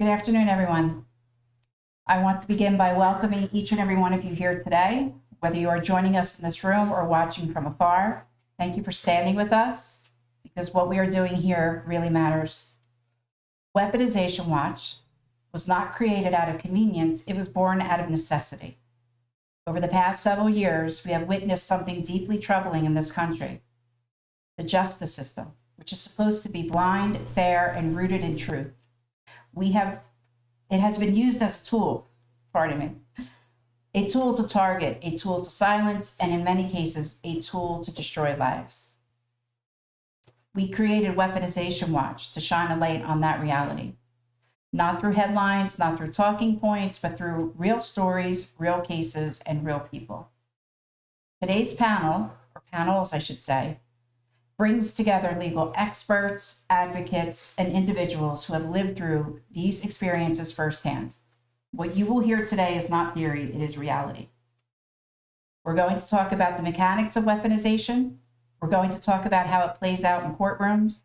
Good afternoon, everyone. I want to begin by welcoming each and every one of you here today, whether you are joining us in this room or watching from afar. Thank you for standing with us, because what we are doing here really matters. Weaponization Watch was not created out of convenience, it was born out of necessity. Over the past several years, we have witnessed something deeply troubling in this country: the justice system, which is supposed to be blind, fair, and rooted in truth. It has been used as a tool, a tool to target, a tool to silence, and in many cases, a tool to destroy lives. We created Weaponization Watch to shine a light on that reality. Not through headlines, not through talking points, but through real stories, real cases, and real people. Today's panel, or panels I should say, brings together legal experts, advocates, and individuals who have lived through these experiences firsthand. What you will hear today is not theory, it is reality. We're going to talk about the mechanics of weaponization. We're going to talk about how it plays out in courtrooms.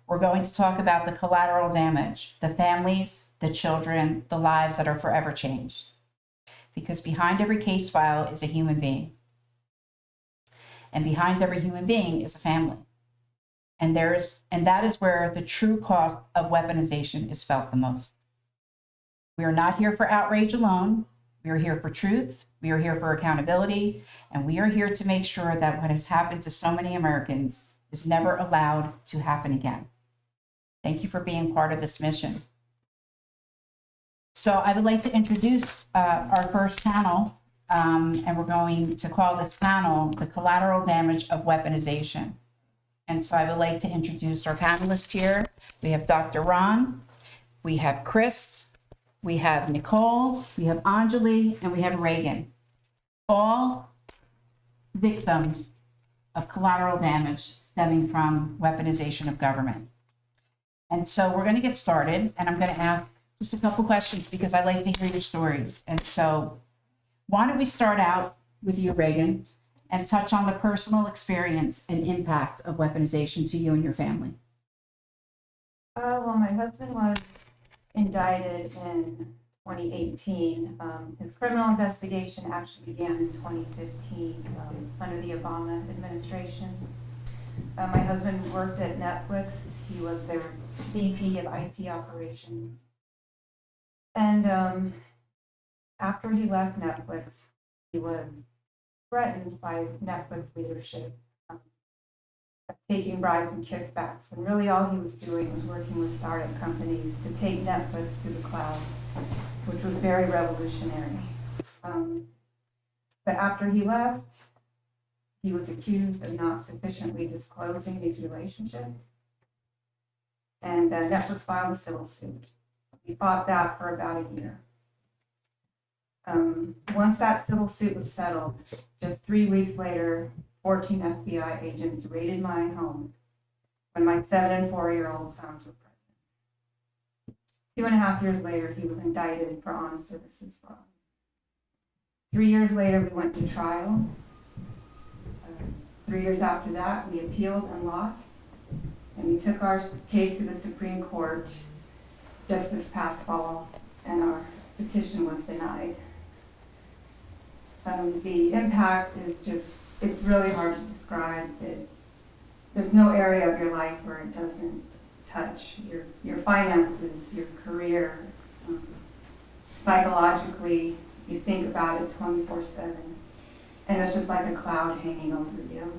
We're going to talk about the collateral damage, the families, the children, the lives that are forever changed. Because behind every case file is a human being. And behind every human being is a family. And that is where the true cost of weaponization is felt the most. We are not here for outrage alone. We are here for truth. We are here for accountability. And we are here to make sure that what has happened to so many Americans is never allowed to happen again. Thank you for being part of this mission. So I would like to introduce our first panel, and we're going to call this panel the collateral damage of weaponization. And so I would like to introduce our panelists here. We have Dr. Ron, we have Chris, we have Nicole, we have Anjali, and we have Reagan. All victims of collateral damage stemming from weaponization of government. And so we're going to get started, and I'm going to ask just a couple questions because I like to hear your stories. And so why don't we start out with you, Reagan, and touch on the personal experience and impact of weaponization to you and your family? Well, my husband was indicted in 2018. His criminal investigation actually began in 2015 under the Obama administration. My husband worked at Netflix. He was their VP of IT operations. And after he left Netflix, he was threatened by Netflix leadership of taking bribes and kickbacks. And really all he was doing was working with startup companies to take Netflix to the cloud, which was very revolutionary. But after he left, he was accused of not sufficiently disclosing these relationships. And Netflix filed a civil suit. We fought that for about a year. Once that civil suit was settled, just 3 weeks later, 14 FBI agents raided my home when my 7 and 4-year-old sons were present. 2.5 years later, he was indicted for honest services fraud. 3 years later, we went to trial. 3 years after that, we appealed and lost. And we took our case to the Supreme Court just this past fall, and our petition was denied. The impact is it's really hard to describe. There's no area of your life where it doesn't touch your finances, your career. Psychologically, you think about it 24/7, and it's just like a cloud hanging over you.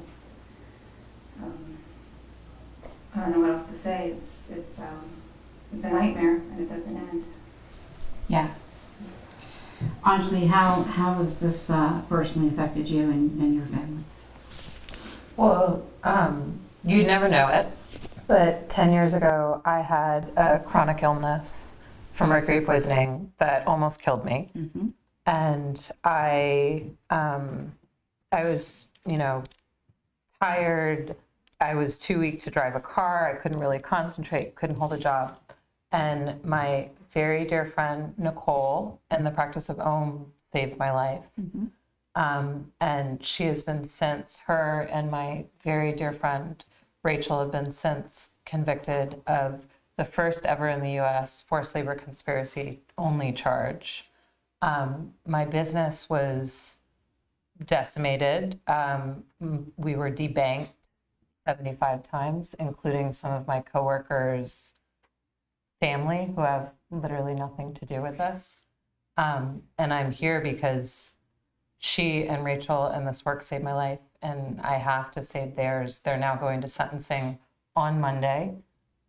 I don't know what else to say. It's a nightmare, and it doesn't end. Yeah. Anjali, how has this personally affected you and your family? Well, you'd never know it, but 10 years ago, I had a chronic illness from mercury poisoning that almost killed me. Mm-hmm. And I was, tired. I was too weak to drive a car. I couldn't really concentrate, couldn't hold a job. And my very dear friend, Nicole, and the practice of Om saved my life. Mm-hmm. And she has been since, her and my very dear friend, Rachel, have been since convicted of the first ever in the US forced labor conspiracy only charge. My business was decimated. We were debanked 75 times, including some of my coworkers' family who have literally nothing to do with this. And I'm here because she and Rachel and this work saved my life, and I have to save theirs. They're now going to sentencing on Monday.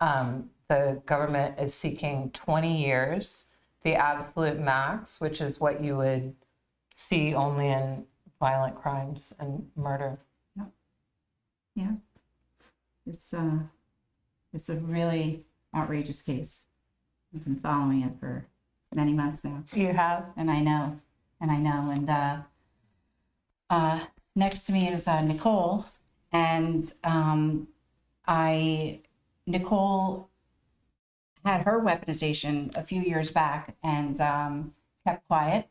The government is seeking 20 years, the absolute max, which is what you would see only in violent crimes and murder. Yeah. It's a really outrageous case. I've been following it for many months now. You have? And I know. Next to me is Nicole, and Nicole had her weaponization a few years back and kept quiet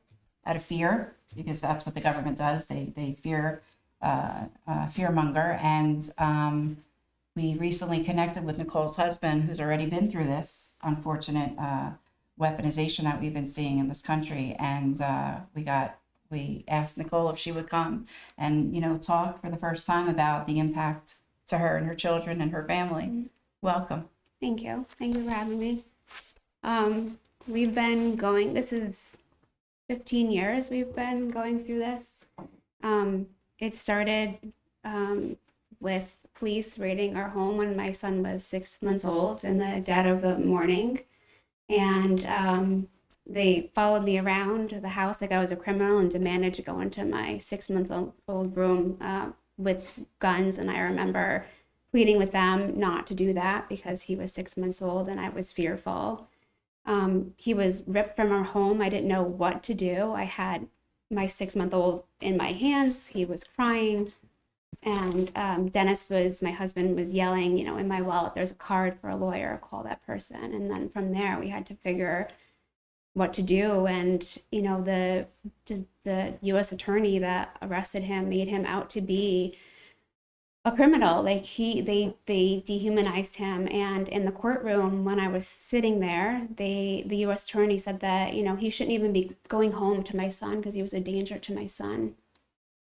out of fear, because that's what the government does. They fear fearmonger. And we recently connected with Nicole's husband, who's already been through this unfortunate weaponization that we've been seeing in this country. And we asked Nicole if she would come and, talk for the first time about the impact to her and her children and her family. Mm-hmm. Welcome. Thank you. Thank you for having me. We've been this is 15 years we've been going through this. It started with police raiding our home when my son was 6 months old in the dead of the morning. And they followed me around the house like I was a criminal and demanded to go into my 6-month-old room with guns. And I remember pleading with them not to do that because he was 6 months old and I was fearful. He was ripped from our home. I didn't know what to do. I had my 6-month-old in my hands. He was crying. And Dennis my husband was yelling, in my wallet, there's a card for a lawyer, call that person. And then from there, we had to figure what to do. And, the U.S. attorney that arrested him made him out to be a criminal. Like they dehumanized him. And in the courtroom, when I was sitting there, the U.S. attorney said that, he shouldn't even be going home to my son because he was a danger to my son.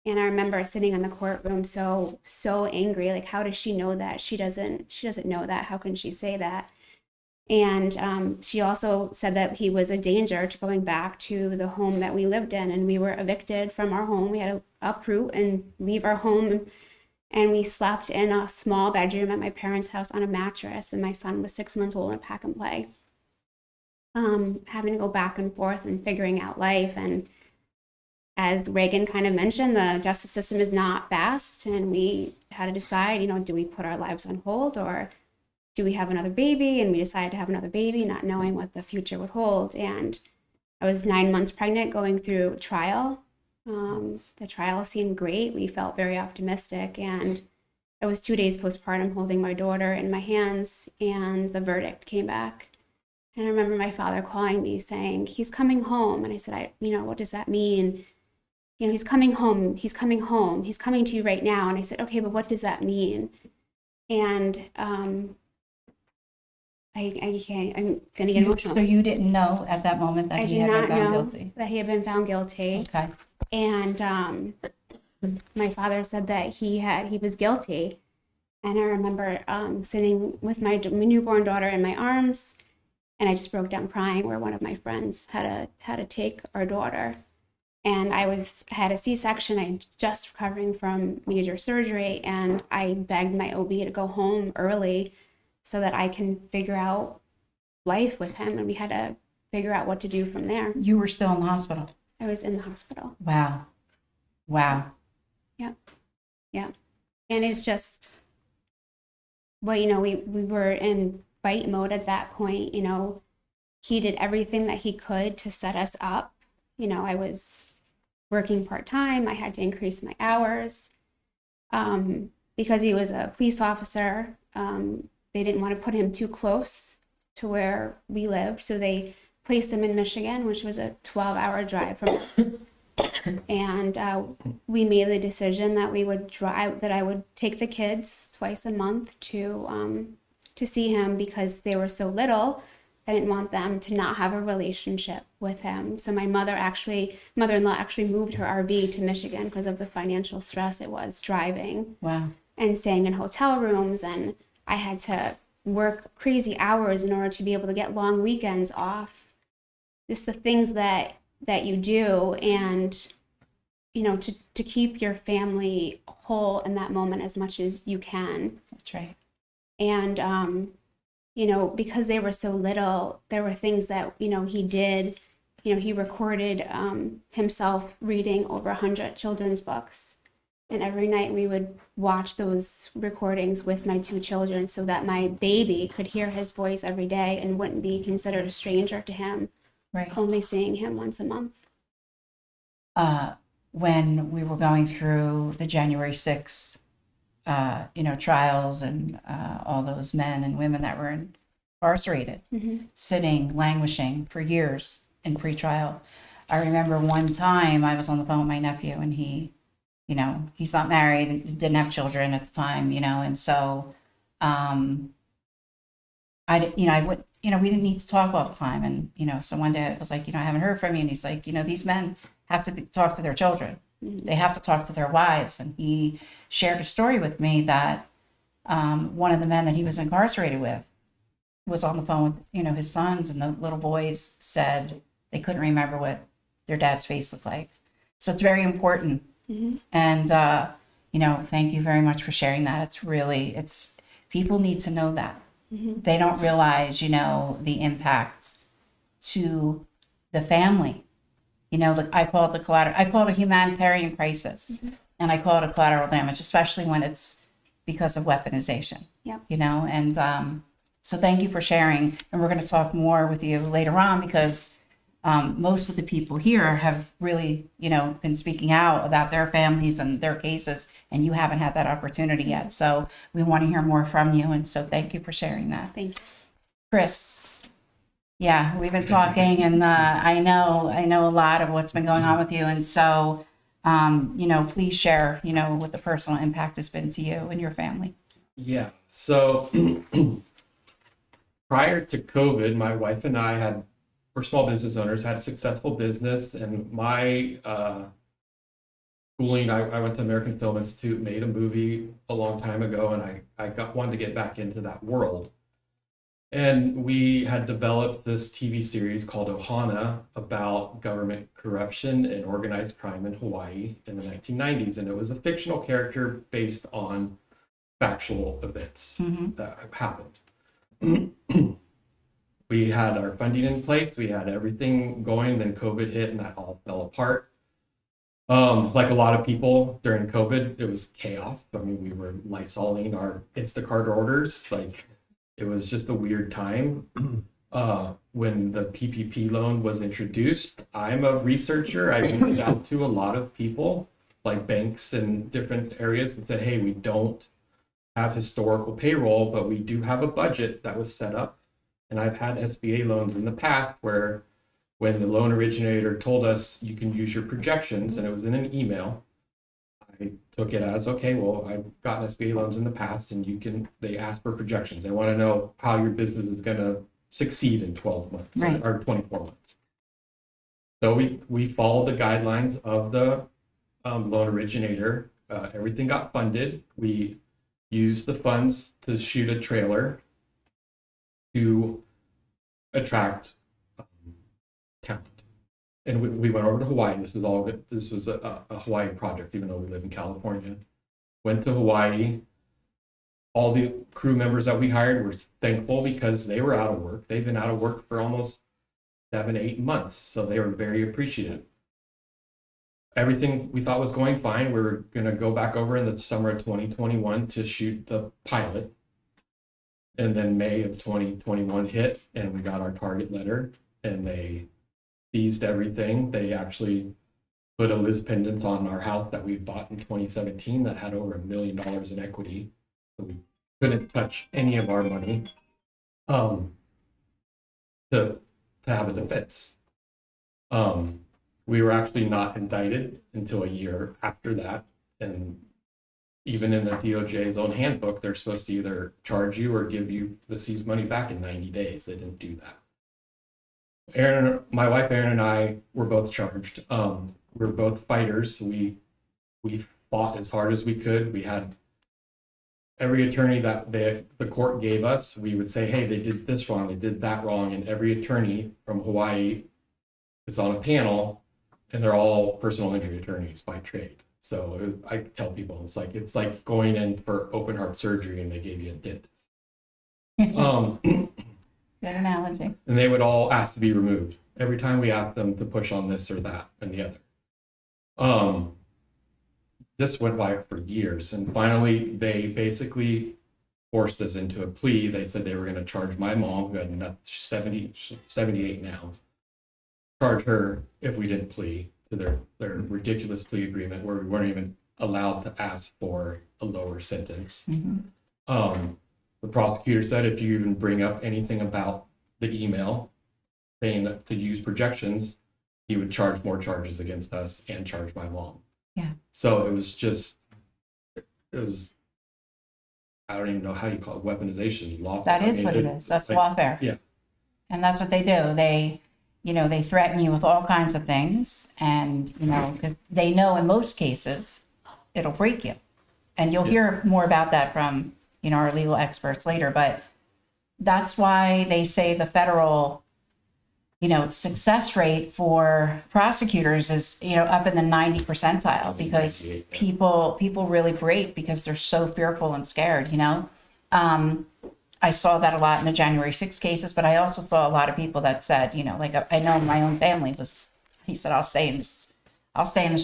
And I remember sitting in the courtroom so angry, like, how does she know that? She doesn't know that. How can she say that? And she also said that he was a danger to going back to the home that we lived in. And we were evicted from our home. We had to uproot and leave our home. And we slept in a small bedroom at my parents' house on a mattress. And my son was 6 months old in pack and play. Having to go back and forth and figuring out life. And as Reagan kind of mentioned, the justice system is not fast, and we had to decide, do we put our lives on hold or do we have another baby? And we decided to have another baby, not knowing what the future would hold. And I was 9 months pregnant going through trial. The trial seemed great. We felt very optimistic. And I was 2 days postpartum holding my daughter in my hands, and the verdict came back. And I remember my father calling me saying, he's coming home. And I said, what does that mean? He's coming home, he's coming home, he's coming to you right now. And I said, okay, but what does that mean? And I'm gonna get emotional. So you didn't know at that moment that he had been found guilty? That he had been found guilty. Okay. And my father said that he was guilty. And I remember sitting with my newborn daughter in my arms, and I just broke down crying where one of my friends had to take our daughter. And I had a C-section. I just recovering from major surgery, and I begged my OB to go home early so that I can figure out life with him. And we had to figure out what to do from there. You were still in the hospital? I was in the hospital. Wow. Yeah. And it's just, well, we were in fight mode at that point. He did everything that he could to set us up. I was working part-time. I had to increase my hours because he was a police officer. They didn't want to put him too close to where we lived, so they placed him in Michigan, which was a 12-hour drive from us. And we made the decision that I would take the kids twice a month to to see him because they were so little. I didn't want them to not have a relationship with him. So my mother-in-law actually moved her RV to Michigan because of the financial stress it was driving Wow. and staying in hotel rooms. And I had to work crazy hours in order to be able to get long weekends off. Just the things that you do, and to keep your family whole in that moment as much as you can. That's right. And because they were so little, there were things that he did. He recorded himself reading over 100 children's books, and every night we would watch those recordings with my 2 children so that my baby could hear his voice every day and wouldn't be considered a stranger to him, Right. only seeing him once a month. When we were going through the January 6th, trials and all those men and women that were incarcerated, sitting, languishing for years in pretrial. I remember one time I was on the phone with my nephew, and he, he's not married and didn't have children at the time, and so we didn't need to talk all the time. And, so one day I was like, I haven't heard from you. And he's like, these men have to talk to their children. They have to talk to their wives. And he shared a story with me that one of the men that he was incarcerated with was on the phone with, his sons, and the little boys said they couldn't remember what their dad's face looked like. So it's very important. And, thank you very much for sharing that. People need to know that. They don't realize, the impact to the family. I call it a humanitarian crisis, and I call it a collateral damage, especially when it's because of weaponization. Yep. And so thank you for sharing. And we're going to talk more with you later on, because most of the people here have really, been speaking out about their families and their cases, and you haven't had that opportunity yet. So we want to hear more from you. And so thank you for sharing that. Thank you. Chris. Yeah, we've been talking, and I know a lot of what's been going on with you. And so, please share, what the personal impact has been to you and your family. Yeah. So prior to COVID, my wife and I we're small business owners, had a successful business, and my schooling, I went to American Film Institute, made a movie a long time ago, and I wanted to get back into that world. And we had developed this TV series called Ohana about government corruption and organized crime in Hawaii in the 1990s. And it was a fictional character based on factual events that happened. We had our funding in place, we had everything going, then COVID hit and that all fell apart. Like a lot of people during COVID, it was chaos. I mean, we were Lysoling our Instacart orders, it was just a weird time. When the PPP loan was introduced, I'm a researcher. I reached out to a lot of people, like banks and different areas, and said, hey, we don't have historical payroll, but we do have a budget that was set up. And I've had SBA loans in the past where when the loan originator told us you can use your projections, and it was in an email, I took it as, okay, well, I've gotten SBA loans in the past, and they ask for projections. They want to know how your business is going to succeed in 12 months, Right. or 24 months. So we followed the guidelines of the loan originator. Everything got funded. We used the funds to shoot a trailer to attract talent. And we went over to Hawaii. This was a Hawaii project, even though we live in California. Went to Hawaii. All the crew members that we hired were thankful because they were out of work. They've been out of work for almost 7-8 months. So they were very appreciative. Everything we thought was going fine. We were going to go back over in the summer of 2021 to shoot the pilot. And then May of 2021 hit, and we got our target letter, and they seized everything. They actually put a Liz pendants on our house that we bought in 2017 that had over $1 million in equity. So we couldn't touch any of our money to have a defense. We were actually not indicted until a year after that, and even in the DOJ's own handbook, they're supposed to either charge you or give you the seized money back in 90 days. They didn't do that. My wife Erin and I were both charged. We're both fighters. We fought as hard as we could. We had every attorney that the court gave us. We would say, hey, they did this wrong, they did that wrong, and every attorney from Hawaii is on a panel, and they're all personal injury attorneys by trade. So I tell people it's like going in for open heart surgery and they gave you a dentist. Good analogy. And they would all ask to be removed every time we asked them to push on this or that and the other. This went by for years, and finally they basically forced us into a plea. They said they were going to charge my mom, who had 78 now, charge her if we didn't plea to their ridiculous plea agreement where we weren't even allowed to ask for a lower sentence. The prosecutor said if you even bring up anything about the email saying that to use projections, he would charge more charges against us and charge my mom. Yeah. So it was, I don't even know how you call it, weaponization, lawfare. That is what it is. That's like, lawfare. Yeah. And that's what they do. They threaten you with all kinds of things, and, because they know in most cases it'll break you. And you'll hear more about that from, our legal experts later, but that's why they say the federal, success rate for prosecutors is, up in the 90 percentile, because 98, yeah. people really break because they're so fearful and scared, I saw that a lot in the January 6 cases, but I also saw a lot of people that said, I know my own family he said, I'll stay in this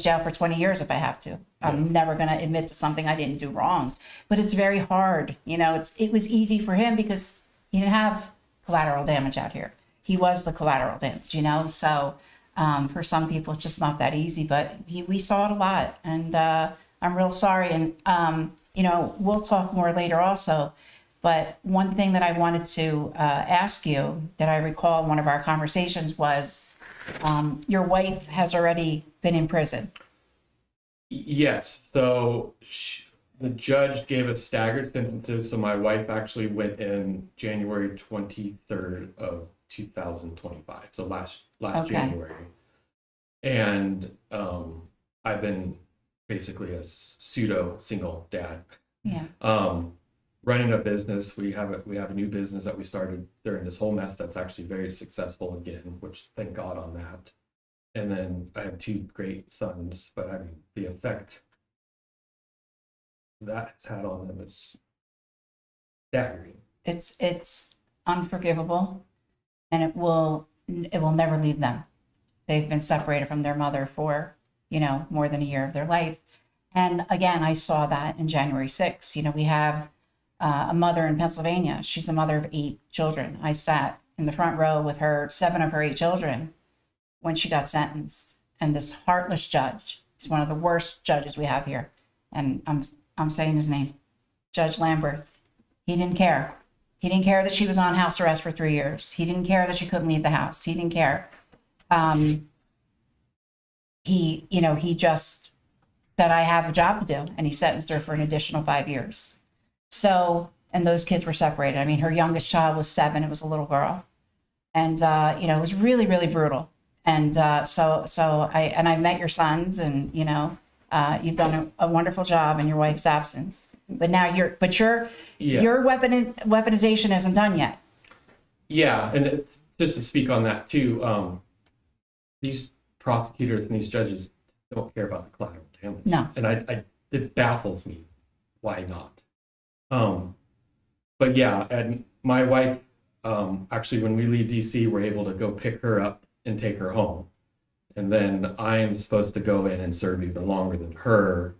jail for 20 years if I have to. I'm never going to admit to something I didn't do wrong. But it's very hard. It was easy for him because he didn't have collateral damage out here. He was the collateral damage, So for some people, it's just not that easy. But we saw it a lot. And I'm real sorry. And, we'll talk more later also. But one thing that I wanted to ask you that I recall in one of our conversations was your wife has already been in prison. Yes. So the judge gave us staggered sentences. So my wife actually went in January 23rd of 2025. So last Okay. January. And I've been basically a pseudo single dad. Yeah. Running a business. We have a new business that we started during this whole mess that's actually very successful again, which thank God on that. And then I have two great sons, but I mean the effect that has had on them is staggering. It's unforgivable, and it will never leave them. They've been separated from their mother for, more than a year of their life. And again, I saw that in January 6th. We have a mother in Pennsylvania. She's the mother of 8 children. I sat in the front row with 7 of her 8 children when she got sentenced. And this heartless judge, he's one of the worst judges we have here. And I'm saying his name, Judge Lambert. He didn't care. He didn't care that she was on house arrest for 3 years. He didn't care that she couldn't leave the house. He didn't care. He just said, I have a job to do. And he sentenced her for an additional 5 years. So, and those kids were separated. I mean, her youngest child was 7. It was a little girl. And, it was really, really brutal. And so I met your sons, and, you've done a wonderful job in your wife's absence. But now your weaponization isn't done yet. Yeah, and just to speak on that too, these prosecutors and these judges don't care about the collateral damage. No. And it baffles me why not. But yeah, and my wife, actually, when we leave DC, we're able to go pick her up and take her home. And then I am supposed to go in and serve even longer than her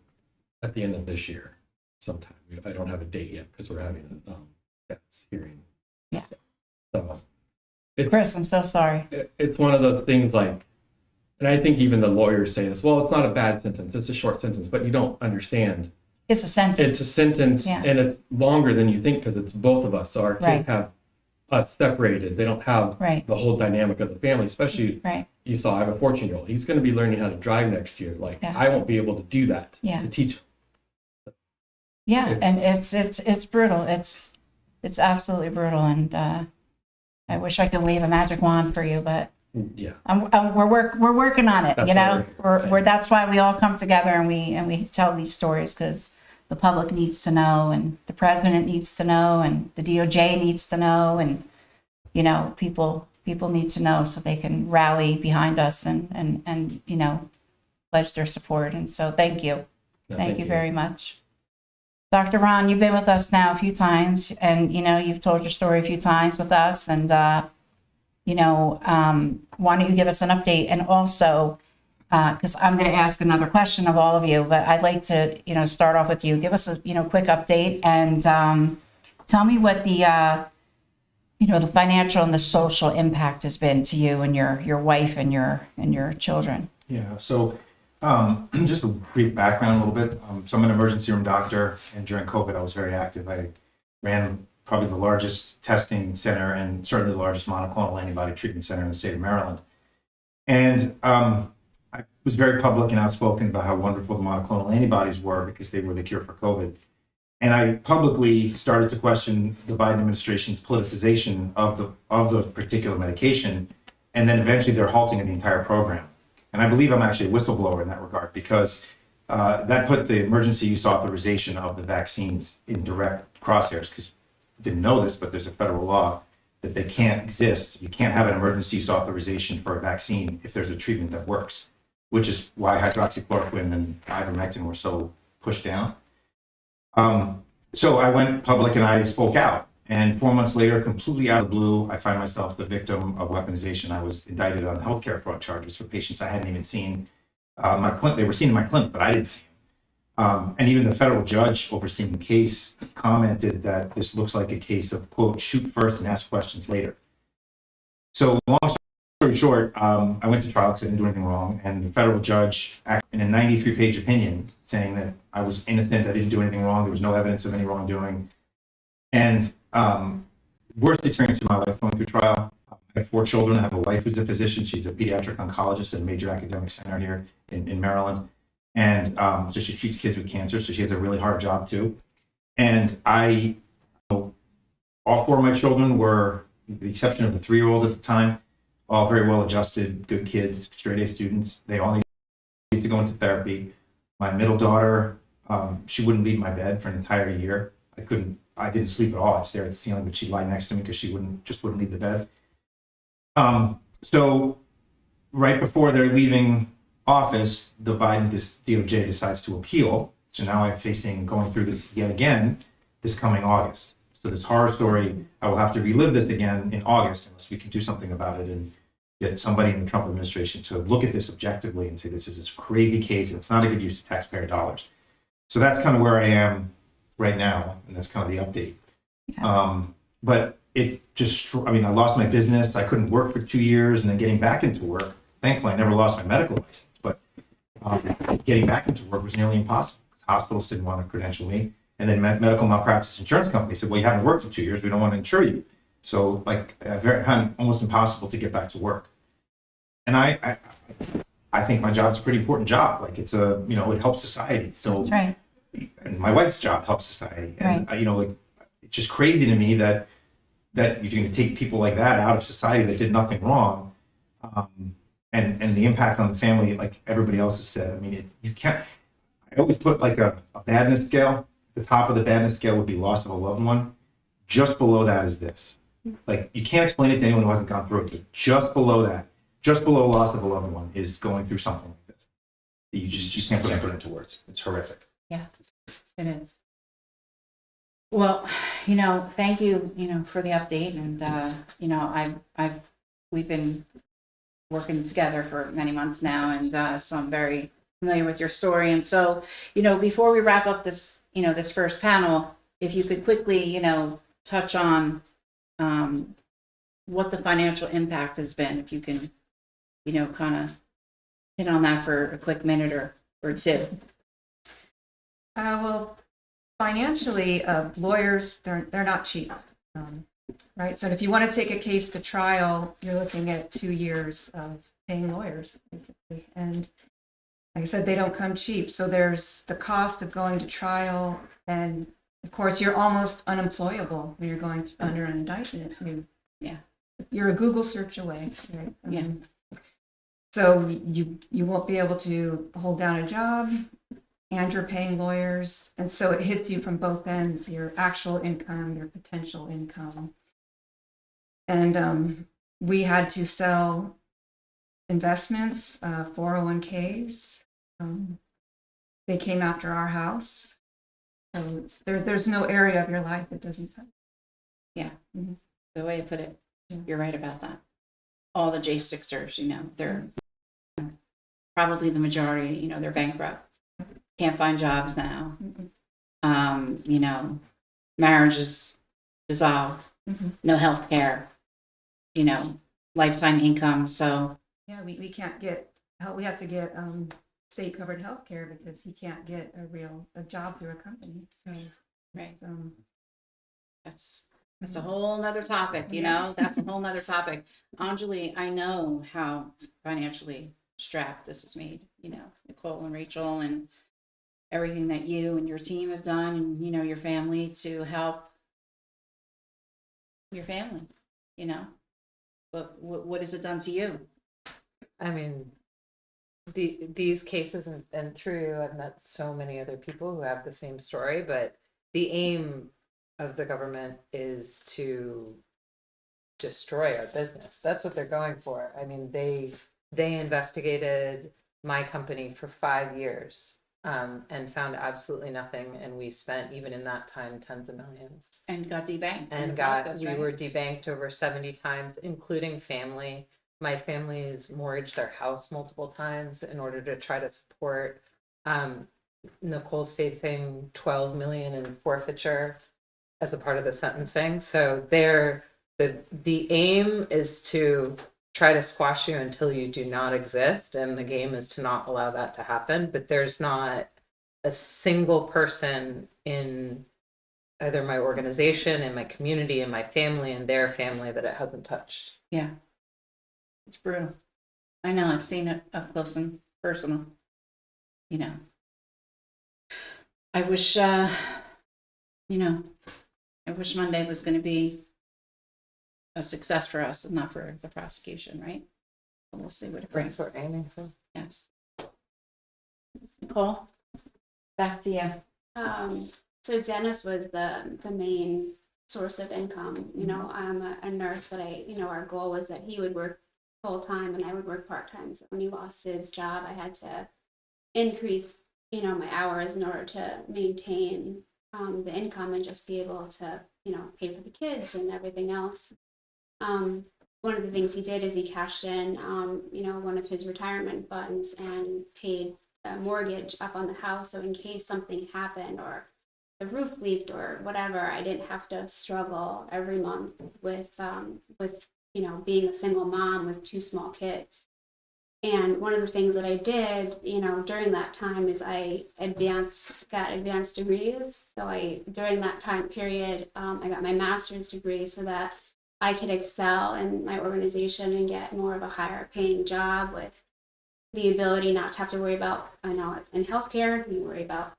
at the end of this year sometime. I don't have a date yet because we're having a deaths hearing. Yeah. So Chris, I'm so sorry. it's one of those things like, and I think even the lawyers say this, well, it's not a bad sentence, it's a short sentence, but you don't understand. It's a sentence. It's a sentence, Yeah. and it's longer than you think because it's both of us. So our kids Right. have us separated. They don't have Right. the whole dynamic of the family, especially Right. you saw I have a 14-year-old. He's going to be learning how to drive next year. Like Yeah. I won't be able to do that Yeah. to teach him. Yeah, and it's brutal. It's absolutely brutal, and I wish I could wave a magic wand for you, but Yeah. we're working on it. That's You know, right. we're that's why we all come together and we tell these stories, because the public needs to know, and the president needs to know, and the DOJ needs to know, and you know, people need to know so they can rally behind us and you know, pledge their support. And so thank you. No, Thank you very much. Dr. Ron, you've been with us now a few times, and you know, you've told your story a few times with us, and you know, why don't you give us an update? And also, because I'm going to ask another question of all of you, but I'd like to, you know, start off with you. Give us a, you know, quick update, and tell me what the you know, the financial and the social impact has been to you and your wife and your children. Yeah, so just a brief background a little bit. So I'm an emergency room doctor, and during COVID, I was very active. I ran probably the largest testing center and certainly the largest monoclonal antibody treatment center in the state of Maryland. And I was very public and outspoken about how wonderful the monoclonal antibodies were because they were the cure for COVID. And I publicly started to question the Biden administration's politicization of the particular medication, and then eventually they're halting the entire program. And I believe I'm actually a whistleblower in that regard because that put the emergency use authorization of the vaccines in direct crosshairs. Because I didn't know this, but there's a federal law that they can't exist. You can't have an emergency use authorization for a vaccine if there's a treatment that works, which is why hydroxychloroquine and ivermectin were so pushed down. So I went public and I spoke out. And 4 months later, completely out of the blue, I find myself the victim of weaponization. I was indicted on healthcare fraud charges for patients I hadn't even seen. They were seen in my clinic, but I didn't see them. And even the federal judge overseeing the case commented that this looks like a case of, quote, shoot first and ask questions later. So long story short, I went to trial because I didn't do anything wrong. And the federal judge, in a 93-page opinion, saying that I was innocent, I didn't do anything wrong, there was no evidence of any wrongdoing. And worst experience in my life going through trial. I have 4 children. I have a wife who's a physician. She's a pediatric oncologist at a major academic center here in Maryland. And so she treats kids with cancer. So she has a really hard job too. And all 4 of my children were, with the exception of the 3-year-old at the time, all very well adjusted, good kids, straight A students. They all need to go into therapy. My middle daughter, she wouldn't leave my bed for an entire year. I didn't sleep at all. I stared at the ceiling, but she'd lie next to me because she wouldn't leave the bed. So right before they're leaving office, the Biden DOJ decides to appeal. So now I'm going through this yet again this coming August. So this horror story, I will have to relive this again in August unless we can do something about it and get somebody in the Trump administration to look at this objectively and say this is a crazy case and it's not a good use of taxpayer dollars. So that's kind of where I am right now, and that's kind of the update. Yeah. But it just, I lost my business. I couldn't work for 2 years, and then getting back into work, thankfully I never lost my medical license, but getting back into work was nearly impossible because hospitals didn't want to credential me. And then medical malpractice insurance companies said, well, you haven't worked for 2 years. We don't want to insure you. So almost impossible to get back to work. And I think my job's a pretty important job. Like it helps society. So That's right. And my wife's job helps society. And Right. It's just crazy to me that you're going to take people like that out of society that did nothing wrong. And the impact on the family, like everybody else has said, you can't, I always put like a badness scale. The top of the badness scale would be loss of a loved one. Just below that is this. Like you can't explain it to anyone who hasn't gone through it, but just below that, just below loss of a loved one is going through something like this. You can't put it into words. It's horrific. Yeah, it is. Well, thank you, for the update. And, we've been working together for many months now. And so I'm very familiar with your story. And so, before we wrap up this, this first panel, if you could quickly, touch on what the financial impact has been, if you can, kind of hit on that for a quick minute or two. Well, financially, lawyers, they're not cheap, right? So if you want to take a case to trial, you're looking at 2 years of paying lawyers, basically. And like I said, they don't come cheap. So there's the cost of going to trial, And of course, you're almost unemployable when you're going under an indictment. Yeah. You're a Google search away. Right? Yeah. So you won't be able to hold down a job, and you're paying lawyers, and so it hits you from both ends: your actual income, your potential income. And we had to sell investments, 401ks. They came after our house. So there's no area of your life that doesn't touch. The way to put it, you're right about that. All the J6ers, they're probably the majority, they're bankrupt. Can't find jobs now. Marriage is dissolved. No health care, lifetime income. So Yeah, we can't get help. We have to get state covered health care because he can't get a job through a company. So right. it's, That's a whole nother topic, that's a whole nother topic. Anjali, I know how financially strapped this has made, Nicole and Rachel, and everything that you and your team have done, and, your family to help your family, but what has it done to you? I mean, these cases and through, I've met so many other people who have the same story, but the aim of the government is to destroy our business. That's what they're going for. I mean, they investigated my company for 5 years and found absolutely nothing. And we spent, even in that time, tens of millions. And got debanked. in And the process, we right? were debanked over 70 times, including family. My family's mortgaged their house multiple times in order to try to support. Nicole's facing 12 million in forfeiture as a part of the sentencing. So the aim is to try to squash you until you do not exist, and the game is to not allow that to happen. But there's not a single person in either my organization, in my community, in my family, and their family that it hasn't touched. Yeah. It's brutal. I know, I've seen it up close and personal. I wish, I wish Monday was going to be a success for us and not for the prosecution, right? But we'll see what it brings. That's what we're aiming for. Yes. Nicole, back to you. So Dennis was the main source of income. I'm a nurse, but our goal was that he would work full time and I would work part time. So when he lost his job, I had to increase, my hours in order to maintain the income and just be able to, pay for the kids and everything else. One of the things he did is he cashed in, one of his retirement funds and paid a mortgage up on the house. So in case something happened or the roof leaked or whatever, I didn't have to struggle every month with being a single mom with 2 small kids. And one of the things that I did, during that time is I got advanced degrees. So during that time period, I got my master's degree so that I could excel in my organization and get more of a higher paying job with the ability not to have to worry about, I know it's in healthcare, you worry about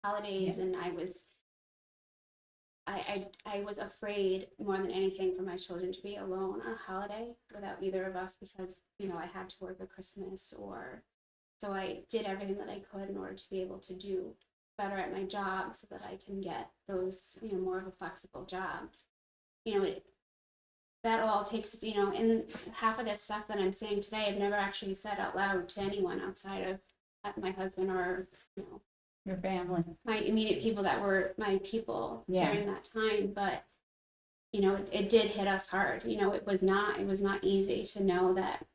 holidays. Yeah. And I was afraid more than anything for my children to be alone on a holiday without either of us because, I had to work at Christmas so I did everything that I could in order to be able to do better at my job so that I can get those, more of a flexible job. That all takes, and half of this stuff that I'm saying today, I've never actually said out loud to anyone outside of my husband or, Your family. my immediate people that were my people Yeah. during that time. But, it did hit us hard. It was not easy to know that,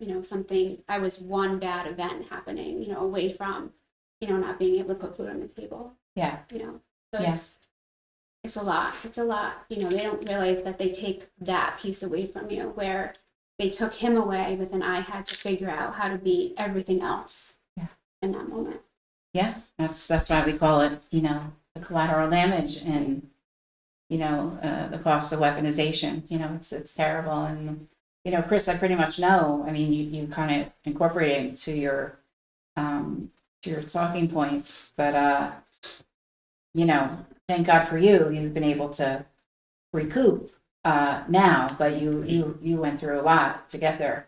I was one bad event happening, away from, not being able to put food on the table, Yeah. so Yeah. it's a lot. It's a lot. They don't realize that they take that piece away from you where they took him away, but then I had to figure out how to be everything else in that moment. Yeah, that's why we call it, the collateral damage and, the cost of weaponization. It's terrible. And, Chris, I pretty much know. I mean, you kind of incorporate it into your talking points, but thank God for you, you've been able to recoup now, but you went through a lot to get there.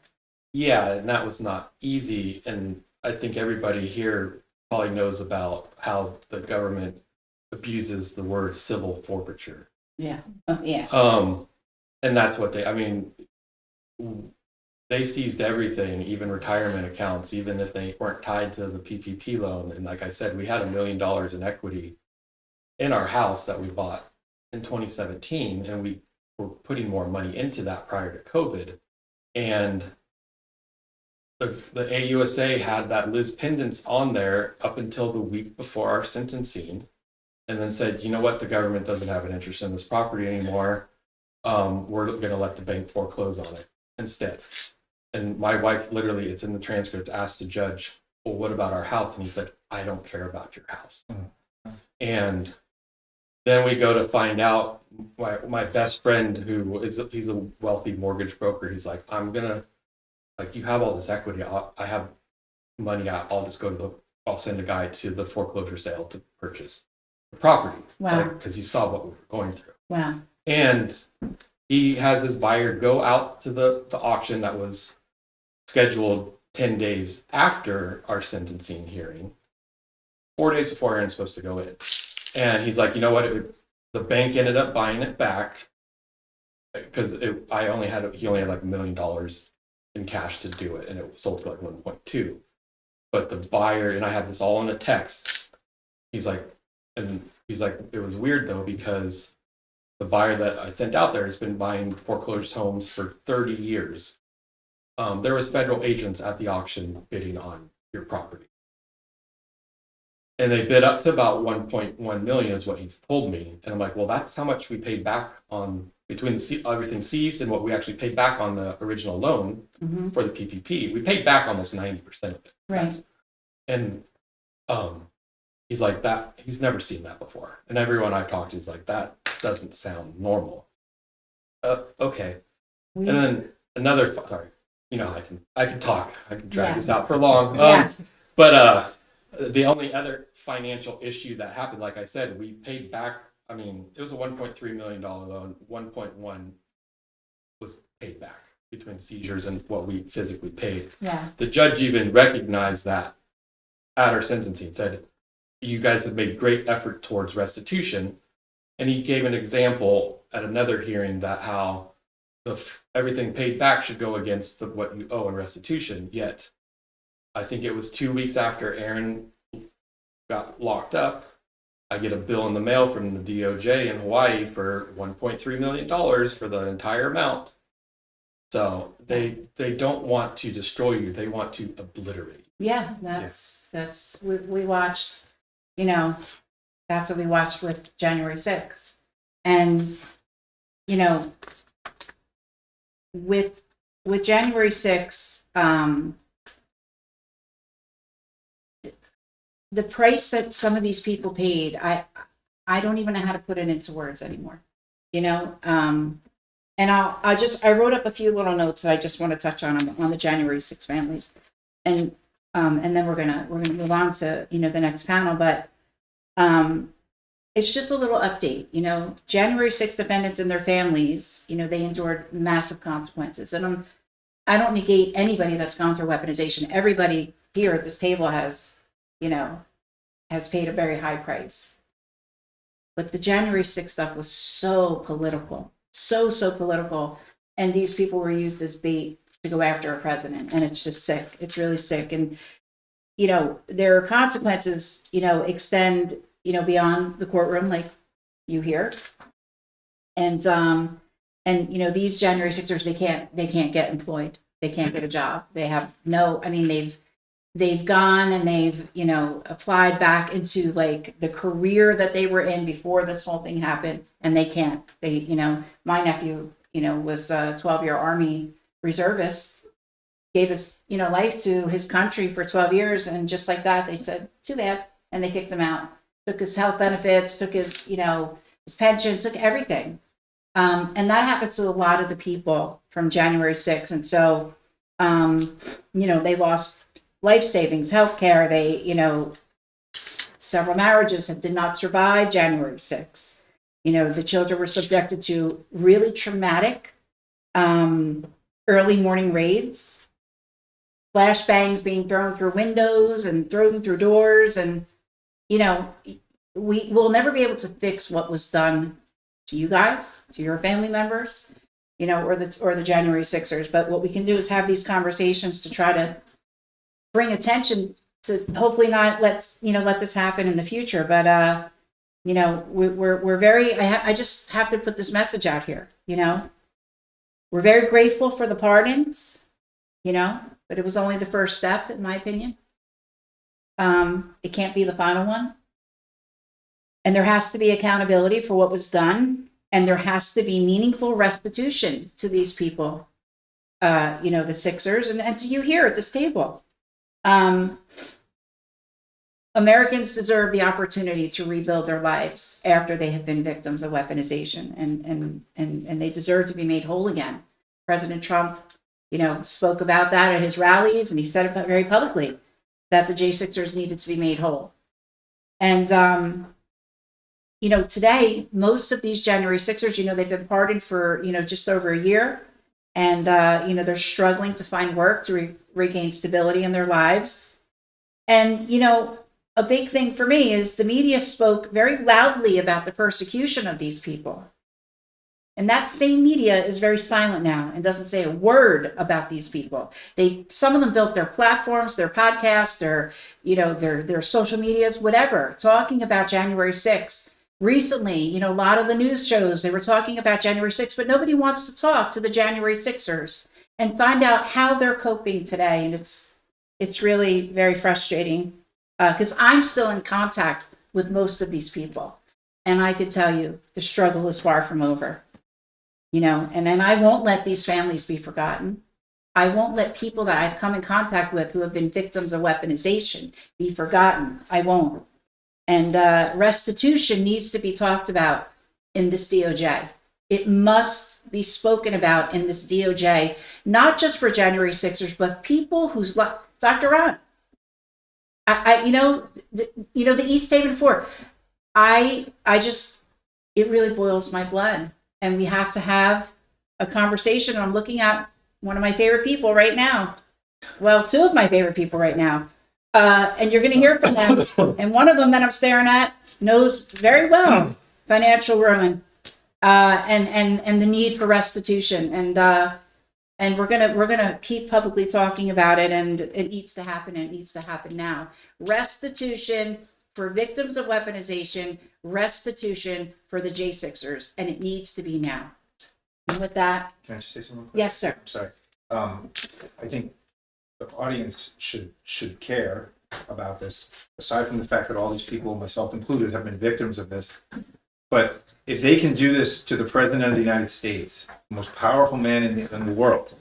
Yeah, and that was not easy. And I think everybody here probably knows about how the government abuses the word civil forfeiture. Yeah, yeah, And that's what I mean, they seized everything, even retirement accounts, even if they weren't tied to the PPP loan. And like I said, we had $1 million in equity in our house that we bought in 2017, and we were putting more money into that prior to COVID. And the AUSA had that Liz Pendence on there up until the week before our sentencing, and then said, you know what, the government doesn't have an interest in this property anymore. We're going to let the bank foreclose on it instead. And my wife, literally, it's in the transcript, asked the judge, well, what about our house? And he said, I don't care about your house. And then we go to find out, my best friend, he's a wealthy mortgage broker, he's like, you have all this equity, I have money out, I'll send a guy to the foreclosure sale to purchase the property. Wow. Because he saw what we were going through. wow, And he has his buyer go out to the auction that was scheduled 10 days after our sentencing hearing, 4 days before Aaron's supposed to go in. And he's like, you know what? The bank ended up buying it back because he only had like $1 million in cash to do it, and it sold for like 1.2. But the buyer, and I have this all in a text. He's like, it was weird though, because the buyer that I sent out there has been buying foreclosed homes for 30 years. There was federal agents at the auction bidding on your property. And they bid up to about 1.1 million is what he's told me. And I'm like, well, that's how much we paid back on between everything seized and what we actually paid back on the original loan hmm for the PPP. We paid back almost 90% of it. right, And he's like, that he's never seen that before. And everyone I've talked to is like, that doesn't sound normal. Okay. we, And then sorry, I can talk. I can drag Yeah. this out for long. Yeah. But the only other financial issue that happened, like I said, we paid back. I mean, it was a $1.3 million loan. 1.1 was paid back between seizures and what we physically paid. yeah, The judge even recognized that at our sentencing, said, you guys have made great effort towards restitution. And he gave an example at another hearing that how everything paid back should go against what you owe in restitution. Yet, I think it was 2 weeks after Aaron got locked up, I get a bill in the mail from the DOJ in Hawaii for $1.3 million for the entire amount. So they don't want to destroy you; they want to obliterate you. yeah, that's, we watched, that's what we watched with January 6th. And, with January 6th, the price that some of these people paid, I don't even know how to put it into words anymore, and I wrote up a few little notes that I just want to touch on the January 6 families, and then we're gonna move on to the next panel, but it's just a little update. January 6 defendants and their families, they endured massive consequences, and I don't negate anybody that's gone through weaponization. Everybody here at this table has paid a very high price. But the January 6 stuff was so political, so political. And these people were used as bait to go after a president. And it's just sick. It's really sick. And, their consequences, extend, beyond the courtroom, like you hear. And these January 6ers, they can't get employed. They can't get a job. They have they've gone and they've, applied back into like the career that they were in before this whole thing happened, and they can't. My nephew, was a 12-year Army reservist, gave his, life to his country for 12 years. And just like that, they said, too bad. And they kicked him out, took his health benefits, took his, his pension, took everything. And that happened to a lot of the people from January 6th. And so, they lost life savings, healthcare. They, several marriages that did not survive January 6th. You know, the children were subjected to really traumatic early morning raids, flashbangs being thrown through windows and thrown through doors. And, you know, we will never be able to fix what was done to you guys, to your family members, you know, or the January Sixers. But what we can do is have these conversations to try to bring attention to hopefully not let this happen in the future. But you know, we're very. I just have to put this message out here. You know, we're very grateful for the pardons. You know, but it was only the first step, in my opinion. It can't be the final one. And there has to be accountability for what was done, and there has to be meaningful restitution to these people, you know, the Sixers, and to you here at this table. Americans deserve the opportunity to rebuild their lives after they have been victims of weaponization, and they deserve to be made whole again. President Trump, you know, spoke about that at his rallies, and he said it very publicly that the J6ers needed to be made whole. And you know, today, most of these January 6ers, you know, they've been pardoned for, you know, just over a year. And, you know, they're struggling to find work to regain stability in their lives. And, you know, a big thing for me is the media spoke very loudly about the persecution of these people. And that same media is very silent now and doesn't say a word about these people. Some of them built their platforms, their podcasts, their social medias, whatever, talking about January 6th. Recently, you know, a lot of the news shows, they were talking about January 6th, but nobody wants to talk to the January 6ers and find out how they're coping today. And it's really very frustrating because I'm still in contact with most of these people. And I could tell you the struggle is far from over. You know, and I won't let these families be forgotten. I won't let people that I've come in contact with who have been victims of weaponization be forgotten. I won't. And restitution needs to be talked about in this DOJ. It must be spoken about in this DOJ, not just for January 6ers, but people whose Dr. Ron. The East Haven 4. I just, it really boils my blood. And we have to have a conversation. I'm looking at one of my favorite people right now. Well, two of my favorite people right now. And you're going to hear from them. And one of them that I'm staring at knows very well financial ruin and the need for restitution. And we're gonna keep publicly talking about it. And it needs to happen. And it needs to happen now. Restitution for victims of weaponization, restitution for the J6ers, and it needs to be now. And with that, Can I just say something? Quick? yes, sir. I'm sorry. I think the audience should care about this, aside from the fact that all these people, myself included, have been victims of this. But if they can do this to the President of the United States, the most powerful man in the world,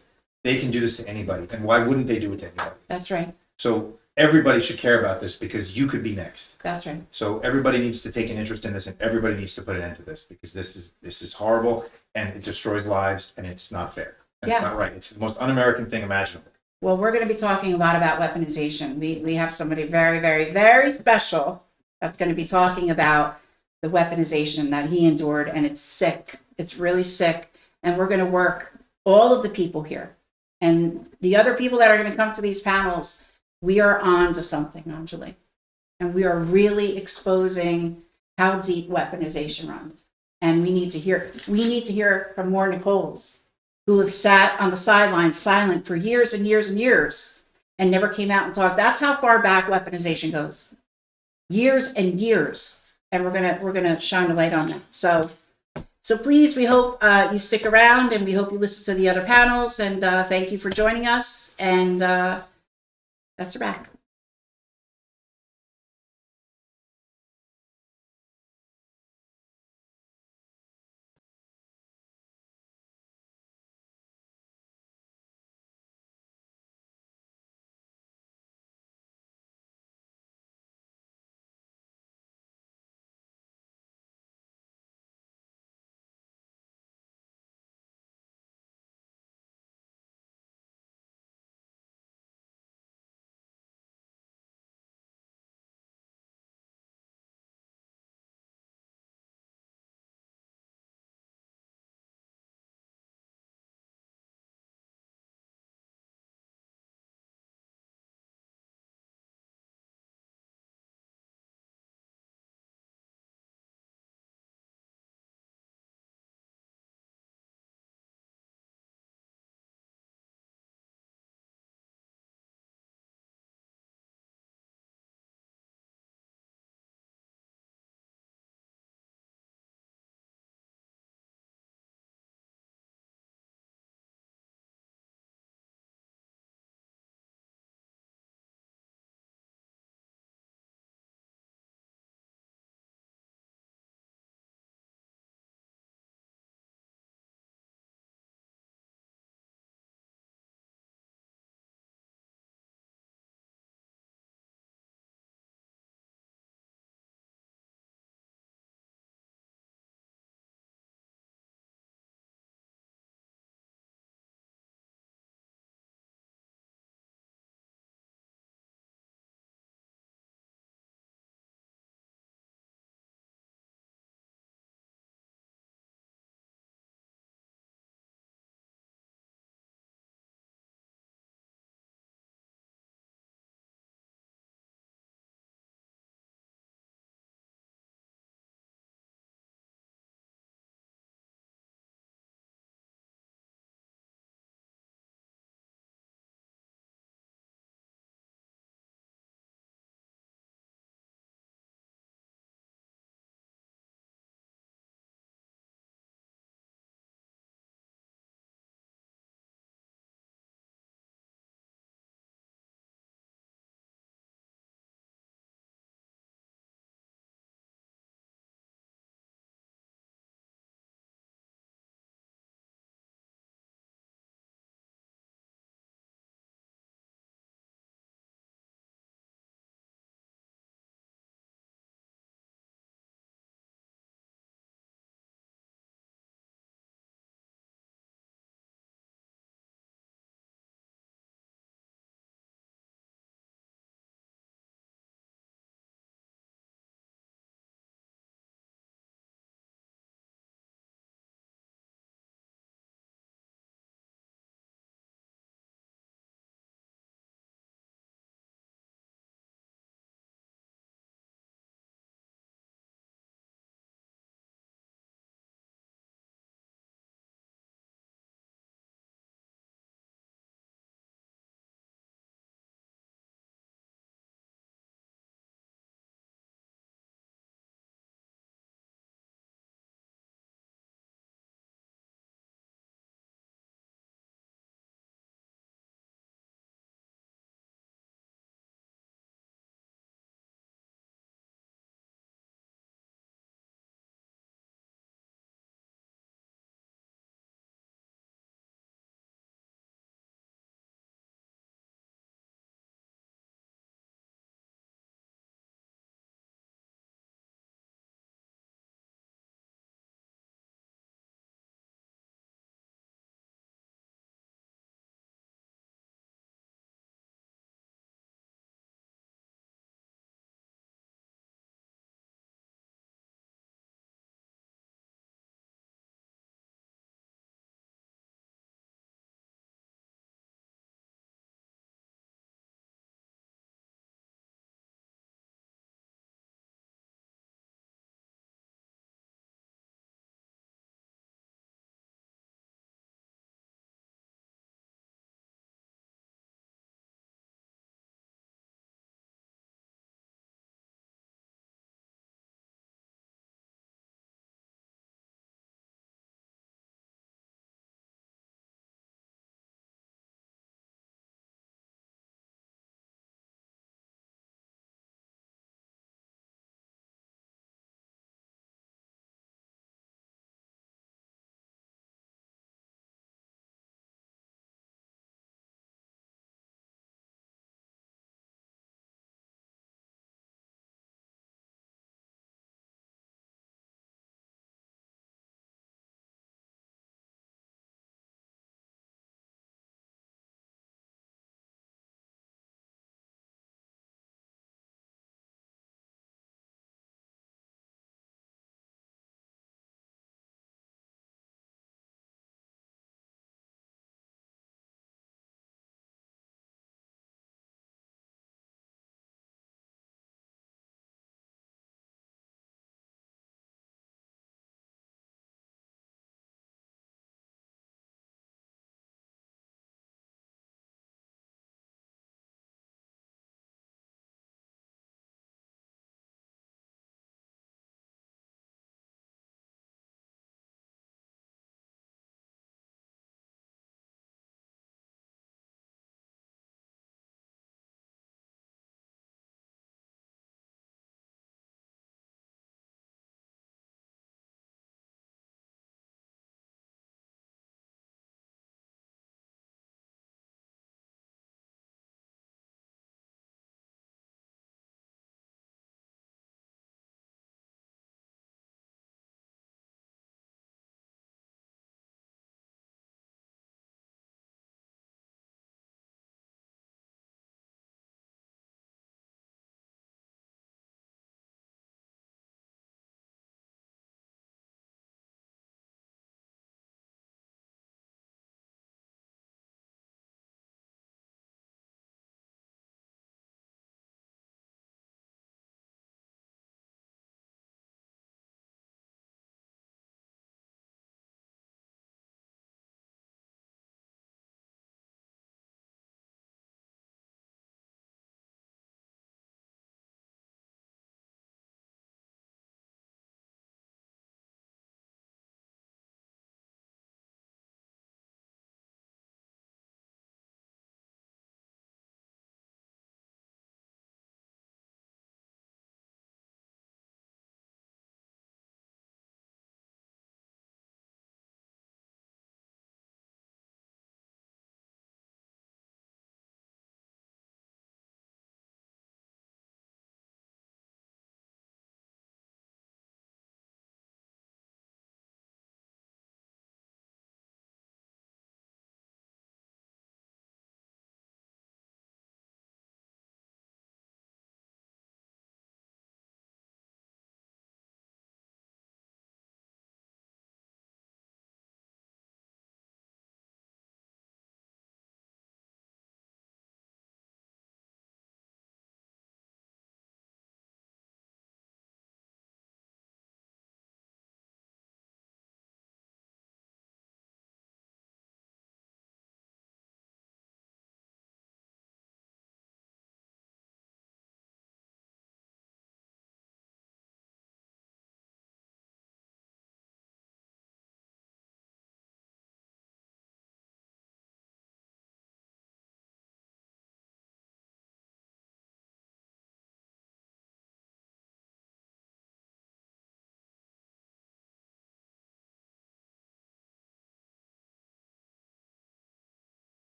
they can do this to anybody. And why wouldn't they do it to anybody? That's right. So everybody should care about this because you could be next. That's right. So everybody needs to take an interest in this, and everybody needs to put an end to this because this is horrible and it destroys lives and it's not fair. And Yeah. It's not right. It's the most un-American thing imaginable. Well, we're going to be talking a lot about weaponization. We have somebody very, very, very special that's going to be talking about the weaponization that he endured, and it's sick. It's really sick. And we're going to work, all of the people here and the other people that are going to come to these panels. We are on to something, Anjali. And we are really exposing how deep weaponization runs. And we need to hear from more Nicoles who have sat on the sidelines silent for years and years and years and never came out and talked. That's how far back weaponization goes. Years and years. And we're gonna shine a light on that. So please, we hope you stick around, and we hope you listen to the other panels. And thank you for joining us. And that's a wrap.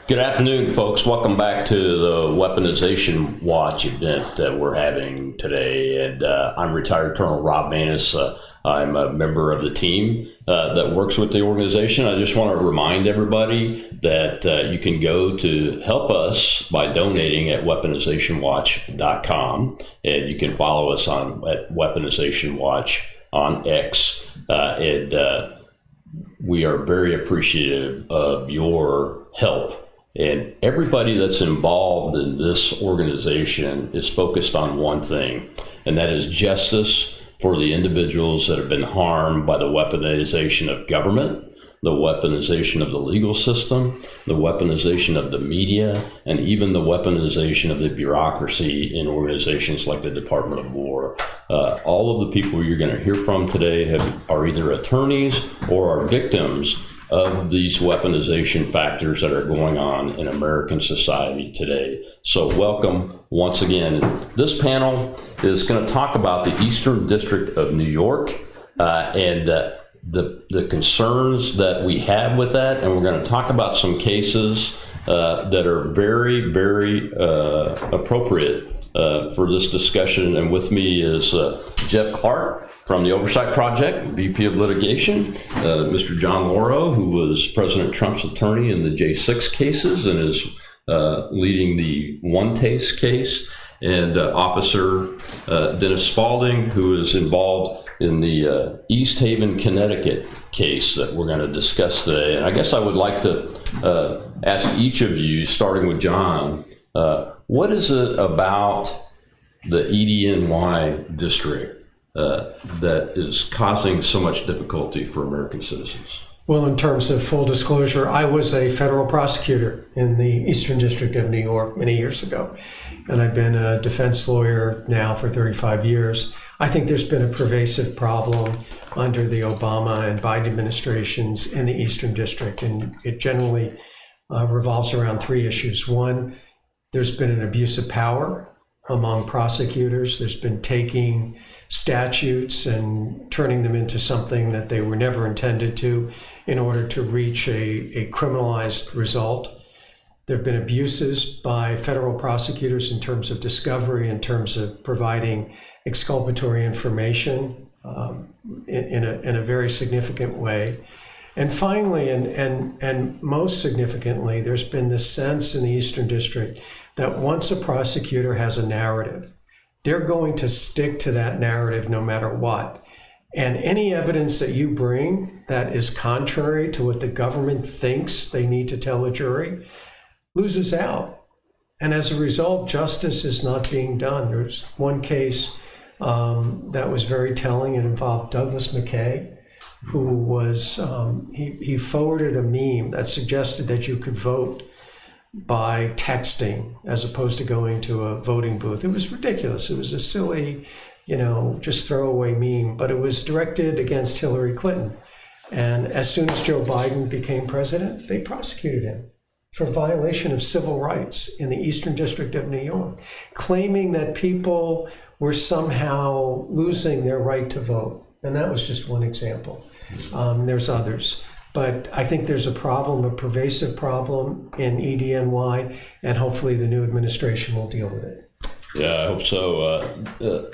Good afternoon, folks. Welcome back to the Weaponization Watch event that we're having today. And I'm retired Colonel Rob Manus. I'm a member of the team that works with the organization. I just want to remind everybody that you can go to help us by donating at weaponizationwatch.com. And you can follow us at Weaponization Watch on X. We are very appreciative of your help. And everybody that's involved in this organization is focused on one thing, and that is justice for the individuals that have been harmed by the weaponization of government, the weaponization of the legal system, the weaponization of the media, and even the weaponization of the bureaucracy in organizations like the Department of War. All of the people you're going to hear from today are either attorneys or are victims of these weaponization factors that are going on in American society today. So welcome once again. This panel is going to talk about the Eastern District of New York and the concerns that we have with that. And we're going to talk about some cases that are very, very appropriate for this discussion. And with me is Jeff Clark from the Oversight Project, VP of Litigation, Mr. John Lauro, who was President Trump's attorney in the J6 cases and is leading the One-Taste case, and Officer Dennis Spalding, who is involved in the East Haven, Connecticut case that we're going to discuss today. And I guess I would like to ask each of you, starting with John, what is it about the EDNY district that is causing so much difficulty for American citizens? Well, in terms of full disclosure, I was a federal prosecutor in the Eastern District of New York many years ago, and I've been a defense lawyer now for 35 years. I think there's been a pervasive problem under the Obama and Biden administrations in the Eastern District, and it generally revolves around three issues. One, there's been an abuse of power among prosecutors. There's been taking statutes and turning them into something that they were never intended to in order to reach a criminalized result. There have been abuses by federal prosecutors in terms of discovery, in terms of providing exculpatory information in a very significant way. And finally, and most significantly, there's been this sense in the Eastern District that once a prosecutor has a narrative, they're going to stick to that narrative no matter what. And any evidence that you bring that is contrary to what the government thinks they need to tell a jury loses out. And as a result, justice is not being done. There's one case that was very telling. It involved Douglas McKay, who was, he forwarded a meme that suggested that you could vote by texting as opposed to going to a voting booth. It was ridiculous. It was a silly, just throwaway meme, but it was directed against Hillary Clinton. And as soon as Joe Biden became president, they prosecuted him for violation of civil rights in the Eastern District of New York, claiming that people were somehow losing their right to vote. And that was just one example. There's others. But I think there's a problem, a pervasive problem in EDNY, and hopefully the new administration will deal with it. Yeah, I hope so.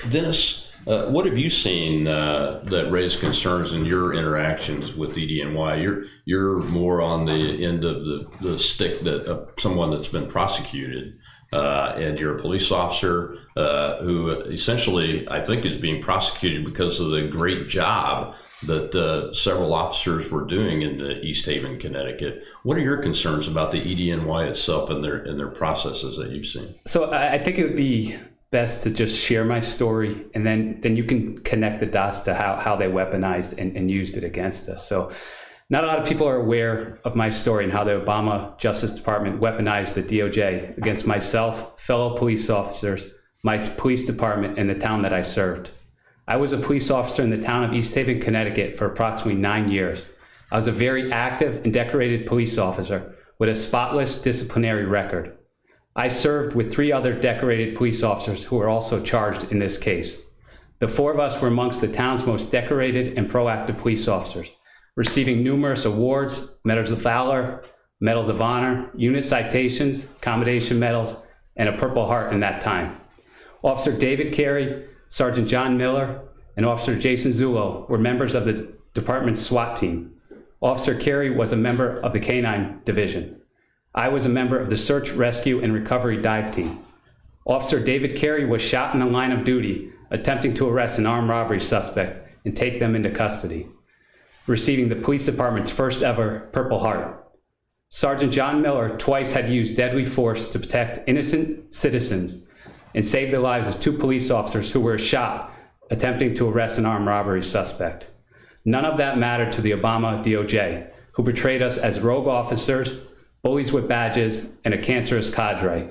Dennis, what have you seen that raised concerns in your interactions with EDNY? You're more on the end of the stick that of someone that's been prosecuted, and you're a police officer who essentially, I think, is being prosecuted because of the great job that several officers were doing in the East Haven, Connecticut. What are your concerns about the EDNY itself and their processes that you've seen? So I think it would be best to just share my story, and then you can connect the dots to how they weaponized and used it against us. So not a lot of people are aware of my story and how the Obama Justice Department weaponized the DOJ against myself, fellow police officers, my police department, and the town that I served. I was a police officer in the town of East Haven, Connecticut for approximately 9 years. I was a very active and decorated police officer with a spotless disciplinary record. I served with 3 other decorated police officers who were also charged in this case. The 4 of us were amongst the town's most decorated and proactive police officers, receiving numerous awards, medals of valor, Medals of Honor, unit citations, commendation medals, and a Purple Heart in that time. Officer David Carey, Sergeant John Miller, and Officer Jason Zullo were members of the department's SWAT team. Officer Carey was a member of the K-9 Division. I was a member of the Search, Rescue, and Recovery Dive Team. Officer David Carey was shot in the line of duty, attempting to arrest an armed robbery suspect and take them into custody, receiving the police department's first ever Purple Heart. Sergeant John Miller twice had used deadly force to protect innocent citizens and save the lives of 2 police officers who were shot attempting to arrest an armed robbery suspect. None of that mattered to the Obama DOJ, who portrayed us as rogue officers, bullies with badges, and a cancerous cadre.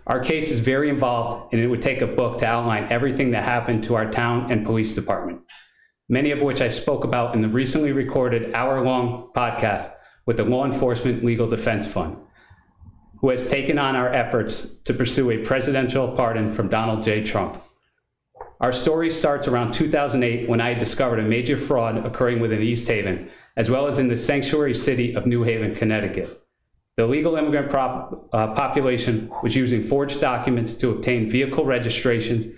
Our case is very involved, and it would take a book to outline everything that happened to our town and police department, many of which I spoke about in the recently recorded hour-long podcast with the Law Enforcement Legal Defense Fund, who has taken on our efforts to pursue a presidential pardon from Donald J. Trump. Our story starts around 2008 when I discovered a major fraud occurring within East Haven, as well as in the sanctuary city of New Haven, Connecticut. The illegal immigrant population was using forged documents to obtain vehicle registrations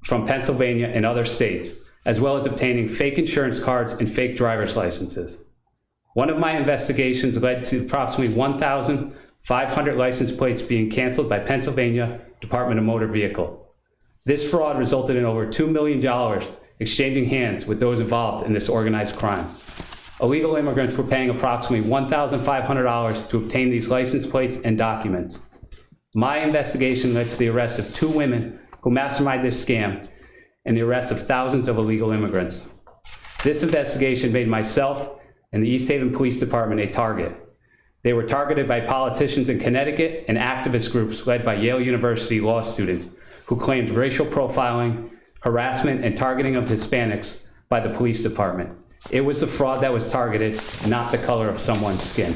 from Pennsylvania and other states, as well as obtaining fake insurance cards and fake driver's licenses. One of my investigations led to approximately 1,500 license plates being canceled by Pennsylvania Department of Motor Vehicle. This fraud resulted in over $2 million exchanging hands with those involved in this organized crime. Illegal immigrants were paying approximately $1,500 to obtain these license plates and documents. My investigation led to the arrest of 2 women who masterminded this scam and the arrest of thousands of illegal immigrants. This investigation made myself and the East Haven Police Department a target. They were targeted by politicians in Connecticut and activist groups led by Yale University law students who claimed racial profiling, harassment, and targeting of Hispanics by the police department. It was the fraud that was targeted, not the color of someone's skin.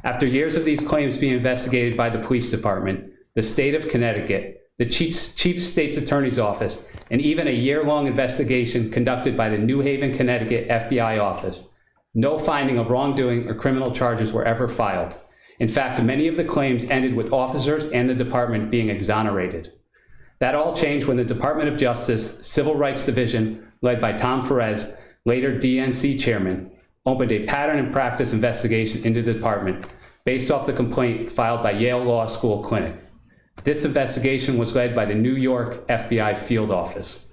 After years of these claims being investigated by the police department, the state of Connecticut, the chief state's attorney's office, and even a year-long investigation conducted by the New Haven, Connecticut FBI office, no finding of wrongdoing or criminal charges were ever filed. In fact, many of the claims ended with officers and the department being exonerated. That all changed when the Department of Justice Civil Rights Division, led by Tom Perez, later DNC chairman, opened a pattern and practice investigation into the department based off the complaint filed by Yale Law School Clinic. This investigation was led by the New York FBI field office.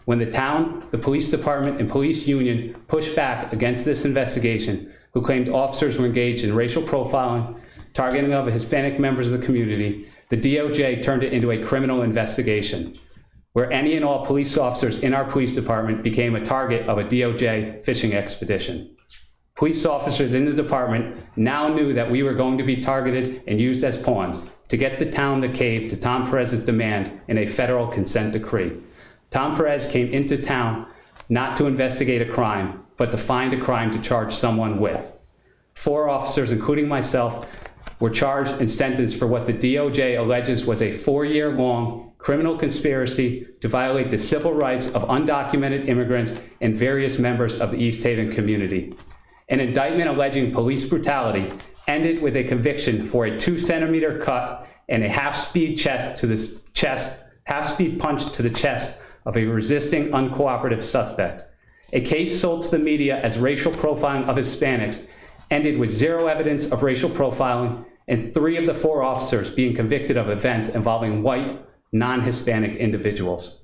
When the town, the police department, and police union pushed back against this investigation, who claimed officers were engaged in racial profiling, targeting of Hispanic members of the community, the DOJ turned it into a criminal investigation, where any and all police officers in our police department became a target of a DOJ fishing expedition. Police officers in the department now knew that we were going to be targeted and used as pawns to get the town to cave to Tom Perez's demand in a federal consent decree. Tom Perez came into town not to investigate a crime, but to find a crime to charge someone with. 4 officers, including myself, were charged and sentenced for what the DOJ alleges was a 4-year-long criminal conspiracy to violate the civil rights of undocumented immigrants and various members of the East Haven community. An indictment alleging police brutality ended with a conviction for a 2-centimeter cut and a half-speed punch to the chest of a resisting, uncooperative suspect. A case sold to the media as racial profiling of Hispanics ended with 0 evidence of racial profiling and 3 of the 4 officers being convicted of events involving white, non-Hispanic individuals.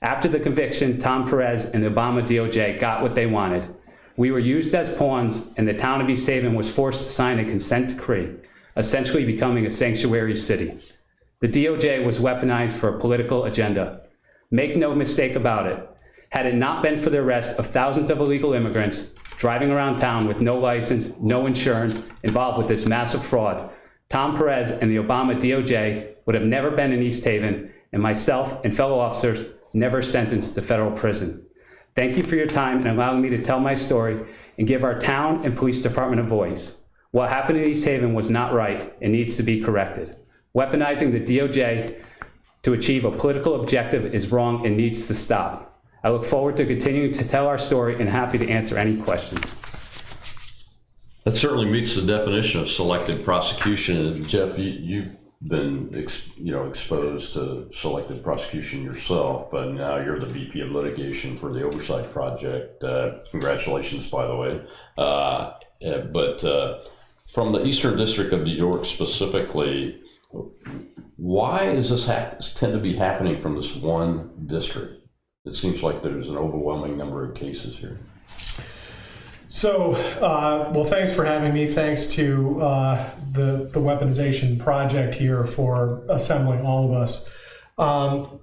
After the conviction, Tom Perez and the Obama DOJ got what they wanted. We were used as pawns, and the town of East Haven was forced to sign a consent decree, essentially becoming a sanctuary city. The DOJ was weaponized for a political agenda. Make no mistake about it. Had it not been for the arrest of thousands of illegal immigrants driving around town with no license, no insurance, involved with this massive fraud, Tom Perez and the Obama DOJ would have never been in East Haven, and myself and fellow officers never sentenced to federal prison. Thank you for your time and allowing me to tell my story and give our town and police department a voice. What happened in East Haven was not right and needs to be corrected. Weaponizing the DOJ to achieve a political objective is wrong and needs to stop. I look forward to continuing to tell our story and happy to answer any questions. That certainly meets the definition of selective prosecution. And Jeff, you've been exposed to selective prosecution yourself, but now you're the VP of litigation for the Oversight Project. Congratulations, by the way. But from the Eastern District of New York specifically, why is this tend to be happening from this one district? It seems like there's an overwhelming number of cases here. So, well, thanks for having me. Thanks to the Weaponization Project here for assembling all of us.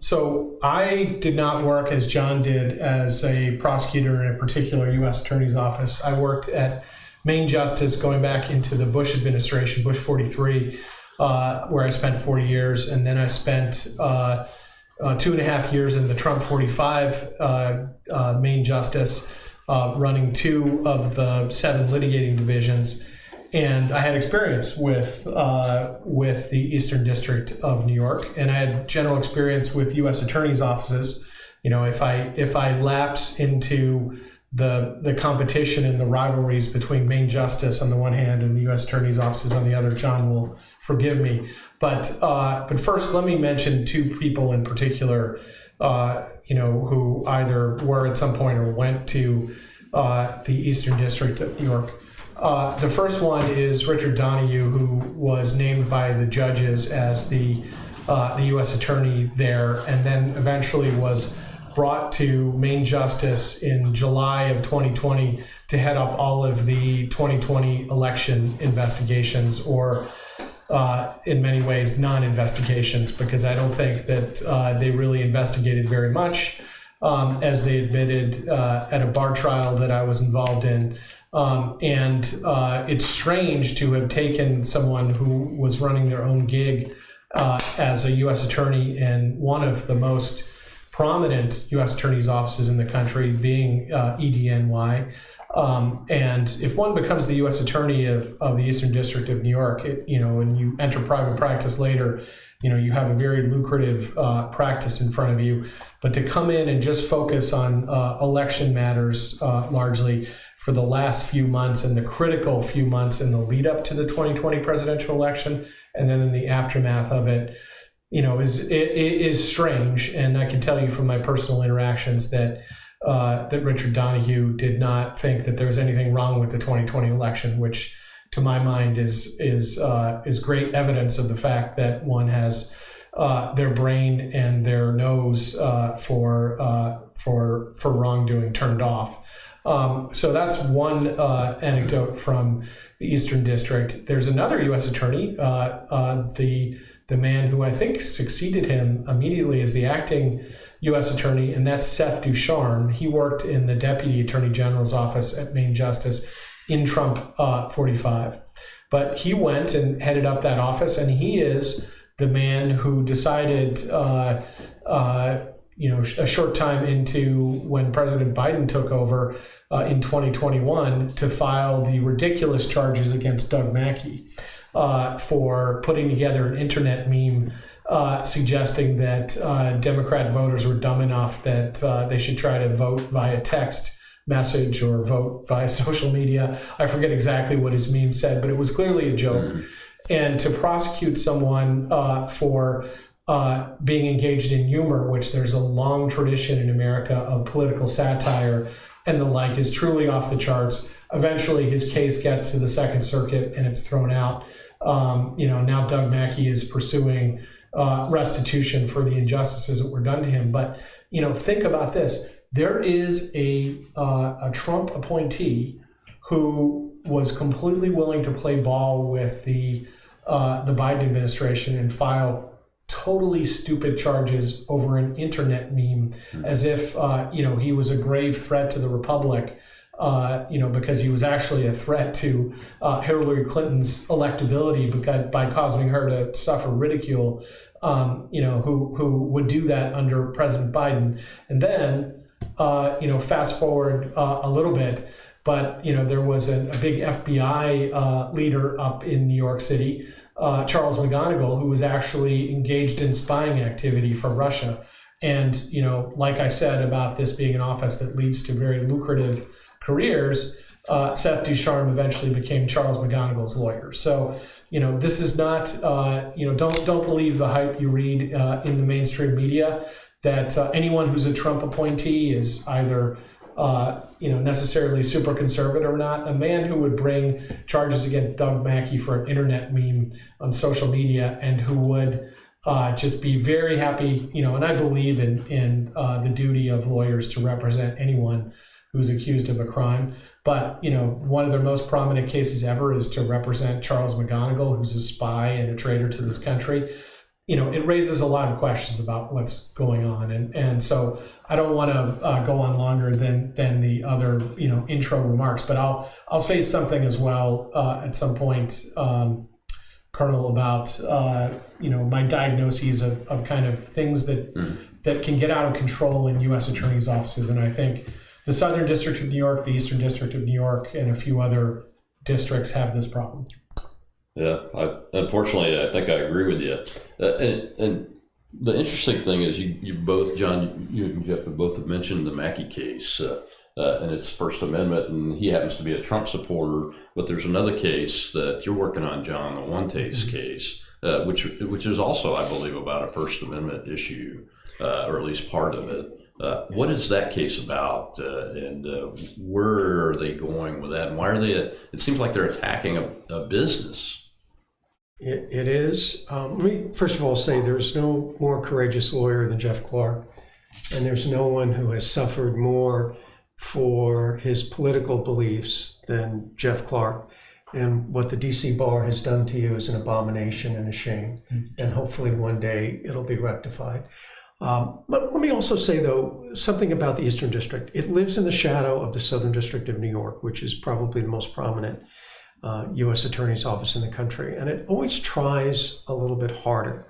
So I did not work, as John did, as a prosecutor in a particular U.S. Attorney's Office. I worked at Main Justice going back into the Bush administration, Bush 43, where I spent 4 years. And then I spent 2.5 years in the Trump 45 Main Justice, running 2 of the 7 litigating divisions. And I had experience with the Eastern District of New York, and I had general experience with U.S. attorneys' offices. You know, if I lapse into the competition and the rivalries between Main Justice on the one hand and the U.S. attorneys' offices on the other, John will forgive me. But first, let me mention 2 people in particular, who either were at some point or went to the Eastern District of New York. The first one is Richard Donahue, who was named by the judges as the U.S. attorney there, and then eventually was brought to Main Justice in July of 2020 to head up all of the 2020 election investigations, or in many ways non-investigations, because I don't think that they really investigated very much, as they admitted at a bar trial that I was involved in. And it's strange to have taken someone who was running their own gig as a U.S. attorney in one of the most prominent U.S. attorney's offices in the country, being EDNY. And if one becomes the U.S. attorney of the Eastern District of New York, and you enter private practice later, you have a very lucrative practice in front of you. But to come in and just focus on election matters largely for the last few months and the critical few months in the lead up to the 2020 presidential election, and then in the aftermath of it, is strange. And I can tell you from my personal interactions that Richard Donahue did not think that there was anything wrong with the 2020 election, which to my mind is great evidence of the fact that one has their brain and their nose for wrongdoing turned off. So that's one anecdote from the Eastern District. There's another U.S. attorney, the man who I think succeeded him immediately as the acting U.S. attorney, and that's Seth Ducharme. He worked in the Deputy Attorney General's office at Main Justice in Trump 45. But he went and headed up that office, and he is the man who decided a short time into when President Biden took over in 2021 to file the ridiculous charges against Doug Mackey for putting together an internet meme suggesting that Democrat voters were dumb enough that they should try to vote via text message or vote via social media. I forget exactly what his meme said, but it was clearly a joke. And to prosecute someone for being engaged in humor, which there's a long tradition in America of political satire and the like, is truly off the charts. Eventually, his case gets to the Second Circuit and it's thrown out. Now Doug Mackey is pursuing restitution for the injustices that were done to him. But think about this: there is a Trump appointee who was completely willing to play ball with the Biden administration and file totally stupid charges over an internet meme, as if he was a grave threat to the republic, because he was actually a threat to Hillary Clinton's electability by causing her to suffer ridicule, who would do that under President Biden. And then fast forward a little bit, but there was a big FBI leader up in New York City, Charles McGonigal, who was actually engaged in spying activity for Russia. And like I said about this being an office that leads to very lucrative careers, Seth Ducharme eventually became Charles McGonigal's lawyer. So, this is not, don't believe the hype you read in the mainstream media that anyone who's a Trump appointee is either, necessarily super conservative or not. A man who would bring charges against Doug Mackey for an internet meme on social media and who would just be very happy, and I believe in the duty of lawyers to represent anyone who's accused of a crime. But, one of their most prominent cases ever is to represent Charles McGonigal, who's a spy and a traitor to this country. It raises a lot of questions about what's going on. And so I don't want to go on longer than the other, intro remarks, but I'll say something as well at some point, Colonel, about, my diagnoses of kind of things that can get out of control in U.S. attorneys' offices. And I think the Southern District of New York, the Eastern District of New York, and a few other districts have this problem. Yeah, unfortunately, I think I agree with you. And the interesting thing is you both, John, you and Jeff have both mentioned the Mackey case and its First Amendment, and he happens to be a Trump supporter. But there's another case that you're working on, John, the One Taste case, which is also, I believe, about a First Amendment issue, or at least part of it. What is that case about, and where are they going with that? And why are they? It seems like they're attacking a business. It is. Let me first of all say there's no more courageous lawyer than Jeff Clark, and there's no one who has suffered more for his political beliefs than Jeff Clark. And what the DC bar has done to you is an abomination and a shame. And hopefully one day it'll be rectified. Let me also say, though, something about the Eastern District. It lives in the shadow of the Southern District of New York, which is probably the most prominent U.S. Attorney's office in the country. And it always tries a little bit harder.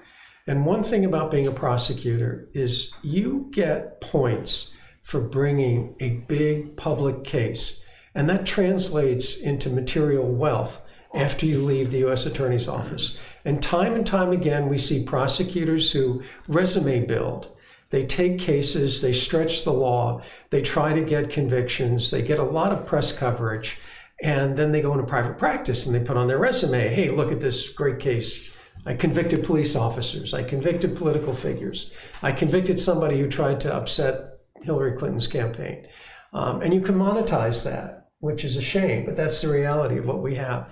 And one thing about being a prosecutor is you get points for bringing a big public case. And that translates into material wealth after you leave the U.S. Attorney's Office. And time again, we see prosecutors who resume build. They take cases, they stretch the law, they try to get convictions, they get a lot of press coverage, and then they go into private practice and they put on their resume, hey, look at this great case. I convicted police officers, I convicted political figures, I convicted somebody who tried to upset Hillary Clinton's campaign. And you can monetize that, which is a shame, but that's the reality of what we have.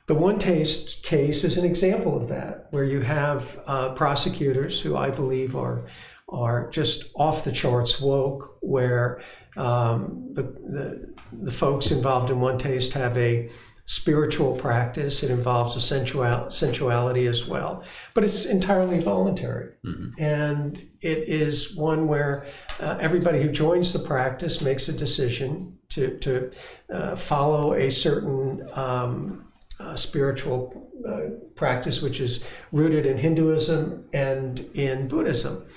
The One Taste case is an example of that, where you have prosecutors who I believe are just off the charts woke, where the folks involved in One Taste have a spiritual practice. It involves a sensuality as well, but it's entirely voluntary. And it is one where everybody who joins the practice makes a decision to follow a certain spiritual practice, which is rooted in Hinduism and in Buddhism.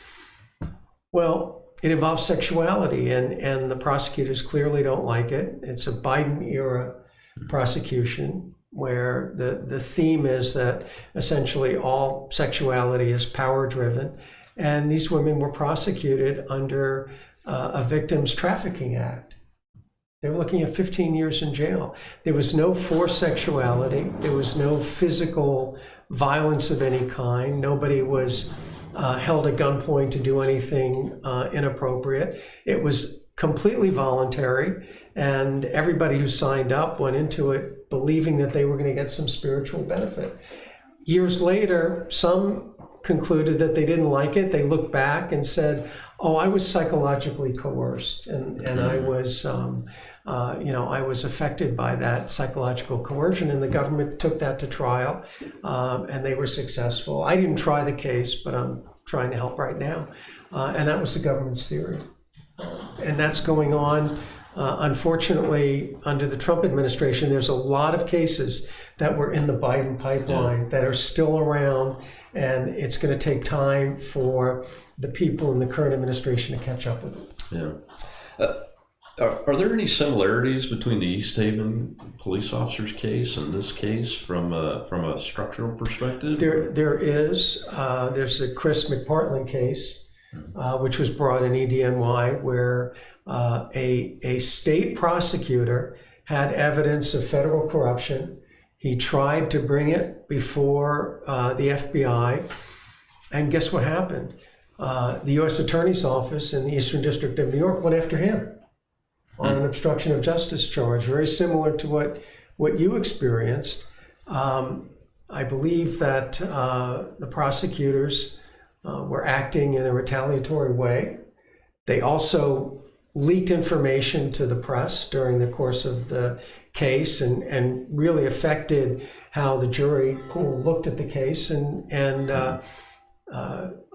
Well, it involves sexuality, and the prosecutors clearly don't like it. It's a Biden-era prosecution where the theme is that essentially all sexuality is power-driven, and these women were prosecuted under a Victims Trafficking Act. They were looking at 15 years in jail. There was no forced sexuality. There was no physical violence of any kind. Nobody was held at gunpoint to do anything inappropriate. It was completely voluntary, and everybody who signed up went into it believing that they were going to get some spiritual benefit. Years later, some concluded that they didn't like it. They looked back and said, oh, I was psychologically coerced, and I was, I was affected by that psychological coercion, and the government took that to trial, and they were successful. I didn't try the case, but I'm trying to help right now, and that was the government's theory. And that's going on. Unfortunately, under the Trump administration, there's a lot of cases that were in the Biden pipeline that are still around, and it's going to take time for the people in the current administration to catch up with it. Yeah. Are there any similarities between the East Haven police officer's case and this case from a structural perspective? There is. There's the Chris McPartland case, which was brought in EDNY, where a state prosecutor had evidence of federal corruption. He tried to bring it before the FBI. And guess what happened? The U.S. Attorney's Office in the Eastern District of New York went after him on an obstruction of justice charge, very similar to what you experienced. I believe that the prosecutors were acting in a retaliatory way. They also leaked information to the press during the course of the case and really affected how the jury pool looked at the case. And a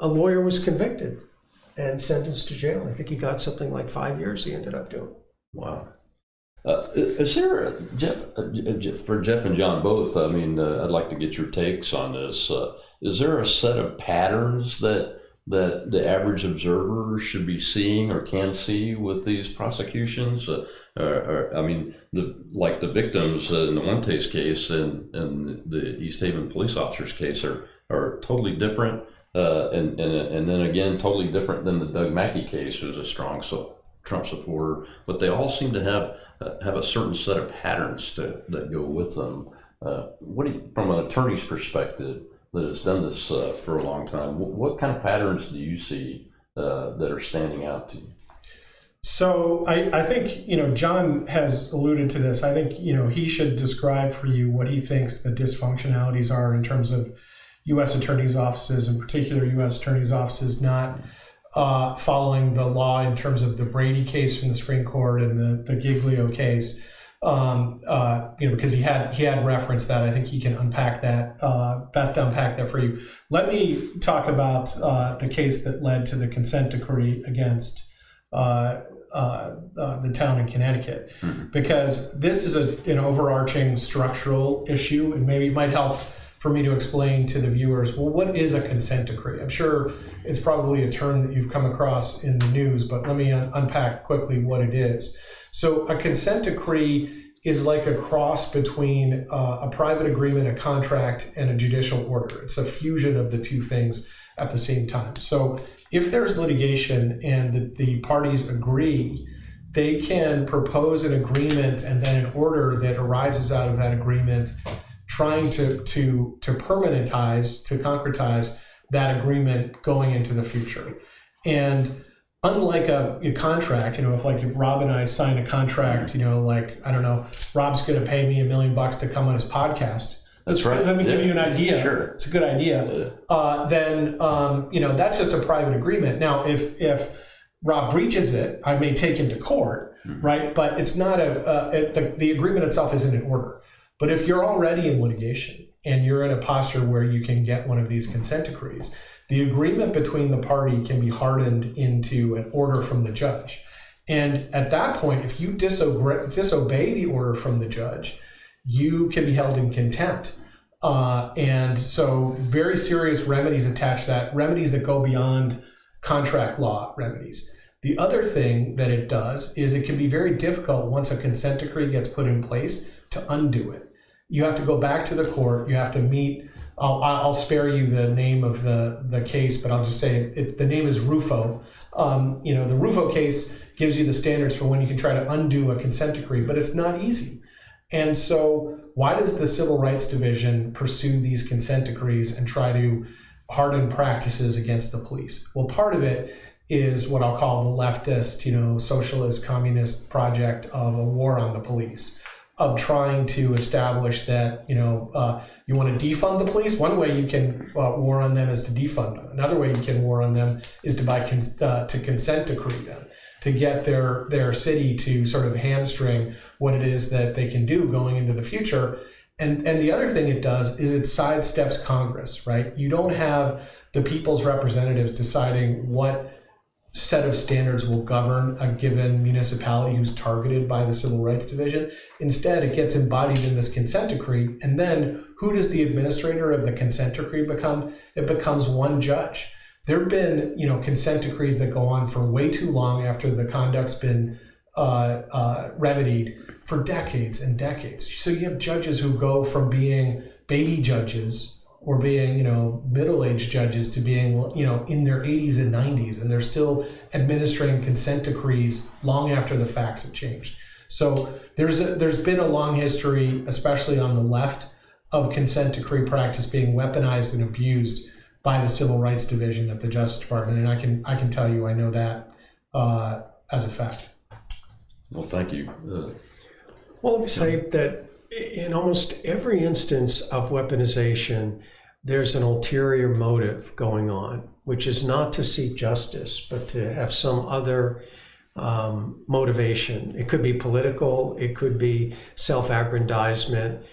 lawyer was convicted and sentenced to jail. I think he got something like 5 years he ended up doing. Wow. Is there, for Jeff and John both, I mean, I'd like to get your takes on this. Is there a set of patterns that the average observer should be seeing or can see with these prosecutions? I mean, like the victims in the one case and the East Haven police officer's case are totally different. And then again, totally different than the Doug Mackey case, who's a strong Trump supporter, but they all seem to have a certain set of patterns that go with them. What do you, from an attorney's perspective that has done this for a long time, what kind of patterns do you see that are standing out to you? So I think, John has alluded to this. I think, he should describe for you what he thinks the dysfunctionalities are in terms of U.S. attorneys' offices, in particular U.S. attorneys' offices not following the law in terms of the Brady case from the Supreme Court and the Giglio case, because he had referenced that. I think he can unpack that, best unpack that for you. Let me talk about the case that led to the consent decree against the town in Connecticut, because this is an overarching structural issue, and maybe it might help for me to explain to the viewers, well, what is a consent decree? I'm sure it's probably a term that you've come across in the news, but let me unpack quickly what it is. So a consent decree is like a cross between a private agreement, a contract, and a judicial order. It's a fusion of the two things at the same time. So if there's litigation and the parties agree, they can propose an agreement and then an order that arises out of that agreement, trying to permanentize, to concretize that agreement going into the future. And unlike a contract, if Rob and I sign a contract, Rob's going to pay me $1 million to come on his podcast. That's right. Let me give you an idea. Sure. It's a good idea. Then that's just a private agreement. Now, if Rob breaches it, I may take him to court, right? But it's not the agreement itself isn't in order. But if you're already in litigation and you're in a posture where you can get one of these consent decrees, the agreement between the party can be hardened into an order from the judge. And at that point, if you disobey the order from the judge, you can be held in contempt. And so very serious remedies attach to that, remedies that go beyond contract law remedies. The other thing that it does is it can be very difficult once a consent decree gets put in place to undo it. You have to go back to the court. You have to meet. I'll spare you the name of the case, but I'll just say the name is Rufo. The Rufo case gives you the standards for when you can try to undo a consent decree, but it's not easy. And so why does the Civil Rights Division pursue these consent decrees and try to harden practices against the police? Well, part of it is what I'll call the leftist, socialist, communist project of a war on the police, of trying to establish that, you want to defund the police. One way you can war on them is to defund them. Another way you can war on them is to consent decree them, to get their city to sort of hamstring what it is that they can do going into the future. And the other thing it does is it sidesteps Congress, right? You don't have the people's representatives deciding what set of standards will govern a given municipality who's targeted by the Civil Rights Division. Instead, it gets embodied in this consent decree. And then who does the administrator of the consent decree become? It becomes one judge. There have been, consent decrees that go on for way too long after the conduct's been remedied for decades and decades. So you have judges who go from being baby judges or being, middle-aged judges to being, in their 80s and 90s, and they're still administering consent decrees long after the facts have changed. So there's been a long history, especially on the left, of consent decree practice being weaponized and abused by the Civil Rights Division of the Justice Department, and I can tell you I know that as a fact. Well, thank you. Well, let me say that in almost every instance of weaponization, there's an ulterior motive going on, which is not to seek justice, but to have some other motivation. It could be political, it could be self-aggrandizement.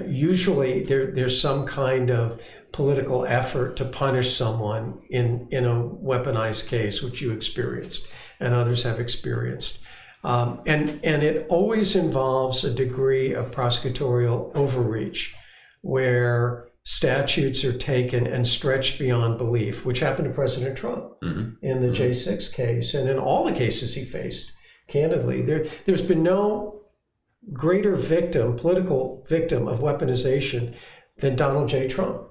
Usually there's some kind of political effort to punish someone in a weaponized case, which you experienced and others have experienced. And it always involves a degree of prosecutorial overreach where statutes are taken and stretched beyond belief, which happened to President Trump in the J6 case and in all the cases he faced, candidly. There's been no greater political victim of weaponization than Donald J. Trump.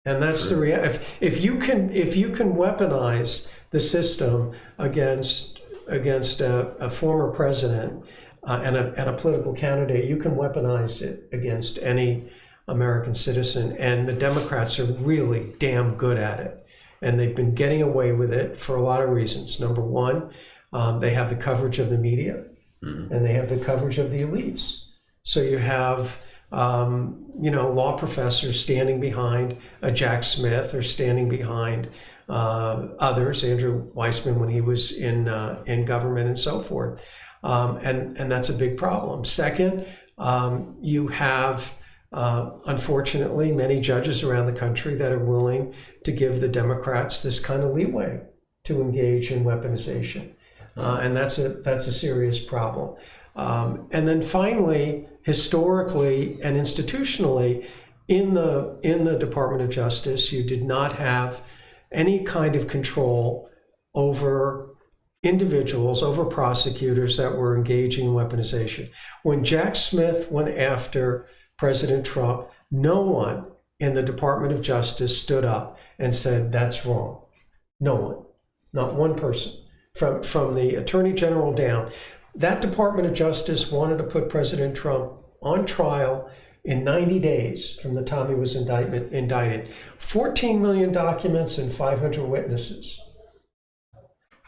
And that's the reality. If you can weaponize the system against a former president and a political candidate, you can weaponize it against any American citizen. And the Democrats are really damn good at it. And they've been getting away with it for a lot of reasons. Number one, they have the coverage of the media, and they have the coverage of the elites. So you have law professors standing behind a Jack Smith or standing behind others, Andrew Weissman when he was in government and so forth. And that's a big problem. Second, you have, unfortunately, many judges around the country that are willing to give the Democrats this kind of leeway to engage in weaponization. And that's a serious problem. And then finally, historically and institutionally, in the Department of Justice, you did not have any kind of control over individuals, over prosecutors that were engaging in weaponization. When Jack Smith went after President Trump, no one in the Department of Justice stood up and said, that's wrong. No one, not one person. From the Attorney General down. That Department of Justice wanted to put President Trump on trial in 90 days from the time he was indicted. 14 million documents and 500 witnesses.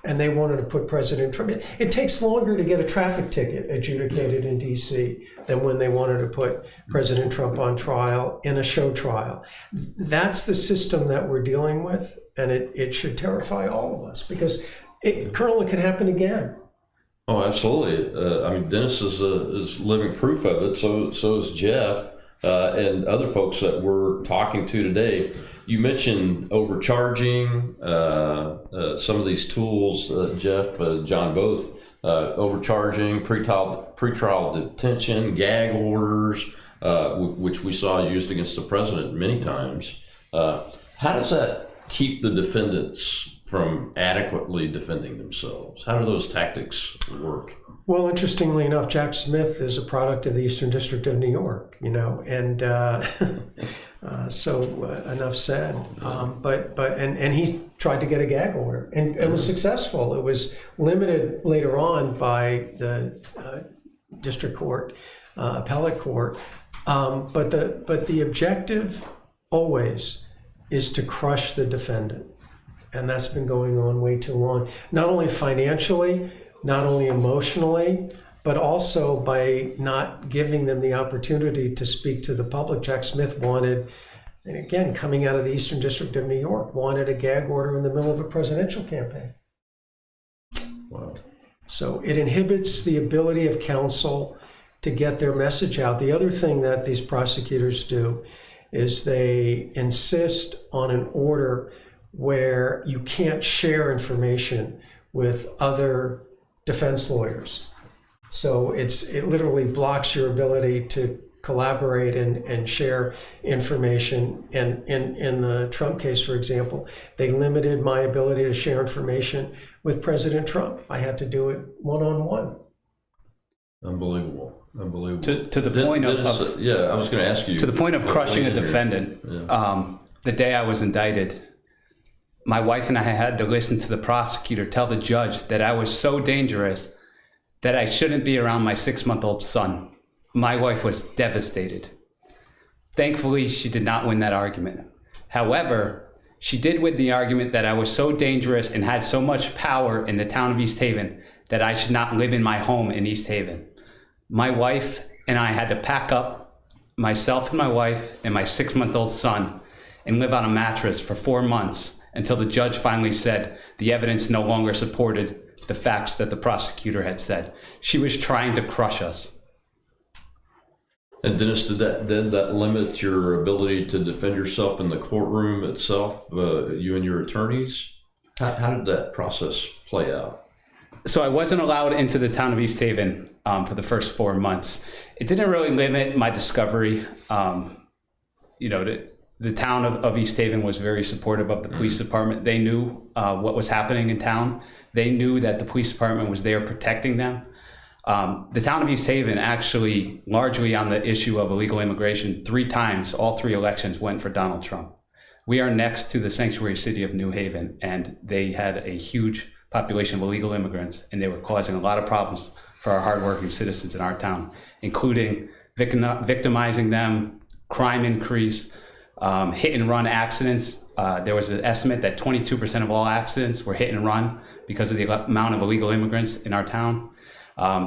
And they wanted to put President Trump. It takes longer to get a traffic ticket adjudicated in DC than when they wanted to put President Trump on trial in a show trial. That's the system that we're dealing with, and it should terrify all of us because Colonel, it could happen again. Oh, absolutely. I mean, Dennis is living proof of it. So is Jeff and other folks that we're talking to today. You mentioned overcharging some of these tools, Jeff, John, both overcharging, pretrial detention, gag orders, which we saw used against the president many times. How does that keep the defendants from adequately defending themselves? How do those tactics work? Well, interestingly enough, Jack Smith is a product of the Eastern District of New York, and so enough said. And he tried to get a gag order and it was successful. It was limited later on by the district court, appellate court. But the objective always is to crush the defendant. And that's been going on way too long, not only financially, not only emotionally, but also by not giving them the opportunity to speak to the public. Jack Smith wanted, and again, coming out of the Eastern District of New York, wanted a gag order in the middle of a presidential campaign. Wow. So it inhibits the ability of counsel to get their message out. The other thing that these prosecutors do is they insist on an order where you can't share information with other defense lawyers. So it literally blocks your ability to collaborate and share information. And in the Trump case, for example, they limited my ability to share information with President Trump. I had to do it one-on-one. Unbelievable. To the point of yeah, I was going to ask you. To the point of crushing a defendant, the day I was indicted, my wife and I had to listen to the prosecutor tell the judge that I was so dangerous that I shouldn't be around my 6-month-old son. My wife was devastated. Thankfully, she did not win that argument. However, she did win the argument that I was so dangerous and had so much power in the town of East Haven that I should not live in my home in East Haven. My wife and I had to pack up, myself and my wife and my 6-month-old son, and live on a mattress for 4 months until the judge finally said the evidence no longer supported the facts that the prosecutor had said. She was trying to crush us. And Dennis, did that limit your ability to defend yourself in the courtroom itself, you and your attorneys? How did that process play out? So I wasn't allowed into the town of East Haven for the first 4 months. It didn't really limit my discovery. The town of East Haven was very supportive of the police department. They knew what was happening in town. They knew that the police department was there protecting them. The town of East Haven actually, largely on the issue of illegal immigration, 3 times, all 3 elections went for Donald Trump. We are next to the sanctuary city of New Haven, and they had a huge population of illegal immigrants, and they were causing a lot of problems for our hardworking citizens in our town, including victimizing them, crime increase, hit and run accidents. There was an estimate that 22% of all accidents were hit and run because of the amount of illegal immigrants in our town.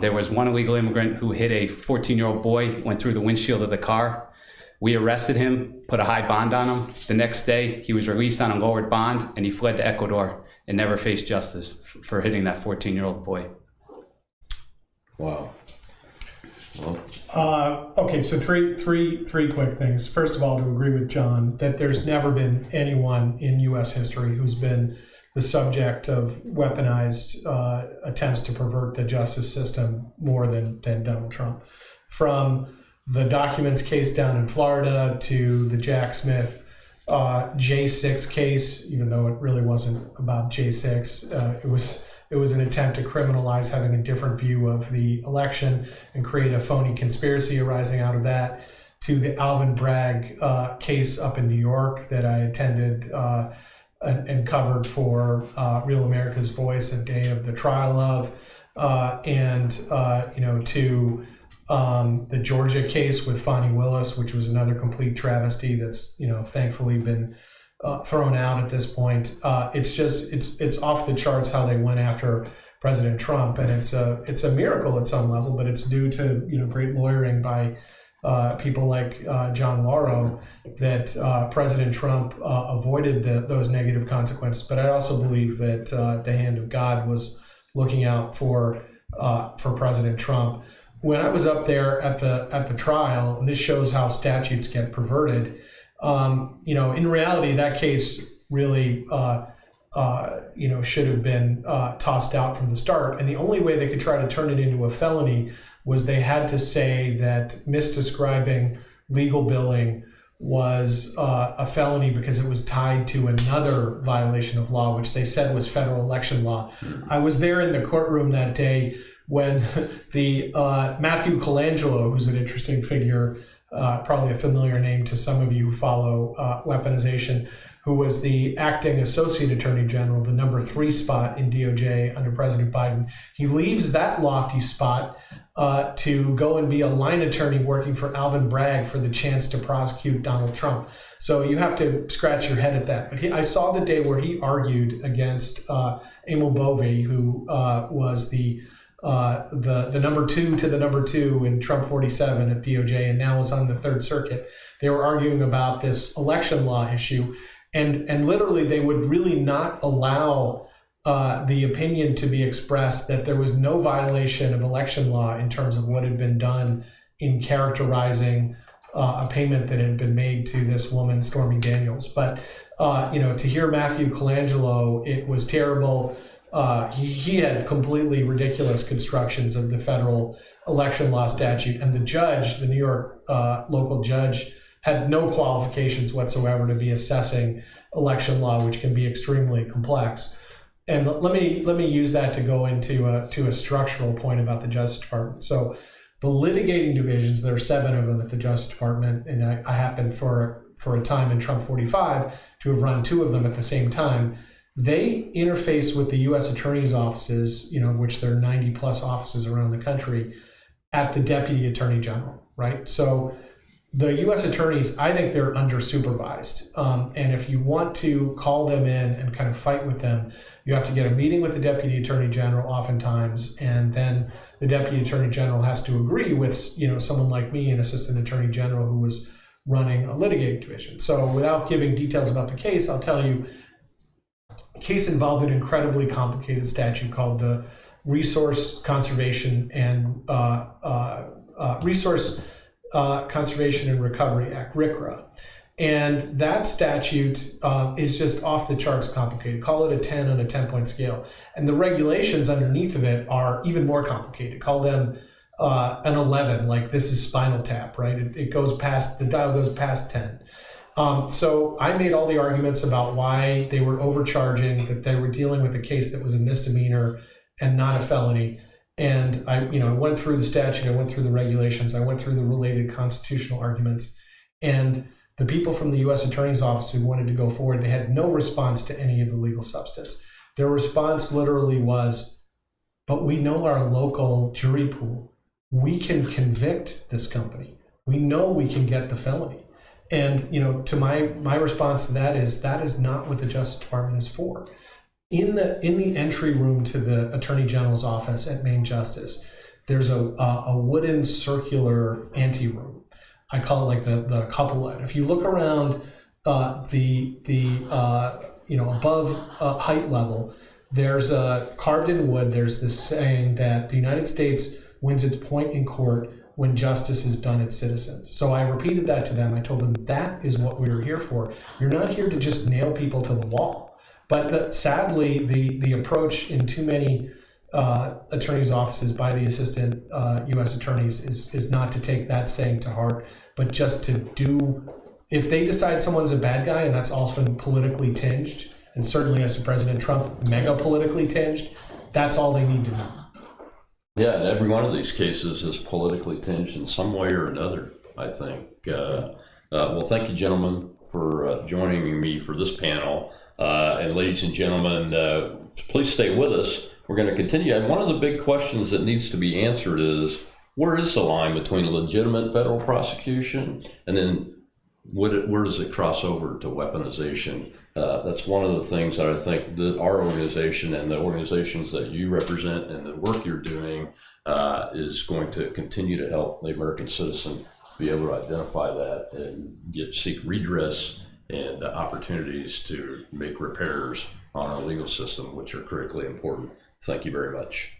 There was one illegal immigrant who hit a 14-year-old boy, went through the windshield of the car. We arrested him, put a high bond on him. The next day, he was released on a lowered bond, and he fled to Ecuador and never faced justice for hitting that 14-year-old boy. Wow. Well, Okay, so three quick things. First of all, to agree with John that there's never been anyone in U.S. history who's been the subject of weaponized attempts to pervert the justice system more than Donald Trump. From the documents case down in Florida to the Jack Smith J6 case, even though it really wasn't about J6, it was an attempt to criminalize having a different view of the election and create a phony conspiracy arising out of that, to the Alvin Bragg case up in New York that I attended and covered for Real America's Voice a day of the trial of, to the Georgia case with Fonnie Willis, which was another complete travesty that's thankfully been thrown out at this point. It's off the charts how they went after President Trump, and it's a miracle at some level, but it's due to great lawyering by people like John Lauro that President Trump avoided those negative consequences. But I also believe that the hand of God was looking out for President Trump. When I was up there at the trial, and this shows how statutes get perverted. In reality, that case really, should have been tossed out from the start. And the only way they could try to turn it into a felony was they had to say that misdescribing legal billing was a felony because it was tied to another violation of law, which they said was federal election law. I was there in the courtroom that day when the Matthew Colangelo, who's an interesting figure, probably a familiar name to some of you who follow weaponization, who was the acting associate attorney general, the number 3 spot in DOJ under President Biden. He leaves that lofty spot to go and be a line attorney working for Alvin Bragg for the chance to prosecute Donald Trump. So you have to scratch your head at that. But I saw the day where he argued against Emil Bovee, who was the number 2 to the number 2 in Trump 47 at DOJ, and now is on the 3rd Circuit. They were arguing about this election law issue, and literally they would really not allow the opinion to be expressed that there was no violation of election law in terms of what had been done in characterizing a payment that had been made to this woman, Stormy Daniels. But to hear Matthew Colangelo, it was terrible. He had completely ridiculous constructions of the federal election law statute, and the judge, the New York local judge, had no qualifications whatsoever to be assessing election law, which can be extremely complex. And let me use that to go into a structural point about the Justice Department. So the litigating divisions, there are 7 of them at the Justice Department, and I happened for a time in Trump 45 to have run 2 of them at the same time. they interface with the U.S. attorney's offices, which there are 90 plus offices around the country, at the deputy attorney general, right? So the U.S. attorneys, I think they're under supervised. And if you want to call them in and kind of fight with them, you have to get a meeting with the deputy attorney general oftentimes. And then the deputy attorney general has to agree with, someone like me, an assistant attorney general who was running a litigating division. So without giving details about the case, I'll tell you, the case involved an incredibly complicated statute called the Resource Conservation and Conservation and Recovery Act, RCRA. And that statute is just off the charts complicated. Call it a 10 on a 10-point scale. And the regulations underneath of it are even more complicated. Call them an 11, like this is Spinal Tap, right? It goes past, the dial goes past 10. So I made all the arguments about why they were overcharging, that they were dealing with a case that was a misdemeanor and not a felony. And I went through the statute, I went through the regulations, I went through the related constitutional arguments. And the people from the U.S. Attorney's Office who wanted to go forward, they had no response to any of the legal substance. Their response literally was, but we know our local jury pool. We can convict this company. We know we can get the felony. And to my response to that is not what the Justice Department is for. In the entry room to the Attorney General's office at Main Justice, there's a wooden circular anteroom. I call it like the couplet. If you look around above height level, there's carved in wood. There's this saying that the United States wins its point in court when justice is done its citizens. So I repeated that to them. I told them that is what we're here for. You're not here to just nail people to the wall. But sadly, the approach in too many attorneys' offices by the assistant U.S. attorneys is not to take that saying to heart, but just to do, if they decide someone's a bad guy, and that's often politically tinged, and certainly as to President Trump, mega politically tinged, that's all they need to do. Yeah, and every one of these cases is politically tinged in some way or another, I think. Well, thank you, gentlemen, for joining me for this panel. And ladies and gentlemen, please stay with us. We're going to continue. And one of the big questions that needs to be answered is, where is the line between legitimate federal prosecution and then where does it cross over to weaponization? That's one of the things that I think that our organization and the organizations that you represent and the work you're doing is going to continue to help the American citizen be able to identify that and seek redress and opportunities to make repairs on our legal system, which are critically important. Thank you very much.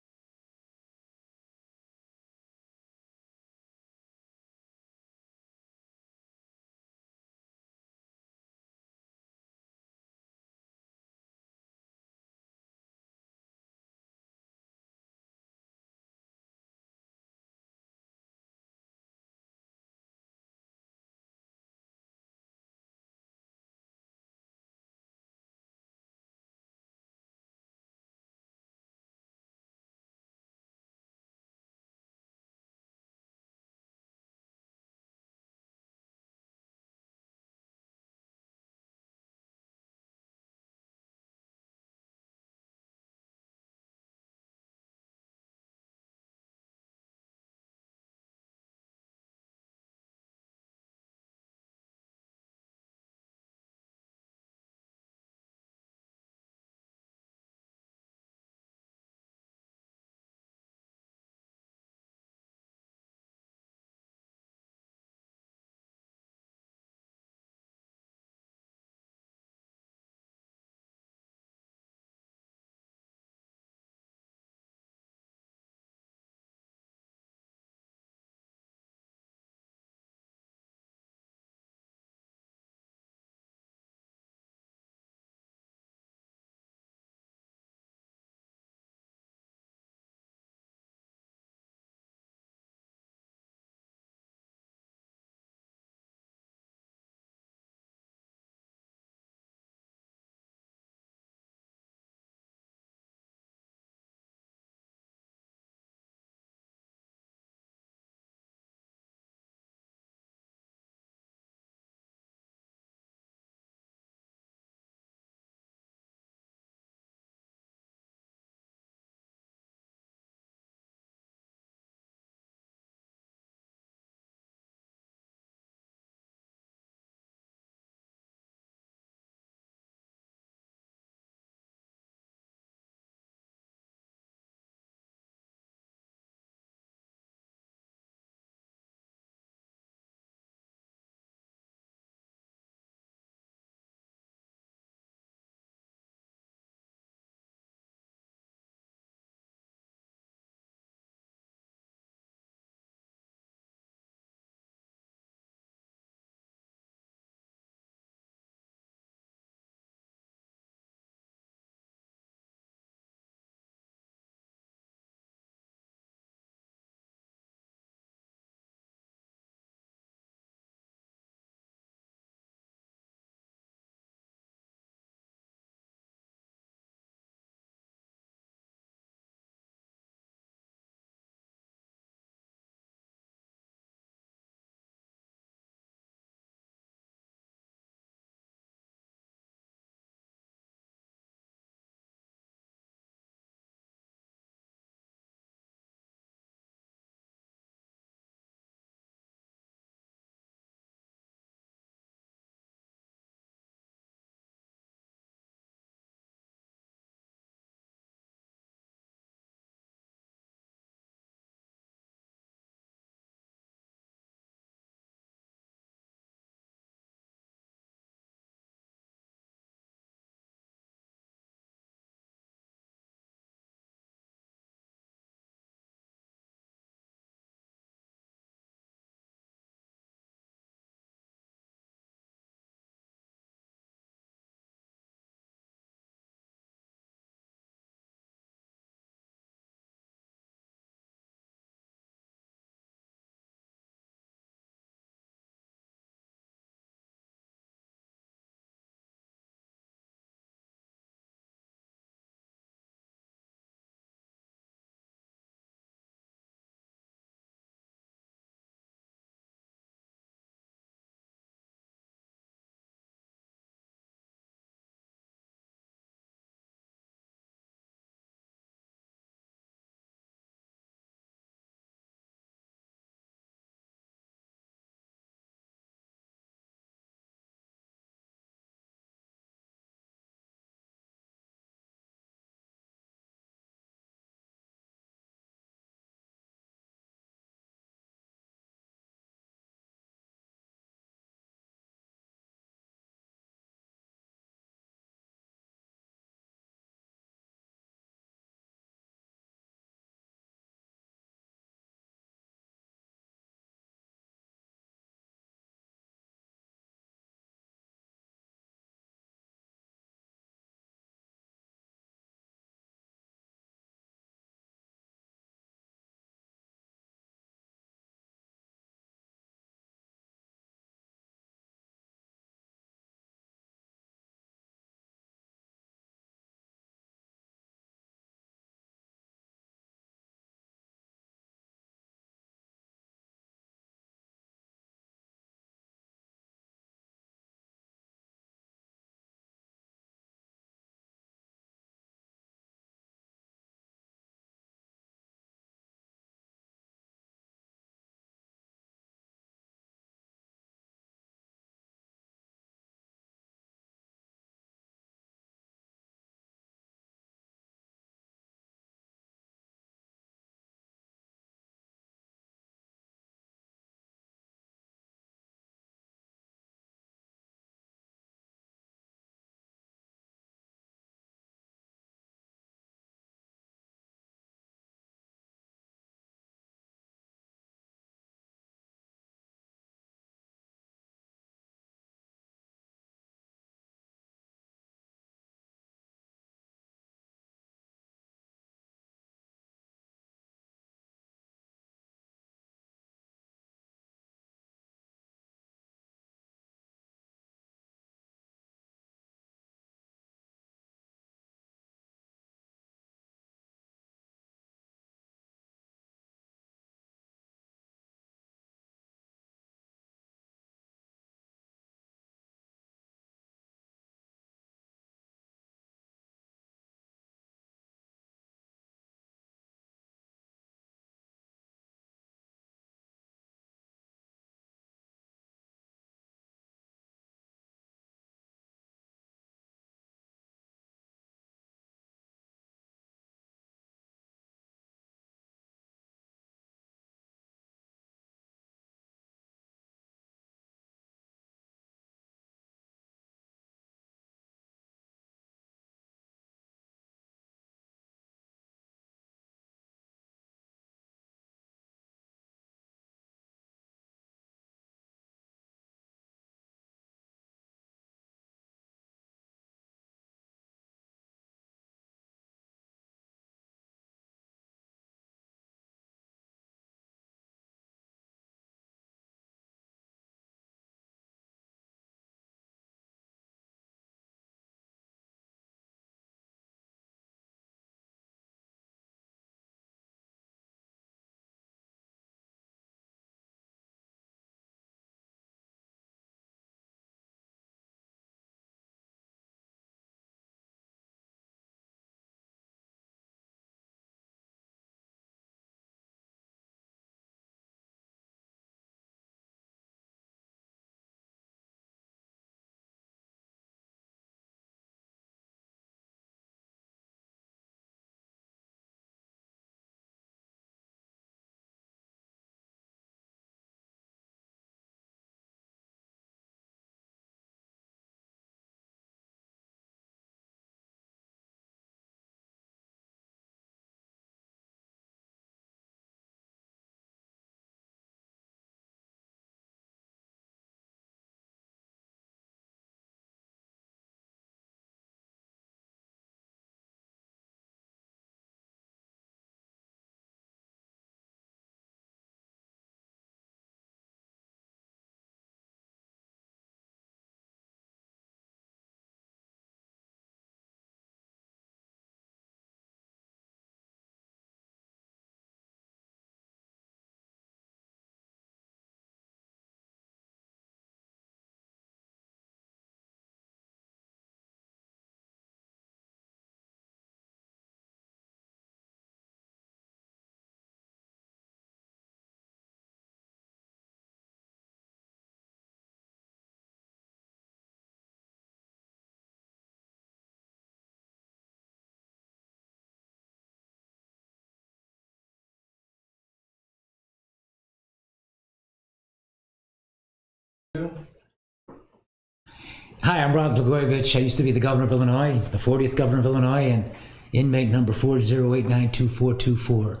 Hi, I'm Rod Blagojevich. I used to be the governor of Illinois, the 40th governor of Illinois, and inmate number 408922424.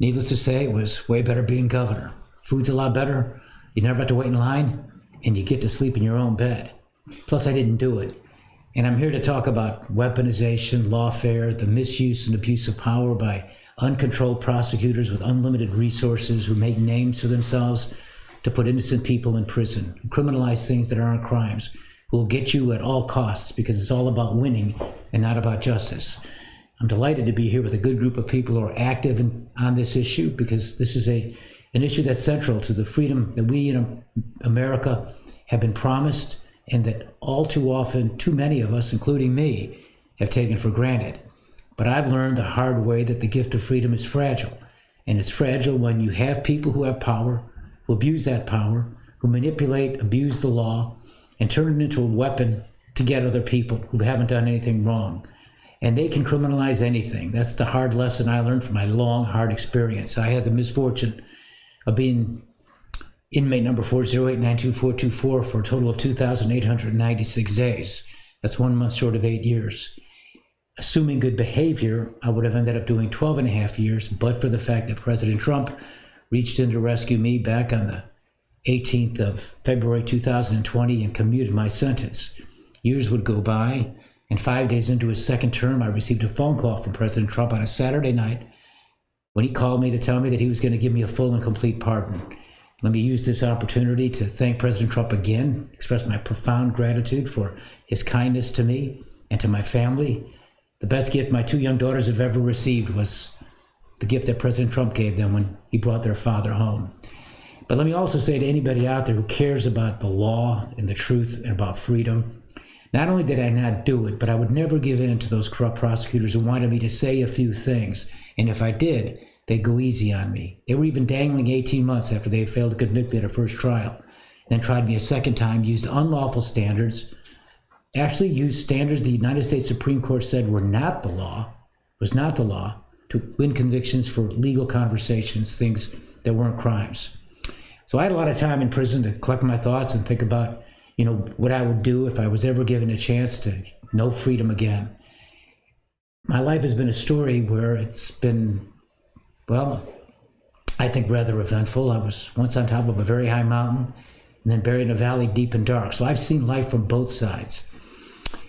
Needless to say, it was way better being governor. Food's a lot better, you never have to wait in line, and you get to sleep in your own bed. Plus, I didn't do it. And I'm here to talk about weaponization, lawfare, the misuse and abuse of power by uncontrolled prosecutors with unlimited resources who make names for themselves to put innocent people in prison, who criminalize things that aren't crimes, who will get you at all costs because it's all about winning and not about justice. I'm delighted to be here with a good group of people who are active on this issue, because this is an issue that's central to the freedom that we in America have been promised, and that all too often, too many of us, including me, have taken for granted. But I've learned the hard way that the gift of freedom is fragile. And it's fragile when you have people who have power, who abuse that power, who manipulate, abuse the law, and turn it into a weapon to get other people who haven't done anything wrong. And they can criminalize anything. That's the hard lesson I learned from my long, hard experience. I had the misfortune of being inmate number 408922424 for a total of 2,896 days. That's 1 month short of 8 years. Assuming good behavior, I would have ended up doing 12 and a half years, but for the fact that President Trump reached in to rescue me back on the 18th of February 2020 and commuted my sentence. Years would go by, and 5 days into his second term, I received a phone call from President Trump on a Saturday night when he called me to tell me that he was going to give me a full and complete pardon. Let me use this opportunity to thank President Trump again, express my profound gratitude for his kindness to me and to my family. The best gift my 2 young daughters have ever received was the gift that President Trump gave them when he brought their father home. But let me also say to anybody out there who cares about the law and the truth and about freedom, not only did I not do it, but I would never give in to those corrupt prosecutors who wanted me to say a few things. And if I did, they'd go easy on me. They were even dangling 18 months after they failed to convict me at a first trial. Then tried me a second time, used unlawful standards, actually used standards the United States Supreme Court said were not the law, to win convictions for legal conversations, things that weren't crimes. So I had a lot of time in prison to collect my thoughts and think about, what I would do if I was ever given a chance to know freedom again. My life has been a story where it's been, well, I think rather eventful. I was once on top of a very high mountain and then buried in a valley deep and dark. So I've seen life from both sides.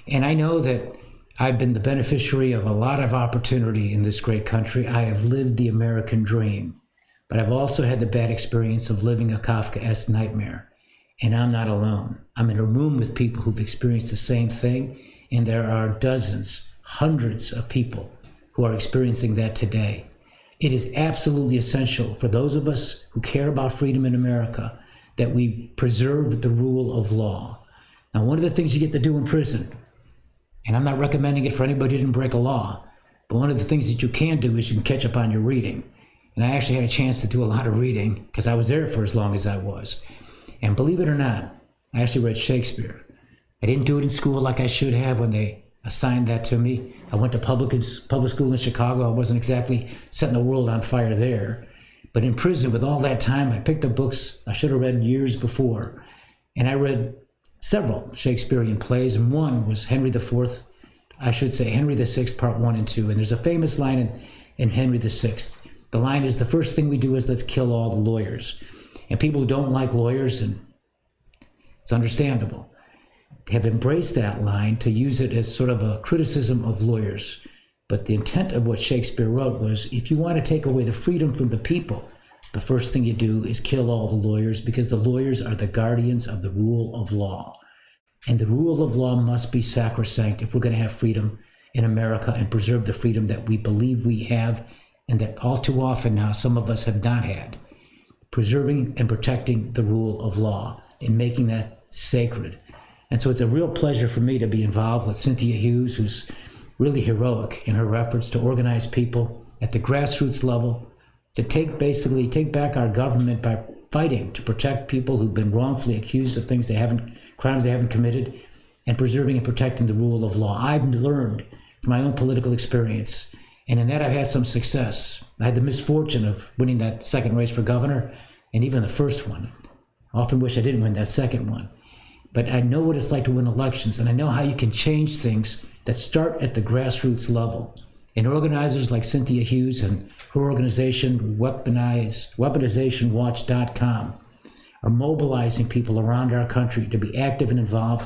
And I know that I've been the beneficiary of a lot of opportunity in this great country. I have lived the American dream, but I've also had the bad experience of living a Kafkaesque nightmare. And I'm not alone. I'm in a room with people who've experienced the same thing, and there are dozens, hundreds of people who are experiencing that today. It is absolutely essential for those of us who care about freedom in America that we preserve the rule of law. Now, one of the things you get to do in prison, and I'm not recommending it for anybody who didn't break a law, but one of the things that you can do is you can catch up on your reading. And I actually had a chance to do a lot of reading because I was there for as long as I was. And believe it or not, I actually read Shakespeare. I didn't do it in school like I should have when they assigned that to me. I went to public school in Chicago. I wasn't exactly setting the world on fire there. But in prison, with all that time, I picked up books I should have read years before. And I read several Shakespearean plays, and one was Henry VI, Henry VI, Part 1 and 2. And there's a famous line in Henry VI. The line is, the first thing we do is let's kill all the lawyers. And people who don't like lawyers, and it's understandable, have embraced that line to use it as sort of a criticism of lawyers. But the intent of what Shakespeare wrote was, if you want to take away the freedom from the people, the first thing you do is kill all the lawyers, because the lawyers are the guardians of the rule of law. And the rule of law must be sacrosanct if we're going to have freedom in America and preserve the freedom that we believe we have and that all too often now some of us have not had. Preserving and protecting the rule of law and making that sacred. And so it's a real pleasure for me to be involved with Cynthia Hughes, who's really heroic in her efforts to organize people at the grassroots level, to take back our government by fighting to protect people who've been wrongfully accused of crimes they haven't committed, and preserving and protecting the rule of law. I've learned from my own political experience, and in that I've had some success. I had the misfortune of winning that second race for governor, and even the first one. I often wish I didn't win that second one. but I know what it's like to win elections, and I know how you can change things that start at the grassroots level. And organizers like Cynthia Hughes and her organization, WeaponizationWatch.com, are mobilizing people around our country to be active and involved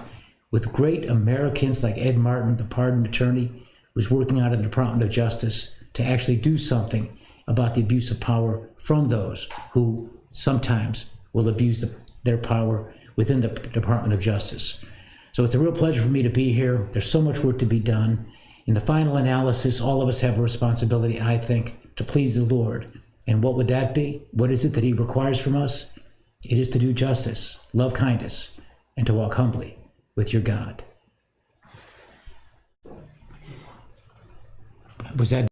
with great Americans like Ed Martin, the pardon attorney, who's working out of the Department of Justice to actually do something about the abuse of power from those who sometimes will abuse their power within the Department of Justice. So it's a real pleasure for me to be here. There's so much work to be done. In the final analysis, all of us have a responsibility, I think, to please the Lord. And what would that be? What is it that He requires from us? It is to do justice, love kindness, and to walk humbly with your God. Was that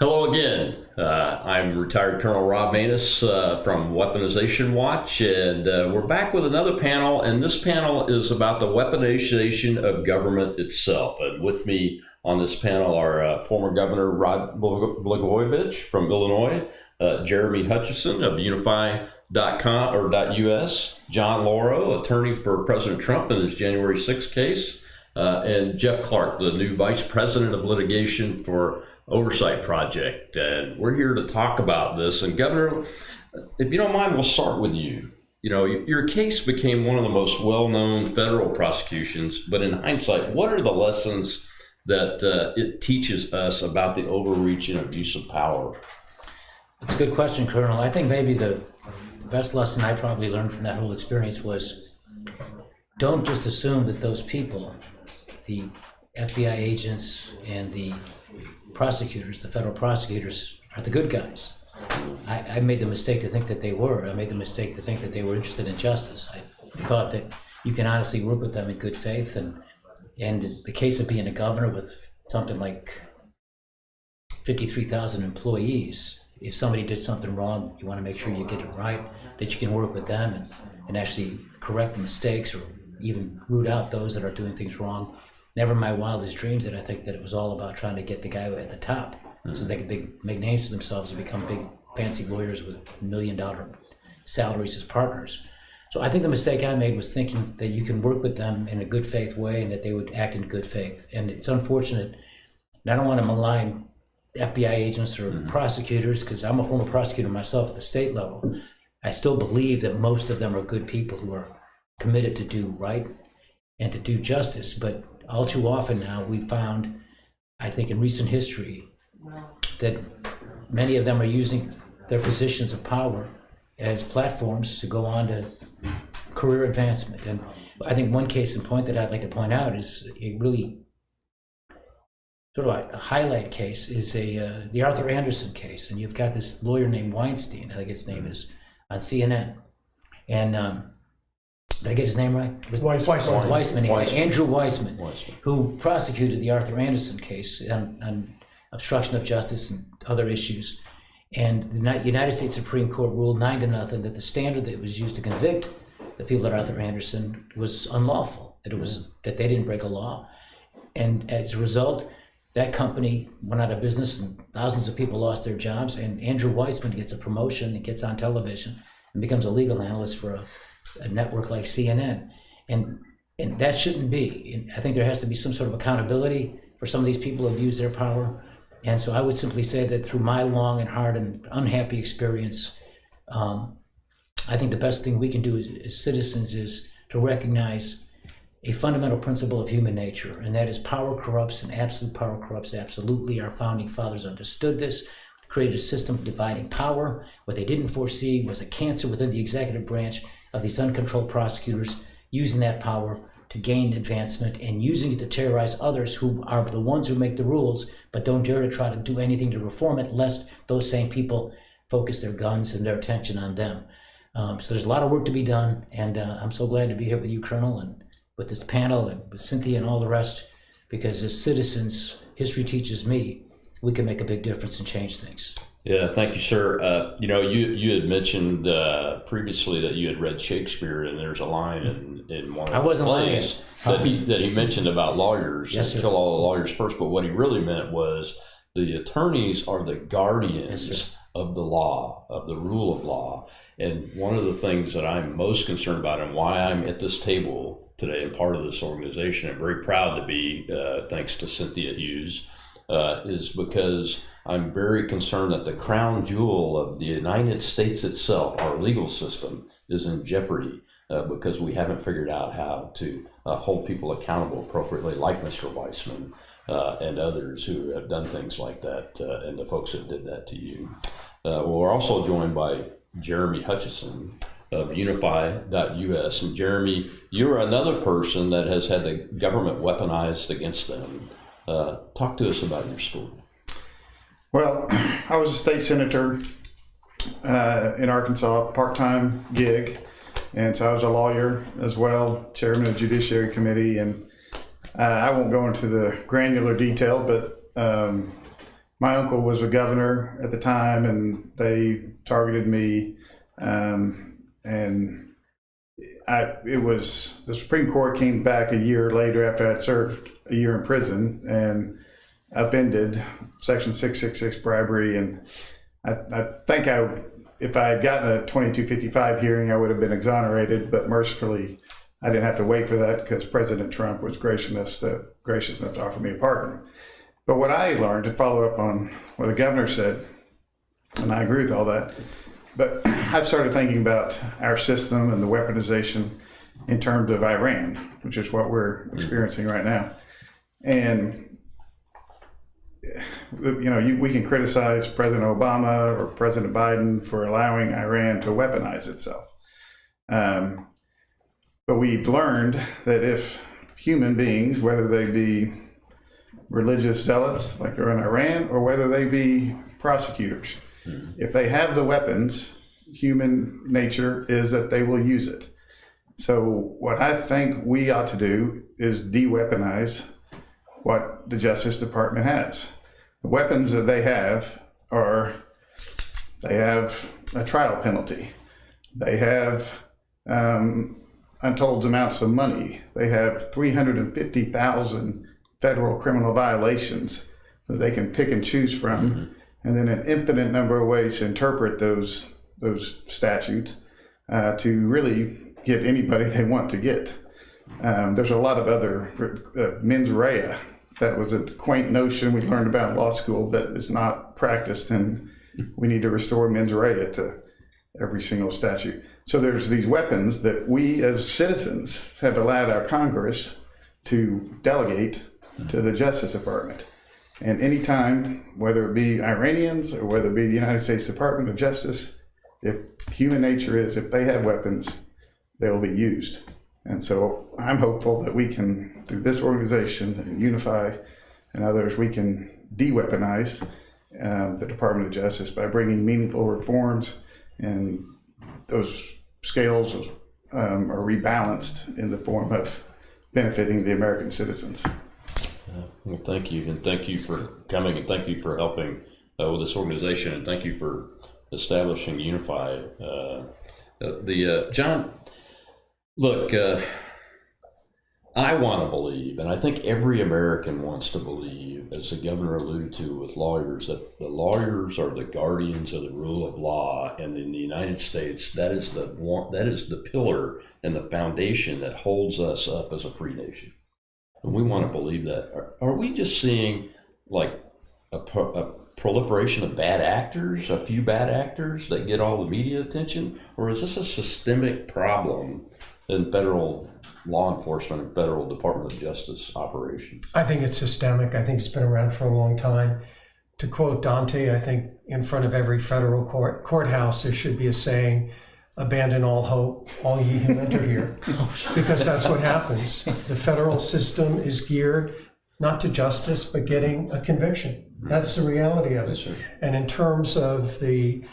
Hello again. I'm retired Colonel Rob Manus from Weaponization Watch, and we're back with another panel, and this panel is about the weaponization of government itself. And with me on this panel are former Governor Rod Blagojevich from Illinois, Jeremy Hutchison of Unify.com or .us, John Lauro, attorney for President Trump in his January 6th case, and Jeff Clark, the new Vice President of Litigation for Oversight Project. And we're here to talk about this. And Governor, if you don't mind, we'll start with you. You know, your case became one of the most well-known federal prosecutions, but in hindsight, what are the lessons that it teaches us about the overreach and abuse of power? It's a good question, Colonel. I think maybe the best lesson I probably learned from that whole experience was don't just assume that those people, the FBI agents and the prosecutors, the federal prosecutors, are the good guys. I made the mistake to think that they were. I made the mistake to think that they were interested in justice. I thought that you can honestly work with them in good faith. And in the case of being a governor with something like 53,000 employees, if somebody did something wrong, you want to make sure you get it right, that you can work with them and actually correct the mistakes or even root out those that are doing things wrong. Never in my wildest dreams did I think that it was all about trying to get the guy at the top so they could make names for themselves and become big fancy lawyers with $1 million salaries as partners. So I think the mistake I made was thinking that you can work with them in a good faith way and that they would act in good faith. And it's unfortunate, and I don't want to malign FBI agents or prosecutors, because I'm a former prosecutor myself at the state level. I still believe that most of them are good people who are committed to do right and to do justice. But all too often now we've found, I think in recent history, that many of them are using their positions of power as platforms to go on to career advancement. And I think one case in point that I'd like to point out is a really sort of a highlight case is the Arthur Anderson case. And you've got this lawyer named Weinstein, I think his name is, on CNN. And did I get his name right? Weissman. Andrew Weissman, who prosecuted the Arthur Anderson case on obstruction of justice and other issues. And the United States Supreme Court ruled 9-0 that the standard that was used to convict the people at Arthur Anderson was unlawful, that they didn't break a law. And as a result, that company went out of business and thousands of people lost their jobs, and Andrew Weissman gets a promotion and gets on television and becomes a legal analyst for a network like CNN. And that shouldn't be. And I think there has to be some sort of accountability for some of these people who abuse their power. And so I would simply say that through my long and hard and unhappy experience, I think the best thing we can do as citizens is to recognize a fundamental principle of human nature, and that is power corrupts and absolute power corrupts absolutely. Our founding fathers understood this, created a system of dividing power. What they didn't foresee was a cancer within the executive branch of these uncontrolled prosecutors using that power to gain advancement and using it to terrorize others who are the ones who make the rules but don't dare to try to do anything to reform it, lest those same people focus their guns and their attention on them. So there's a lot of work to be done, and I'm so glad to be here with you, Colonel, and with this panel and with Cynthia and all the rest, because as citizens, history teaches me, we can make a big difference and change things. Yeah, thank you, sir. You had mentioned previously that you had read Shakespeare, and there's a line in one of I wasn't the plays that he mentioned about lawyers. Yes, sir. Kill all the lawyers first, but what he really meant was the attorneys are the guardians of the law, of the rule of law. And one of the things that I'm most concerned about and why I'm at this table today and part of this organization, I'm very proud to be, thanks to Cynthia Hughes, is because I'm very concerned that the crown jewel of the United States itself, our legal system, is in jeopardy because we haven't figured out how to hold people accountable appropriately, like Mr. Weissman and others who have done things like that, and the folks that did that to you. We're also joined by Jeremy Hutchison of Unify.us. And Jeremy, you're another person that has had the government weaponized against them. Talk to us about your story. Well, I was a state senator in Arkansas, part-time gig, and so I was a lawyer as well, chairman of the Judiciary Committee, and I won't go into the granular detail, but my uncle was a governor at the time, and they targeted me, and it was the Supreme Court came back a year later after I'd served a year in prison and upended Section 666 bribery, and I think if I had gotten a 2255 hearing, I would have been exonerated, but mercifully, I didn't have to wait for that because President Trump was gracious enough to offer me a pardon. But what I learned, to follow up on what the governor said, and I agree with all that, but I've started thinking about our system and the weaponization in terms of Iran, which is what we're experiencing right now. And, we can criticize President Obama or President Biden for allowing Iran to weaponize itself. But we've learned that if human beings, whether they be religious zealots like are in Iran or whether they be prosecutors, if they have the weapons, human nature is that they will use it. So what I think we ought to do is de-weaponize what the Justice Department has. The weapons that they have they have a trial penalty. They have untold amounts of money. They have 350,000 federal criminal violations that they can pick and choose from, and then an infinite number of ways to interpret those statutes to really get anybody they want to get. There's a lot of other mens rea. That was a quaint notion we learned about in law school, but is not practiced, and we need to restore mens rea to every single statute. So there's these weapons that we as citizens have allowed our Congress to delegate to the Justice Department. And anytime, whether it be Iranians or whether it be the United States Department of Justice, if human nature is, if they have weapons, they will be used. And so I'm hopeful that we can, through this organization and Unify and others, we can de-weaponize the Department of Justice by bringing meaningful reforms, and those scales are rebalanced in the form of benefiting the American citizens. Well, thank you, and thank you for coming, and thank you for helping with this organization, and thank you for establishing Unify. John, look, I want to believe, and I think every American wants to believe, as the governor alluded to with lawyers, that the lawyers are the guardians of the rule of law, and in the United States, that is the pillar and the foundation that holds us up as a free nation. And we want to believe that. Are we just seeing like a proliferation of bad actors, a few bad actors that get all the media attention, or is this a systemic problem in federal law enforcement and federal Department of Justice operation? I think it's systemic. I think it's been around for a long time. To quote Dante, I think in front of every federal courthouse there should be a saying, "Abandon all hope, all ye who enter here," because that's what happens. The federal system is geared not to justice, but getting a conviction. That's the reality of it. And in terms of the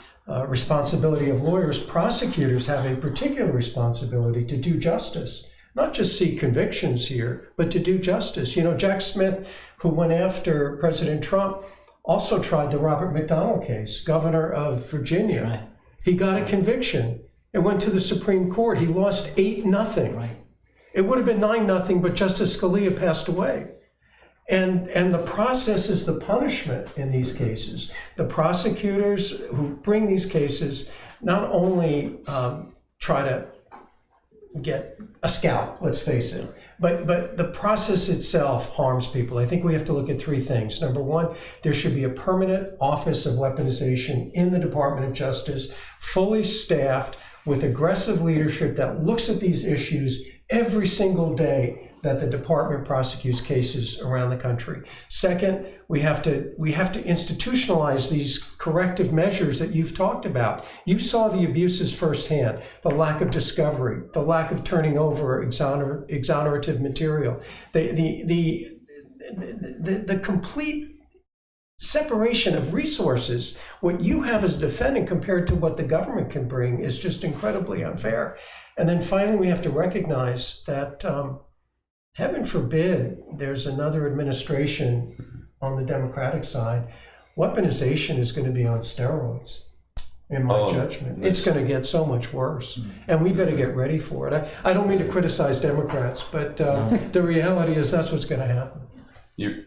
responsibility of lawyers, prosecutors have a particular responsibility to do justice, not just seek convictions here, but to do justice. You know, Jack Smith, who went after President Trump, also tried the Robert McDonnell case, governor of Virginia. Right. He got a conviction. It went to the Supreme Court. He lost 8-0. Right. It would have been 9-0, but Justice Scalia passed away. And the process is the punishment in these cases. The prosecutors who bring these cases not only try to get a scalp, let's face it, but the process itself harms people. I think we have to look at three things. Number one, there should be a permanent Office of Weaponization in the Department of Justice, fully staffed with aggressive leadership that looks at these issues every single day that the department prosecutes cases around the country. Second, we have to institutionalize these corrective measures that you've talked about. You saw the abuses firsthand, the lack of discovery, the lack of turning over exonerative material, the complete separation of resources. What you have as a defendant compared to what the government can bring is just incredibly unfair. And then finally, we have to recognize that heaven forbid there's another administration on the Democratic side weaponization is going to be on steroids, in my judgment. It's going to get so much worse, and we better get ready for it. I don't mean to criticize Democrats, but the reality is that's what's going to happen.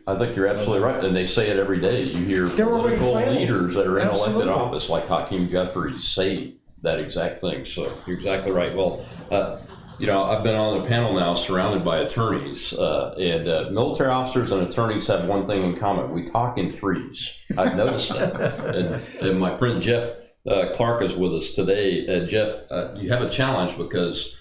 I think you're absolutely right, and they say it every day. You hear They're already political planning. leaders that are in Absolutely. elected office, like Hakeem Jeffries, say that exact thing. So you're exactly right. Well, I've been on a panel now surrounded by attorneys, and military officers and attorneys have one thing in common: we talk in threes. I've noticed that. And my friend Jeff Clark is with us today. Jeff, you have a challenge because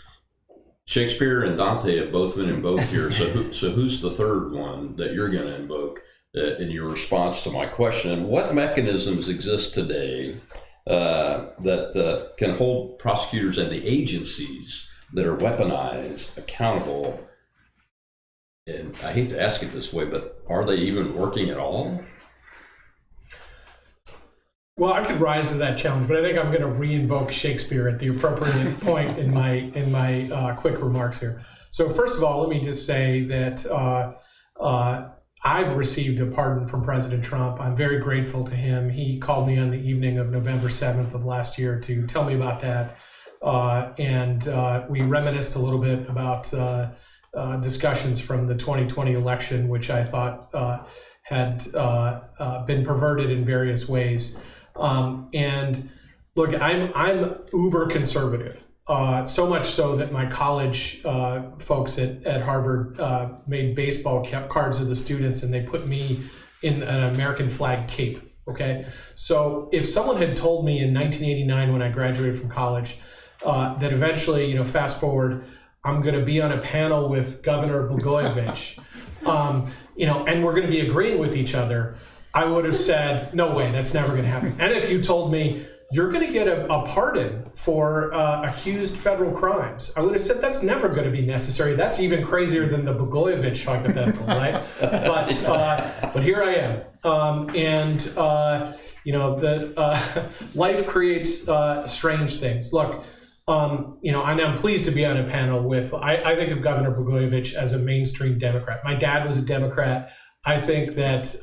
Shakespeare and Dante have both been invoked here. So who's the third one that you're going to invoke in your response to my question? What mechanisms exist today that can hold prosecutors and the agencies that are weaponized accountable? And I hate to ask it this way, but are they even working at all? Well, I could rise to that challenge, but I think I'm going to re-invoke Shakespeare at the appropriate point in my quick remarks here. So first of all, let me just say that I've received a pardon from President Trump. I'm very grateful to him. He called me on the evening of November 7th of last year to tell me about that. And we reminisced a little bit about discussions from the 2020 election, which I thought had been perverted in various ways. And look, I'm uber conservative, so much so that my college folks at Harvard made baseball cards of the students, and they put me in an American flag cape. Okay, so if someone had told me in 1989 when I graduated from college that eventually, fast forward, I'm going to be on a panel with Governor Blagojevich, and we're going to be agreeing with each other, I would have said, no way, that's never going to happen. And if you told me you're going to get a pardon for accused federal crimes, I would have said that's never going to be necessary. That's even crazier than the Blagojevich hypothetical, right? But here I am. Life creates strange things. Look, and I'm pleased to be on a panel with, I think of Governor Blagojevich as a mainstream Democrat. My dad was a Democrat. I think that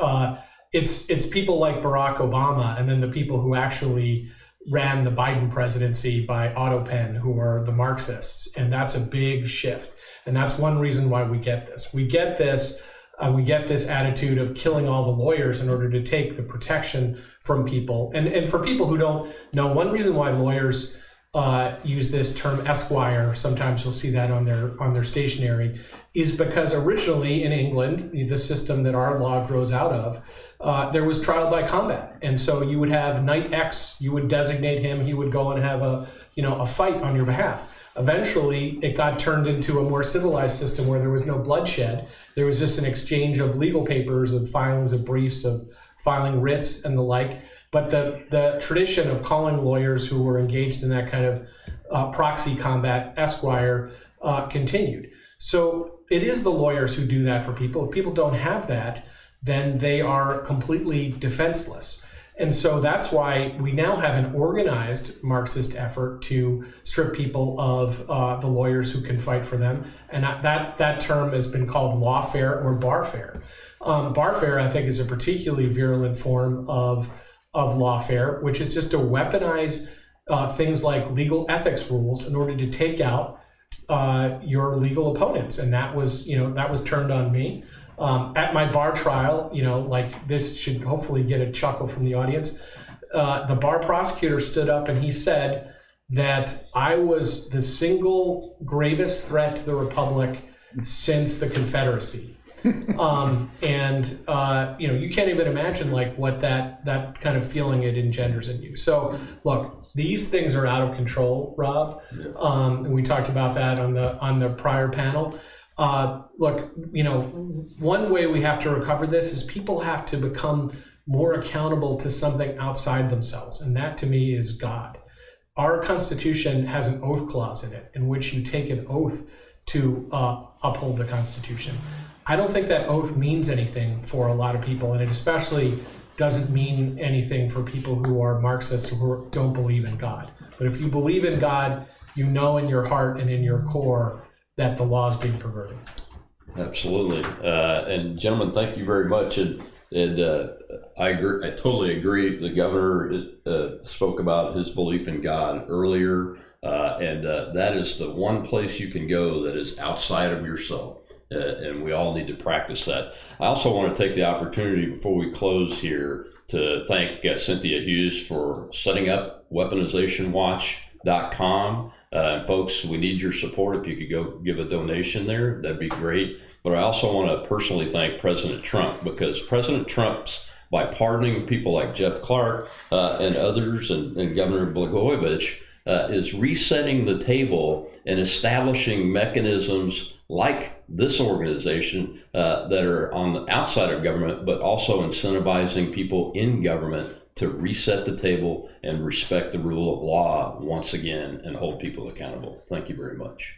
it's people like Barack Obama and then the people who actually ran the Biden presidency by autopen who are the Marxists. And that's a big shift. And that's one reason why we get this. We get this attitude of killing all the lawyers in order to take the protection from people. And for people who don't know, one reason why lawyers use this term esquire, sometimes you'll see that on their stationery, is because originally in England, the system that our law grows out of, there was trial by combat. And so you would have Knight X, you would designate him, he would go and have a fight on your behalf. Eventually, it got turned into a more civilized system where there was no bloodshed. There was just an exchange of legal papers, of filings of briefs, of filing writs and the like. But the tradition of calling lawyers who were engaged in that kind of proxy combat esquire continued. So it is the lawyers who do that for people. If people don't have that, then they are completely defenseless. And so that's why we now have an organized Marxist effort to strip people of the lawyers who can fight for them. And that term has been called lawfare or barfare. Barfare, I think, is a particularly virulent form of lawfare, which is just to weaponize things like legal ethics rules in order to take out your legal opponents. And that was turned on me. At my bar trial, this should hopefully get a chuckle from the audience. The bar prosecutor stood up and he said that I was the single gravest threat to the Republic since the Confederacy. You can't even imagine what that kind of feeling it engenders in you. So look, these things are out of control, Rob. And we talked about that on the prior panel. Look, one way we have to recover this is people have to become more accountable to something outside themselves. And that to me is God. Our Constitution has an oath clause in it in which you take an oath to uphold the Constitution. I don't think that oath means anything for a lot of people, and it especially doesn't mean anything for people who are Marxists or who don't believe in God. But if you believe in God, you know in your heart and in your core that the law is being perverted. Absolutely. And gentlemen, thank you very much. And And I agree. I totally agree. The governor spoke about his belief in God earlier, and that is the one place you can go that is outside of yourself. And we all need to practice that. I also want to take the opportunity before we close here to thank Cynthia Hughes for setting up weaponizationwatch.com. And folks, we need your support. If you could go give a donation there, that'd be great. But I also want to personally thank President Trump, because President Trump's, by pardoning people like Jeff Clark and others, and Governor Blagojevich, is resetting the table and establishing mechanisms like this organization that are on the outside of government, but also incentivizing people in government to reset the table and respect the rule of law once again and hold people accountable. Thank you very much.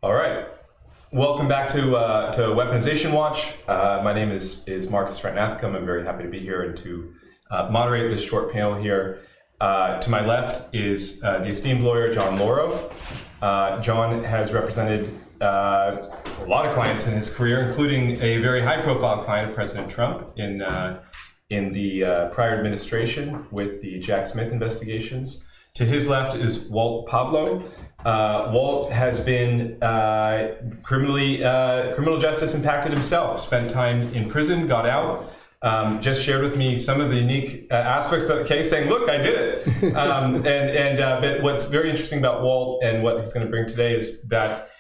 All right. Welcome back to Weaponization Watch. My name is Marcus Ratnathicum. I'm very happy to be here and to moderate this short panel here. To my left is the esteemed lawyer John Lauro. John has represented a lot of clients in his career, including a very high-profile client of President Trump in the prior administration with the Jack Smith investigations. To his left is Walt Pavlo. Walt has been criminal justice impacted himself, spent time in prison, got out, just shared with me some of the unique aspects of the case, saying, look, I did it. But what's very interesting about Walt and what he's going to bring today is that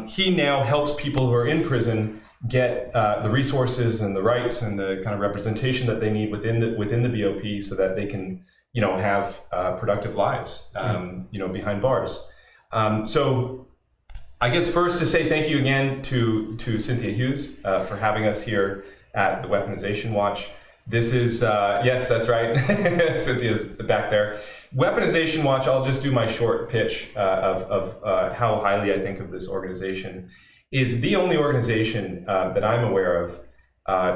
he now helps people who are in prison get the resources and the rights and the kind of representation that they need within the BOP so that they can, have productive lives, behind bars. So I guess first to say thank you again to Cynthia Hughes for having us here at the Weaponization Watch. This is, yes, that's right, Cynthia's back there. Weaponization Watch, I'll just do my short pitch of how highly I think of this organization, is the only organization that I'm aware of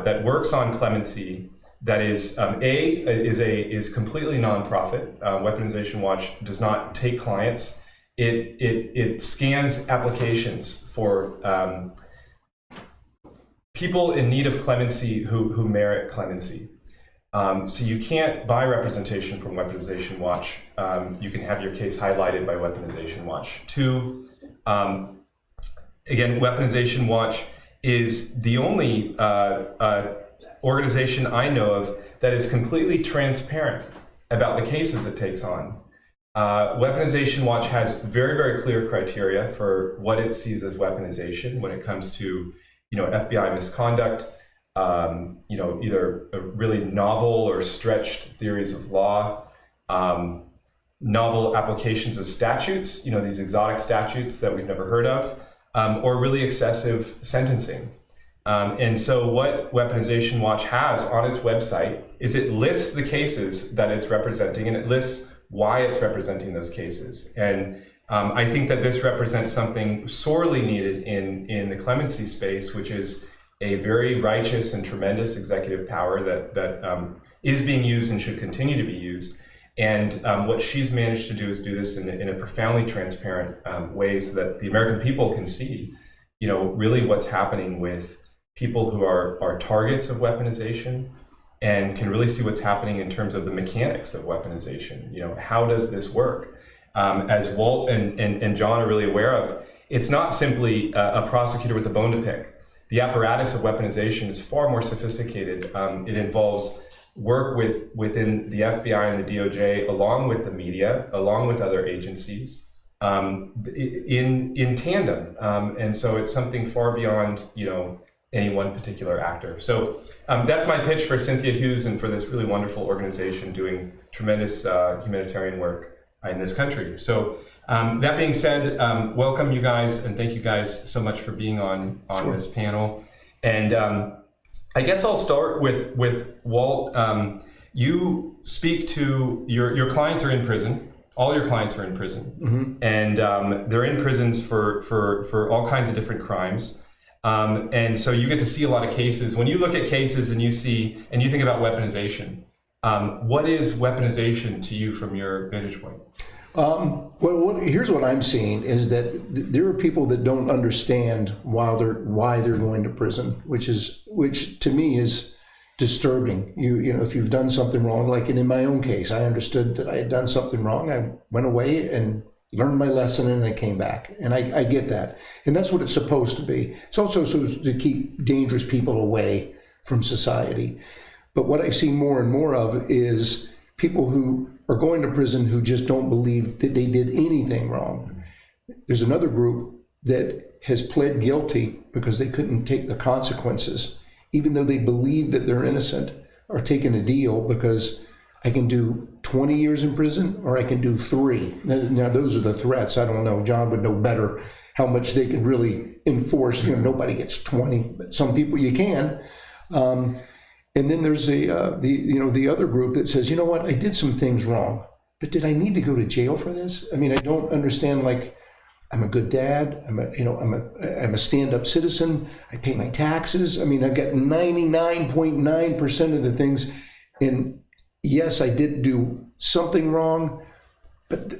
that works on clemency that is completely nonprofit. Weaponization Watch does not take clients. It scans applications for people in need of clemency who merit clemency. So you can't buy representation from Weaponization Watch. You can have your case highlighted by Weaponization Watch. Two, again, Weaponization Watch is the only organization I know of that is completely transparent about the cases it takes on. Weaponization Watch has very, very clear criteria for what it sees as weaponization when it comes to, FBI misconduct, either really novel or stretched theories of law, novel applications of statutes, these exotic statutes that we've never heard of, or really excessive sentencing. And so what Weaponization Watch has on its website is it lists the cases that it's representing, and it lists why it's representing those cases. And I think that this represents something sorely needed in the clemency space, which is a very righteous and tremendous executive power that is being used and should continue to be used. And what she's managed to do is do this in a profoundly transparent way so that the American people can see, really what's happening with people who are targets of weaponization, and can really see what's happening in terms of the mechanics of weaponization. How does this work? As Walt and John are really aware of, it's not simply a prosecutor with a bone to pick. The apparatus of weaponization is far more sophisticated. It involves work within the FBI and the DOJ, along with the media, along with other agencies, in tandem. And so it's something far beyond, any one particular actor. So that's my pitch for Cynthia Hughes and for this really wonderful organization doing tremendous humanitarian work in this country. So that being said, welcome you guys, and thank you guys so much for being on this panel. And I guess I'll start with Walt. You speak to your clients are in prison. All your clients are in prison, mm-hmm. And they're in prisons for all kinds of different crimes. And so you get to see a lot of cases. When you look at cases and you think about weaponization, what is weaponization to you from your vantage point? Here's what I'm seeing is that there are people that don't understand why they're going to prison, which to me is disturbing. If you've done something wrong, like in my own case, I understood that I had done something wrong. I went away and learned my lesson, and I came back. And I get that. And that's what it's supposed to be. It's also supposed to keep dangerous people away from society. But what I see more and more of is people who are going to prison who just don't believe that they did anything wrong. There's another group that has pled guilty because they couldn't take the consequences, even though they believe that they're innocent, are taking a deal because I can do 20 years in prison or I can do 3. Now, those are the threats. I don't know. John would know better how much they can really enforce. Nobody gets 20, but some people you can. And then there's the other group that says, you know what, I did some things wrong, but did I need to go to jail for this? I mean, I don't understand, I'm a good dad. I'm a stand-up citizen. I pay my taxes. I mean, I've got 99.9% of the things. And yes, I did do something wrong, but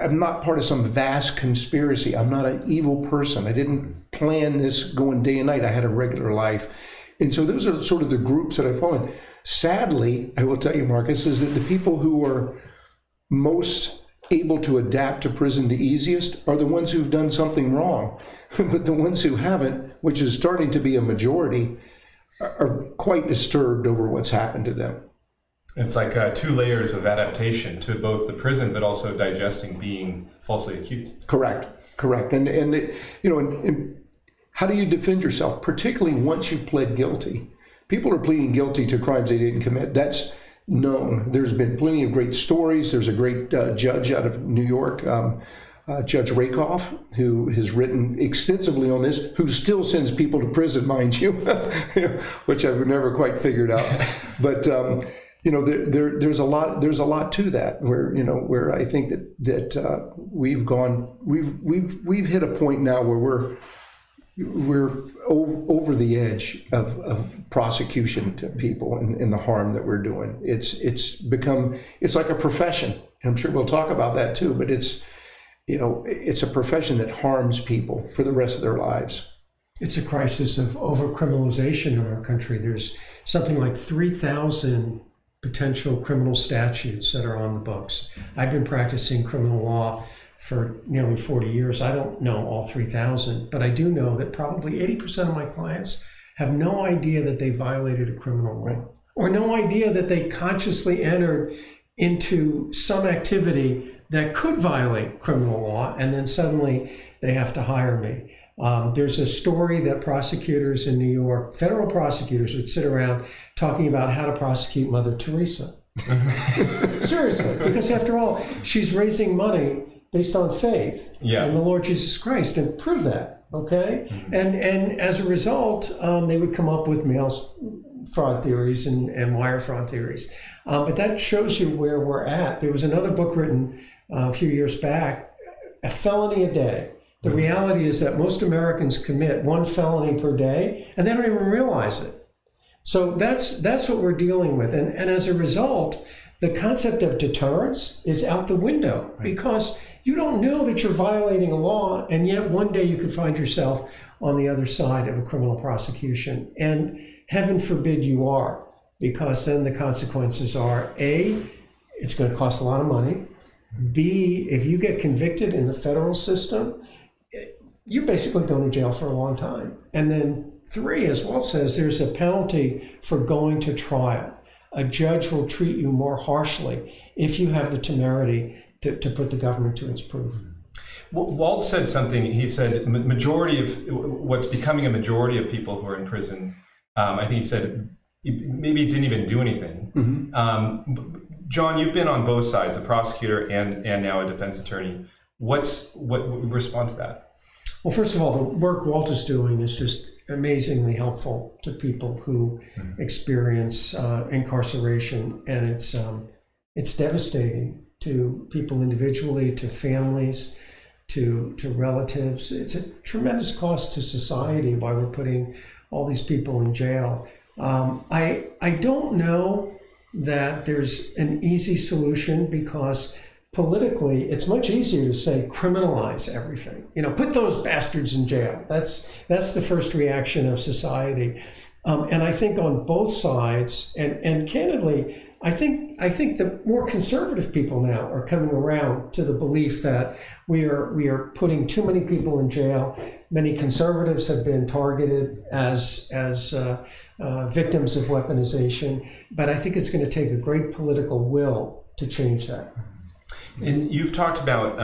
I'm not part of some vast conspiracy. I'm not an evil person. I didn't plan this going day and night. I had a regular life. And so those are sort of the groups that I fall in. Sadly, I will tell you, Marcus, is that the people who are most able to adapt to prison the easiest are the ones who've done something wrong. But the ones who haven't, which is starting to be a majority, are quite disturbed over what's happened to them. It's like 2 layers of adaptation to both the prison, but also digesting being falsely accused. Correct. And how do you defend yourself, particularly once you pled guilty? People are pleading guilty to crimes they didn't commit. That's known. There's been plenty of great stories. There's a great judge out of New York, Judge Rakoff, who has written extensively on this, who still sends people to prison, mind you, which I've never quite figured out. But there's a lot to that, where I think that we've hit a point now where we're over the edge of prosecution to people and the harm that we're doing. It's like a profession, and I'm sure we'll talk about that too, but it's a profession that harms people for the rest of their lives. It's a crisis of over-criminalization in our country. There's something like 3,000 potential criminal statutes that are on the books. I've been practicing criminal law for nearly 40 years. I don't know all 3,000, but I do know that probably 80% of my clients have no idea that they violated a criminal law, or no idea that they consciously entered into some activity that could violate criminal law, and then suddenly they have to hire me. There's a story that prosecutors in New York, federal prosecutors, would sit around talking about how to prosecute Mother Teresa. Seriously, because after all, she's raising money based on faith in the Lord Jesus Christ, and prove that, okay? And as a result, they would come up with mail fraud theories and wire fraud theories. But that shows you where we're at. There was another book written a few years back, A Felony a Day. The reality is that most Americans commit 1 felony per day, and they don't even realize it. So that's what we're dealing with. And as a result, the concept of deterrence is out the window, because you don't know that you're violating a law, and yet one day you could find yourself on the other side of a criminal prosecution. And heaven forbid you are, because then the consequences are, A, it's going to cost a lot of money. B, if you get convicted in the federal system, you're basically going to jail for a long time. And then 3, as Walt says, there's a penalty for going to trial. A judge will treat you more harshly if you have the temerity to put the government to its proof. Walt said something. He said majority of what's becoming a majority of people who are in prison, I think he said maybe didn't even do anything. John, you've been on both sides, a prosecutor and now a defense attorney. What response to that? Well, first of all, the work Walt is doing is just amazingly helpful to people who experience incarceration, and it's devastating to people individually, to families, to relatives. It's a tremendous cost to society why we're putting all these people in jail. I don't know that there's an easy solution, because politically, it's much easier to say criminalize everything. Put those bastards in jail. That's the first reaction of society, and I think on both sides. And candidly, I think the more conservative people now are coming around to the belief that we are putting too many people in jail. Many conservatives have been targeted as victims of weaponization, but I think it's going to take a great political will to change that. And you've talked about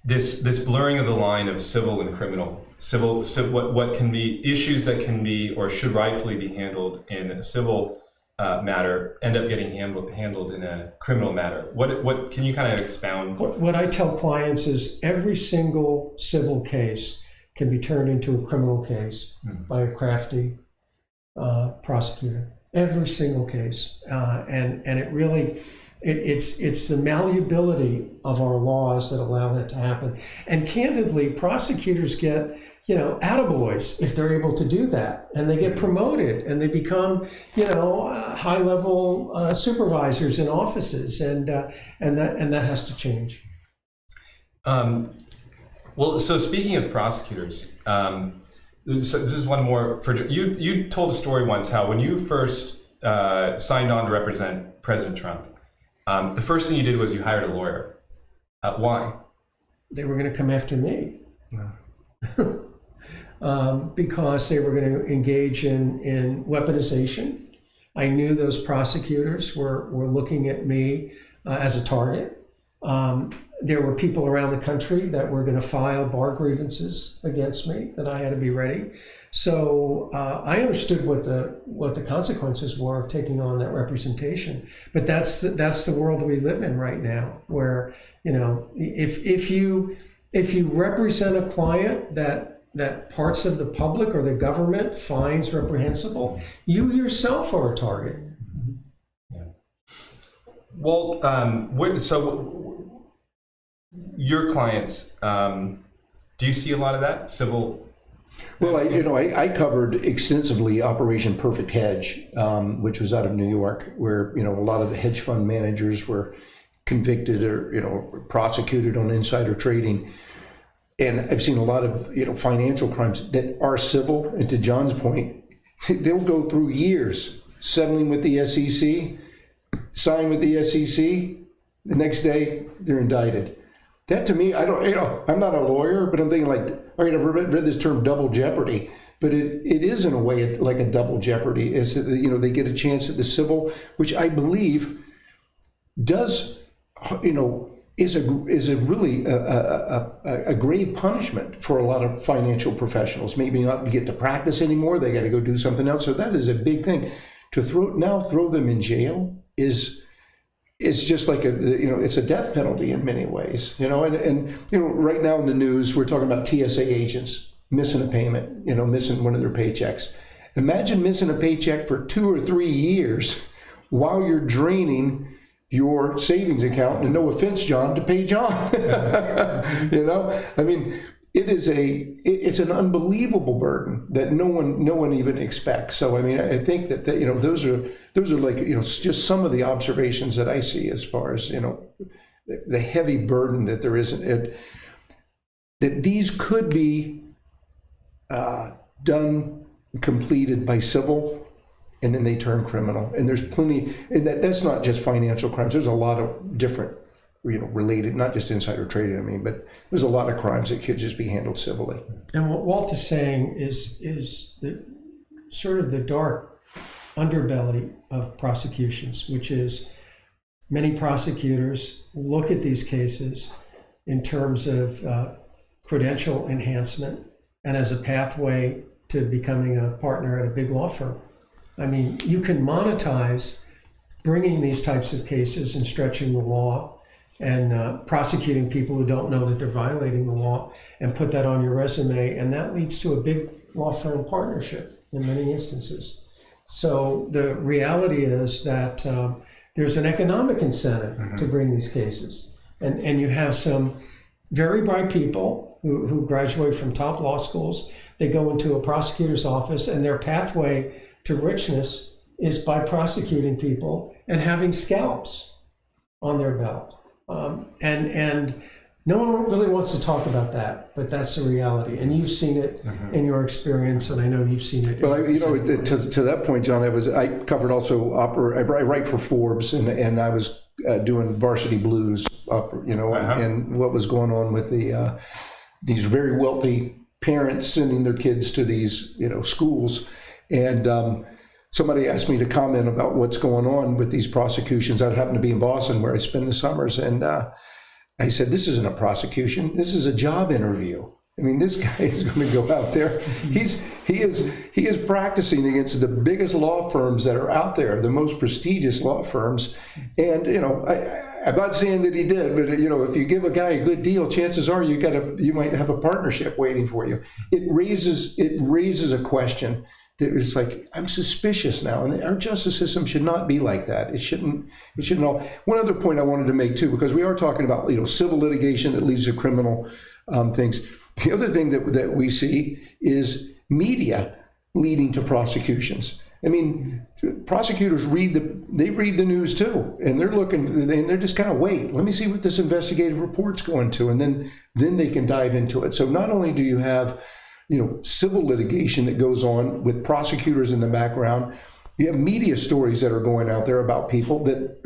this blurring of the line of civil and criminal. What can be issues that can be or should rightfully be handled in a civil matter end up getting handled in a criminal matter. What can you kind of expound? What I tell clients is every single civil case can be turned into a criminal case by a crafty prosecutor. Every single case, and it really. It's the malleability of our laws that allow that to happen. And candidly, prosecutors get, attaboys if they're able to do that, and they get promoted and they become, high-level supervisors in offices, and that has to change. Well, so speaking of prosecutors, so this is one more for you. You told a story once how when you first signed on to represent President Trump, the first thing you did was you hired a lawyer. Why? They were going to come after me. Because they were going to engage in weaponization. I knew those prosecutors were looking at me as a target. There were people around the country that were going to file bar grievances against me, that I had to be ready. So I understood what the consequences were of taking on that representation. But that's the world we live in right now, where if you represent a client that parts of the public or the government finds reprehensible, you yourself are a target. Yeah. Well, so your clients, do you see a lot of that civil? Well, I covered extensively Operation Perfect Hedge, which was out of New York, where a lot of the hedge fund managers were convicted or prosecuted on insider trading. And I've seen a lot of financial crimes that are civil. And to John's point, they'll go through years settling with the SEC, sign with the SEC. The next day they're indicted. That to me, I'm not a lawyer, but I'm thinking like, all right, I've read this term double jeopardy, but it is in a way like a double jeopardy. Is that they get a chance at the civil, which I believe does is a really a grave punishment for a lot of financial professionals. Maybe not get to practice anymore; they got to go do something else. So that is a big thing. To throw them in jail is just like it's a death penalty in many ways. And right now in the news we're talking about TSA agents missing a payment, missing one of their paychecks. Imagine missing a paycheck for 2 or 3 years while you're draining your savings account, and no offense, John, to pay John. I mean, it's an unbelievable burden that no one even expects. So I mean, I think that those are like just some of the observations that I see as far as the heavy burden that there is, that these could be completed by civil. And then they turn criminal, and there's plenty. And that's not just financial crimes. There's a lot of different, related, not just insider trading. I mean, but there's a lot of crimes that could just be handled civilly. And what Walt is saying is the sort of the dark underbelly of prosecutions, which is many prosecutors look at these cases in terms of credential enhancement and as a pathway to becoming a partner at a big law firm. I mean, you can monetize bringing these types of cases and stretching the law and prosecuting people who don't know that they're violating the law, and put that on your resume, and that leads to a big law firm partnership in many instances. So the reality is that there's an economic incentive to bring these cases, and you have some very bright people who graduate from top law schools. They go into a prosecutor's office, and their pathway to richness is by prosecuting people and having scalps on their belt. And no one really wants to talk about that, but that's the reality. And you've seen it in your experience, and I know you've seen it. Well, to that point, John, I covered also I write for Forbes, and I was doing Varsity Blues, and what was going on with these very wealthy parents sending their kids to these schools. And somebody asked me to comment about what's going on with these prosecutions. I happen to be in Boston, where I spend the summers, and I said, "This isn't a prosecution. This is a job interview." I mean, this guy is going to go out there. He is practicing against the biggest law firms that are out there, the most prestigious law firms. And I'm not saying that he did, but if you give a guy a good deal, chances are you might have a partnership waiting for you. It raises a question It's like, I'm suspicious now, and our justice system should not be like that. It shouldn't all. One other point I wanted to make too, because we are talking about, civil litigation that leads to criminal things. The other thing that we see is media leading to prosecutions. I mean, prosecutors read the news too, and they're just kind of wait. Let me see what this investigative report's going to, and then they can dive into it. So not only do you have civil litigation that goes on with prosecutors in the background, you have media stories that are going out there about people that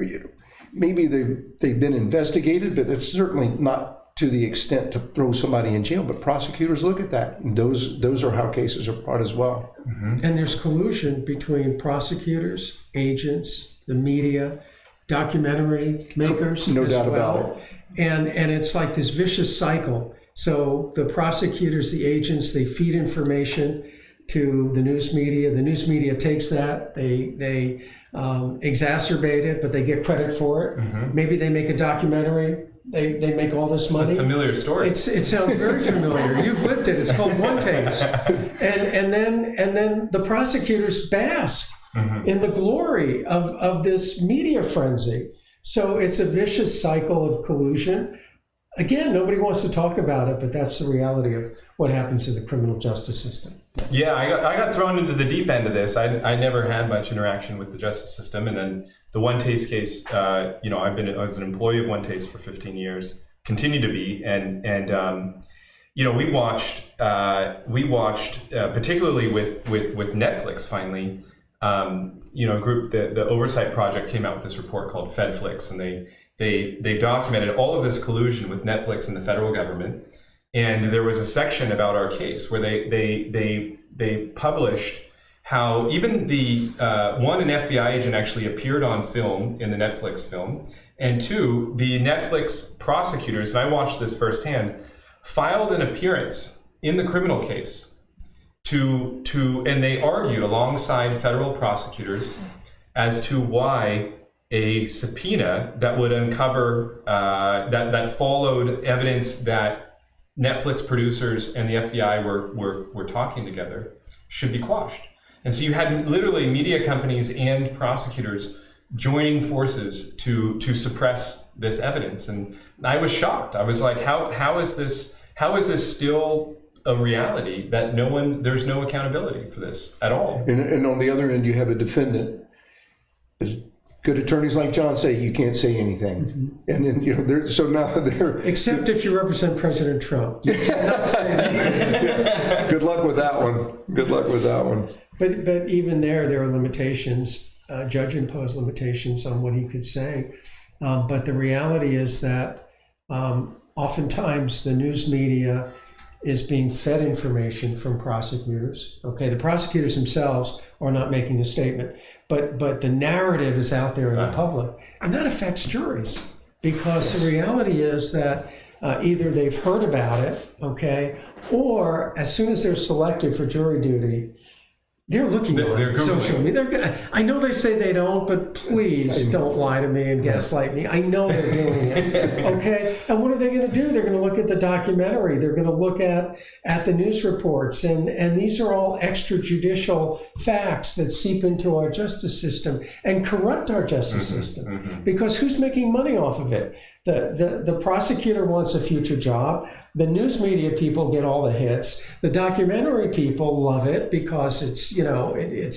maybe they've been investigated, but it's certainly not to the extent to throw somebody in jail. But prosecutors look at that, and those are how cases are brought as well. And there's collusion between prosecutors, agents, the media, documentary makers, No as doubt well. about it. And it's like this vicious cycle. So the prosecutors, the agents, they feed information to the news media. The news media takes that, they exacerbate it, but they get credit for it. Maybe they make a documentary. They make all this money. It's a familiar story. It sounds very familiar. You've lived it. It's called One Taste. And then the prosecutors bask in the glory of this media frenzy. So it's a vicious cycle of collusion. Again, nobody wants to talk about it, but that's the reality of what happens in the criminal justice system. Yeah, I got thrown into the deep end of this. I never had much interaction with the justice system, and then the One Taste case. I was an employee of One Taste for 15 years, continue to be, and we watched particularly with Netflix finally. A group, the Oversight Project came out with this report called FedFlix, and they documented all of this collusion with Netflix and the federal government. And there was a section about our case where they published how even the an FBI agent actually appeared on film in the Netflix film, and two, the Netflix prosecutors, and I watched this firsthand, filed an appearance in the criminal case and they argued alongside federal prosecutors as to why a subpoena that would uncover that followed evidence that Netflix producers and the FBI were talking together should be quashed. And so you had literally media companies and prosecutors joining forces to suppress this evidence. And I was shocked. I was like, how is this still a reality that there's no accountability for this at all? And on the other end, you have a defendant. As good attorneys like John say, you can't say anything. And then, they're... Except if you represent President Trump. You cannot say anything. Good luck with that one. But even there are limitations, judge-imposed limitations on what he could say. But the reality is that oftentimes the news media is being fed information from prosecutors. Okay, the prosecutors themselves are not making a statement, but the narrative is out there in the public, and that affects juries, because the reality is that either they've heard about it, okay, or as soon as they're selected for jury duty, they're looking at social media. I know they say they don't, but please don't lie to me and gaslight me. I know they're doing it, okay? And what are they going to do? They're going to look at the documentary. They're going to look at the news reports. And these are all extrajudicial facts that seep into our justice system and corrupt our justice system. Because who's making money off of it? The prosecutor wants a future job. The news media people get all the hits. The documentary people love it because it's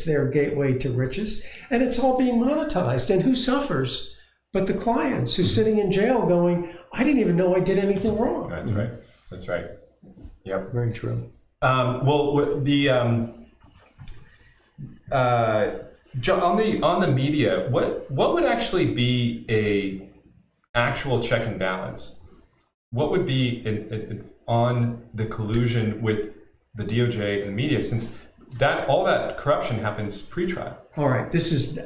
their gateway to riches, and it's all being monetized. And who suffers? But the clients who's sitting in jail going, I didn't even know I did anything wrong. That's right. Yep. Very true. On the media, what would actually be a actual check and balance? What would be on the collusion with the DOJ and the media, since all that corruption happens pre-trial? All right,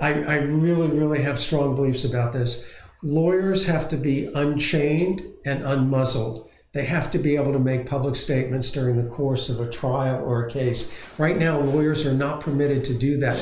I really, really have strong beliefs about this. Lawyers have to be unchained and unmuzzled. They have to be able to make public statements during the course of a trial or a case. Right now, lawyers are not permitted to do that.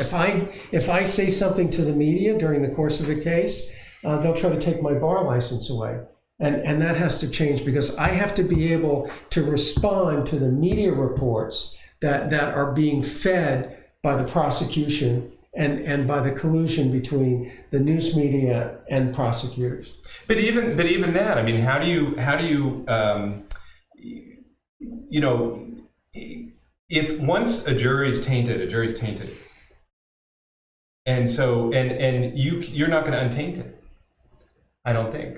If I say something to the media during the course of a case, they'll try to take my bar license away. And that has to change, because I have to be able to respond to the media reports that are being fed by the prosecution and by the collusion between the news media and prosecutors. But even that, I mean, how do you you know, if once a jury's tainted, a jury's tainted, and so you're not going to untaint it, I don't think.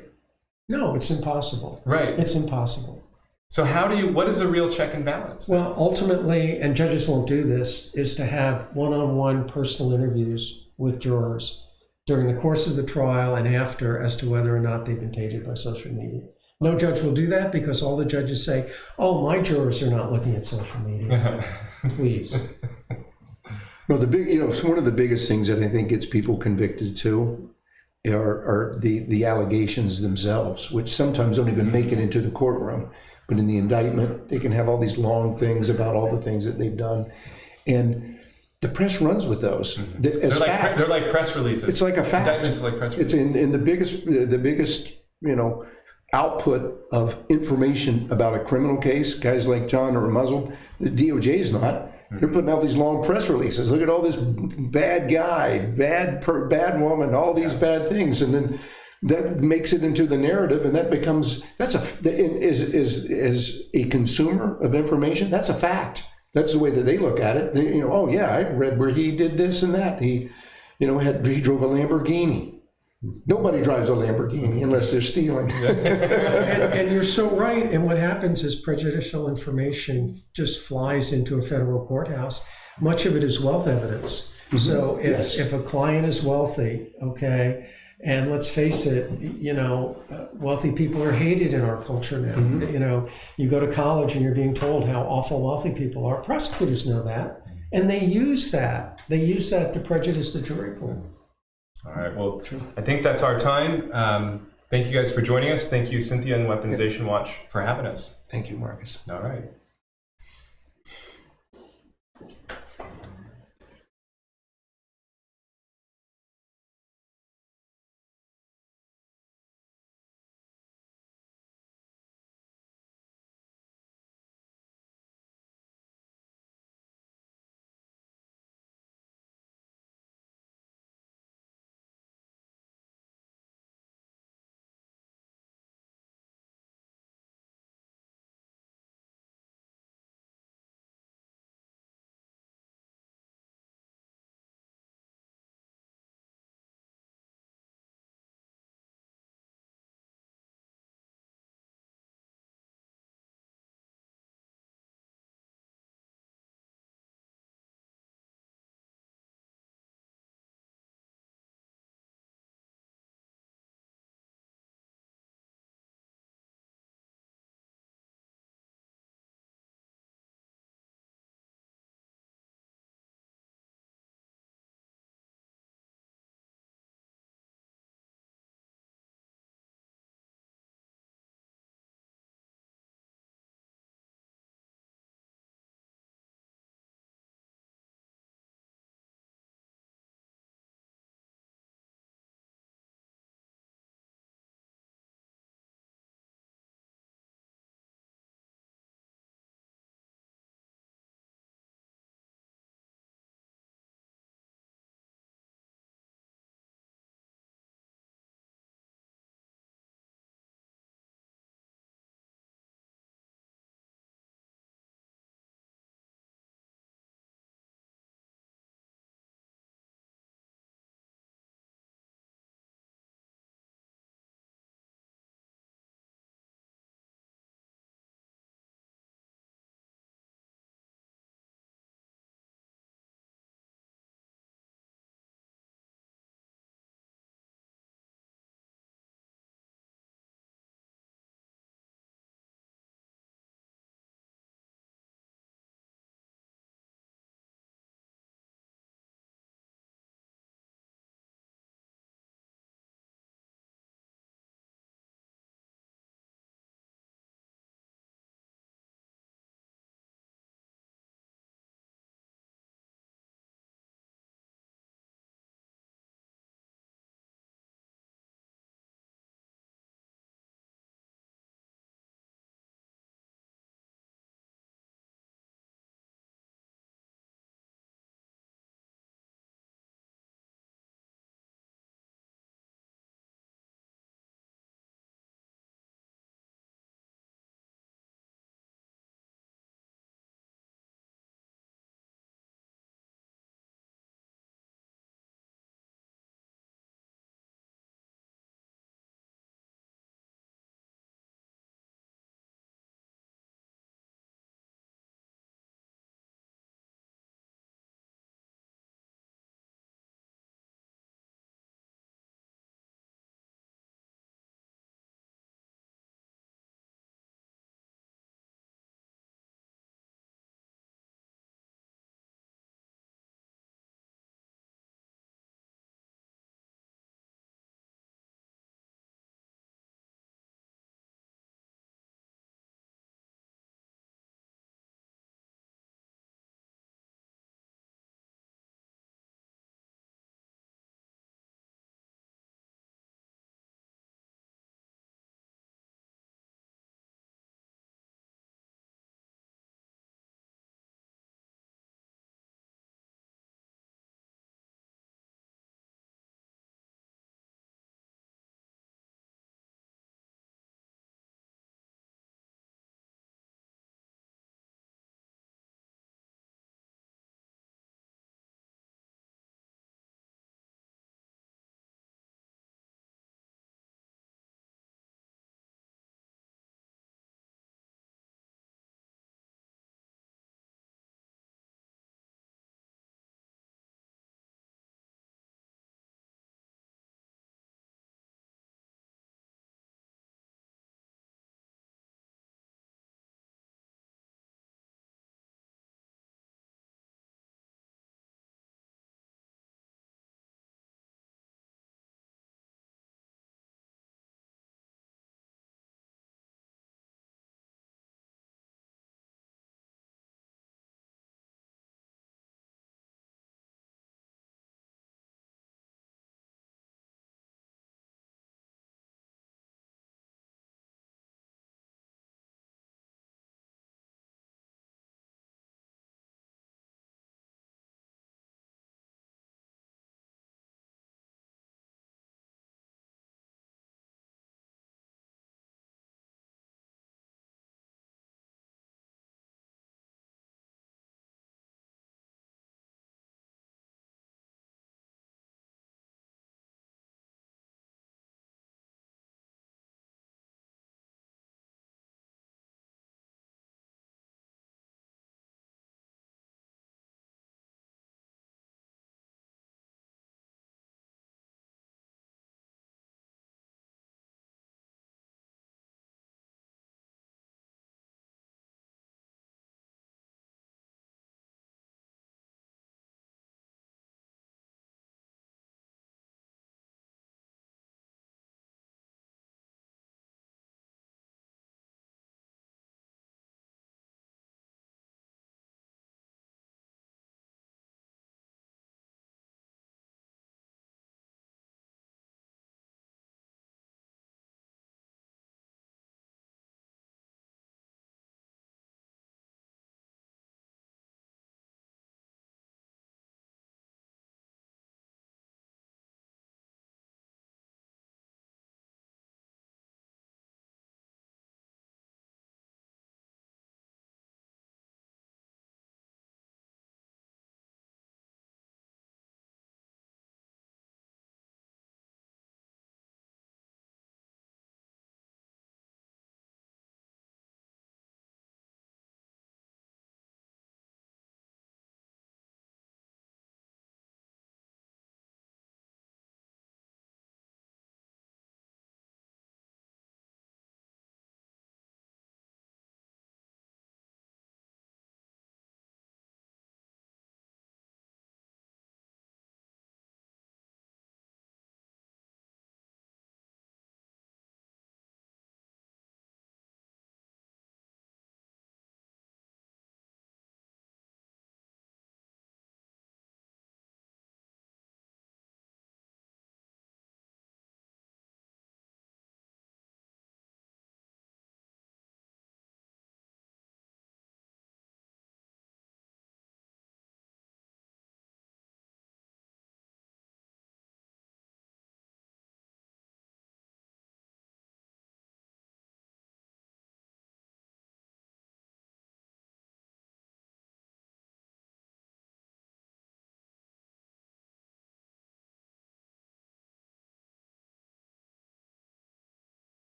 No, it's impossible. Right. It's impossible. So what is a real check and balance? Well, ultimately, and judges won't do this, is to have one-on-one personal interviews with jurors during the course of the trial and after as to whether or not they've been tainted by social media. No judge will do that because all the judges say, oh, my jurors are not looking at social media. Please. No, one of the biggest things that I think gets people convicted too are the allegations themselves, which sometimes don't even make it into the courtroom. But in the indictment, they can have all these long things about all the things that they've done. And the press runs with those. As fact. They're like press releases. It's like a fact. Indictments are like press releases. It's in the biggest output of information about a criminal case. Guys like John are muzzled. The DOJ is not. They're putting out these long press releases. Look at all this bad guy, bad woman, all these bad things, and then that makes it into the narrative, and that becomes as a consumer of information, that's a fact. That's the way that they look at it. Oh yeah, I read where he did this and that. He drove a Lamborghini. Nobody drives a Lamborghini unless they're stealing. And you're so right. And what happens is prejudicial information just flies into a federal courthouse. Much of it is wealth evidence. Mm-hmm. So if a client is wealthy, okay, and let's face it, wealthy people are hated in our culture now. Mm-hmm. You go to college and you're being told how awful wealthy people are. Prosecutors know that, and they use that. They use that to prejudice the jury pool. All right. Well, I think that's our time. Thank you guys for joining us. Thank you, Cynthia and Weaponization Watch, for having us. Thank you, Marcus. All right.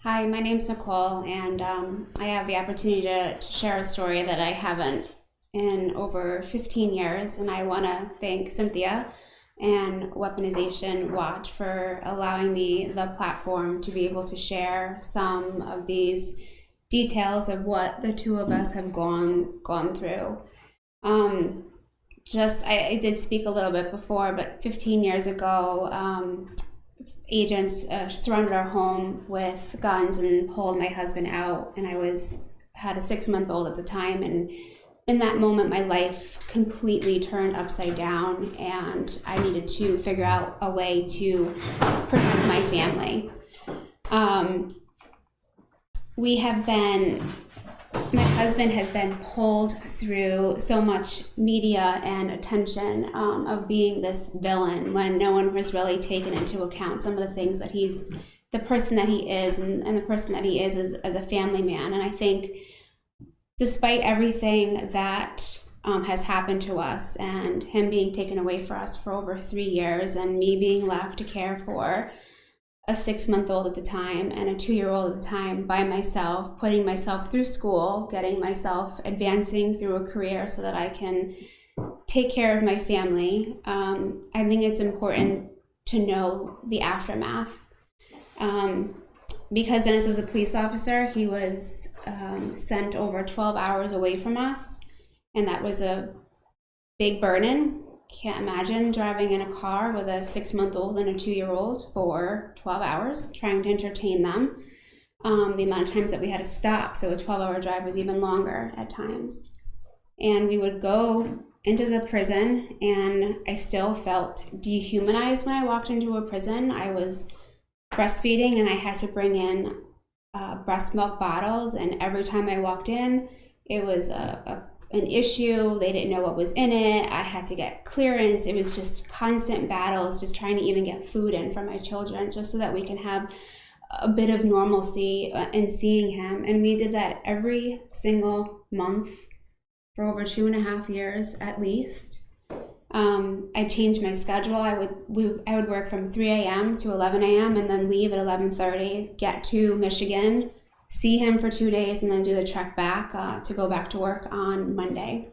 Hi, my name's Nicole, and I have the opportunity to share a story that I haven't in over 15 years, and I want to thank Cynthia and Weaponization Watch for allowing me the platform to be able to share some of these details of what the two of us have gone through. I did speak a little bit before, but 15 years ago, agents surrounded our home with guns and pulled my husband out, and I had a 6-month-old at the time, and in that moment my life completely turned upside down, and I needed to figure out a way to protect my family. My husband has been pulled through so much media and attention of being this villain when no one has really taken into account some of the things that the person that he is and the person that he is as a family man. And I think despite everything that has happened to us and him being taken away from us for over 3 years and me being left to care for a 6-month-old at the time and a 2-year-old at the time by myself, putting myself through school, getting myself advancing through a career so that I can take care of my family, I think it's important to know the aftermath. Because Dennis was a police officer, he was sent over 12 hours away from us, and that was a big burden. Can't imagine driving in a car with a 6-month-old and a 2-year-old for 12 hours, trying to entertain them. The amount of times that we had to stop, so a 12-hour drive was even longer at times. And we would go into the prison, and I still felt dehumanized when I walked into a prison. I was breastfeeding, and I had to bring in breast milk bottles, and every time I walked in, it was an issue. They didn't know what was in it. I had to get clearance. It was just constant battles, just trying to even get food in for my children, just so that we can have a bit of normalcy in seeing him. And we did that every single month for over 2.5 years at least. I changed my schedule. I would work from 3 a.m. to 11 a.m. and then leave at 11:30, get to Michigan, see him for 2 days, and then do the trek back to go back to work on Monday.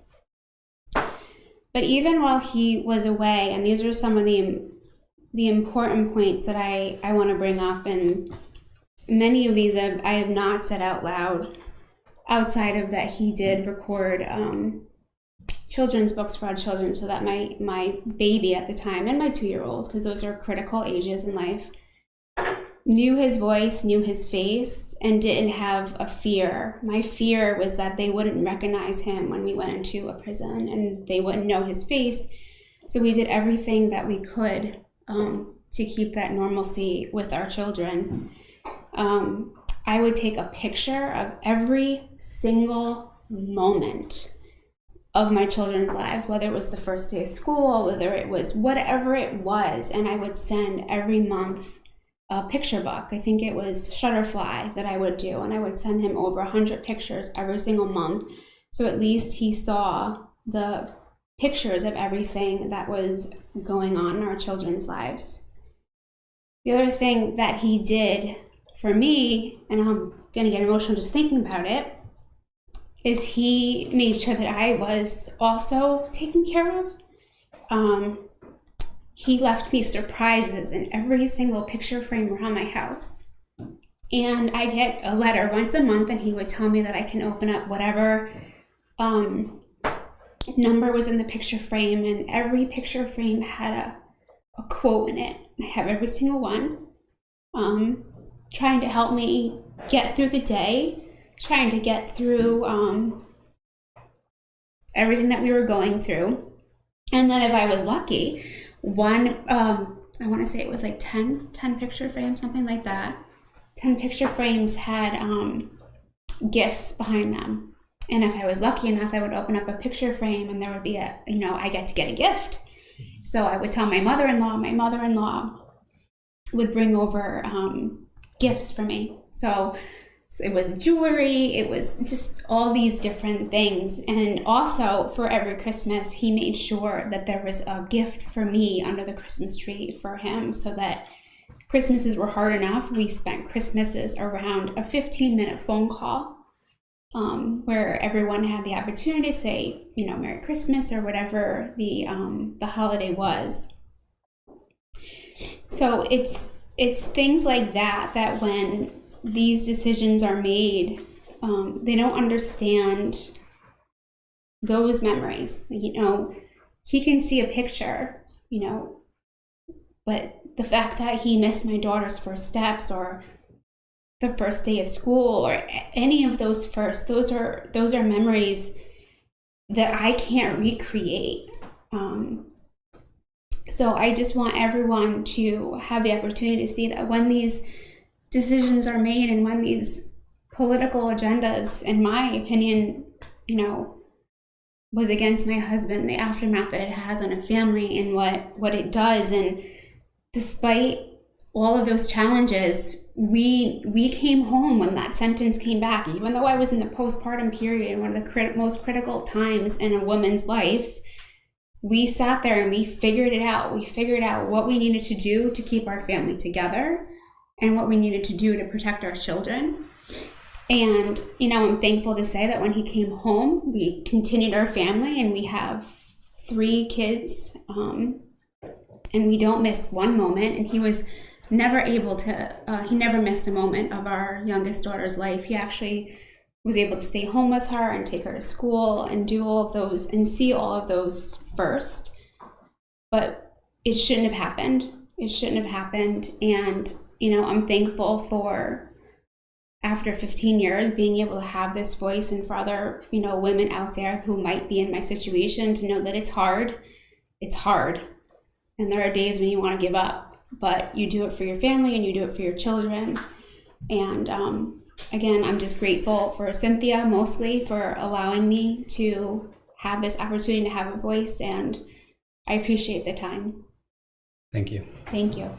But even while he was away, and these are some of the important points that I want to bring up, and many of these I have not said out loud, outside of that he did record children's books for our children, so that my baby at the time and my 2-year-old, because those are critical ages in life, knew his voice, knew his face, and didn't have a fear. My fear was that they wouldn't recognize him when we went into a prison, and they wouldn't know his face. So we did everything that we could to keep that normalcy with our children. I would take a picture of every single moment of my children's lives, whether it was the first day of school, whether it was whatever it was, and I would send every month a picture book. I think it was Shutterfly that I would do, and I would send him over 100 pictures every single month, so at least he saw the pictures of everything that was going on in our children's lives. The other thing that he did for me, and I'm gonna get emotional just thinking about it, is he made sure that I was also taken care of. He left me surprises in every single picture frame around my house. And I get a letter once a month, and he would tell me that I can open up whatever number was in the picture frame, and every picture frame had a quote in it. I have every single one, trying to help me get through the day, trying to get through everything that we were going through. And then if I was lucky, I want to say it was like 10 picture frames, something like that. 10 picture frames had gifts behind them. And if I was lucky enough, I would open up a picture frame and there would be I get to get a gift. So I would tell my mother-in-law would bring over gifts for me. So it was jewelry, it was just all these different things. And also for every Christmas, he made sure that there was a gift for me under the Christmas tree for him, so that Christmases were hard enough. We spent Christmases around a 15-minute phone call where everyone had the opportunity to say, Merry Christmas or whatever the holiday was. So it's things like that when these decisions are made, they don't understand those memories. He can see a picture, but the fact that he missed my daughter's first steps or the first day of school or any of those first, those are memories that I can't recreate. So I just want everyone to have the opportunity to see that when these decisions are made and when these political agendas, in my opinion, was against my husband, the aftermath that it has on a family and what it does. And despite all of those challenges, we came home when that sentence came back. Even though I was in the postpartum period, one of the most critical times in a woman's life, we sat there and we figured it out. We figured out what we needed to do to keep our family together and what we needed to do to protect our children. And, I'm thankful to say that when he came home, we continued our family and we have 3 kids, and we don't miss one moment. And he was never able to, he never missed a moment of our youngest daughter's life. He actually was able to stay home with her and take her to school and do all of those and see all of those first. But it shouldn't have happened. It shouldn't have happened. And, I'm thankful for, after 15 years, being able to have this voice and for other, women out there who might be in my situation to know that it's hard. It's hard. And there are days when you want to give up, but you do it for your family and you do it for your children. And again, I'm just grateful for Cynthia mostly for allowing me to have this opportunity to have a voice, and I appreciate the time. Thank you. Thank you.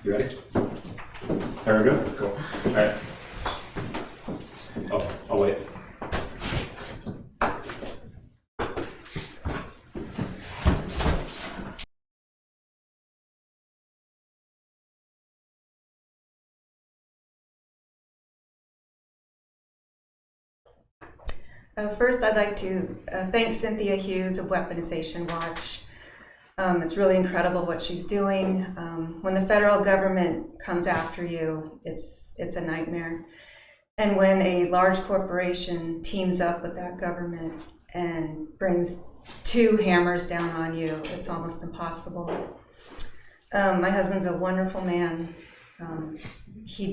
You ready? There we go. Cool. All right. Oh, I'll wait. First, I'd like to thank Cynthia Hughes of Weaponization Watch. It's really incredible what she's doing. When the federal government comes after you, it's a nightmare. And when a large corporation teams up with that government and brings two hammers down on you, it's almost impossible. My husband's a wonderful man. He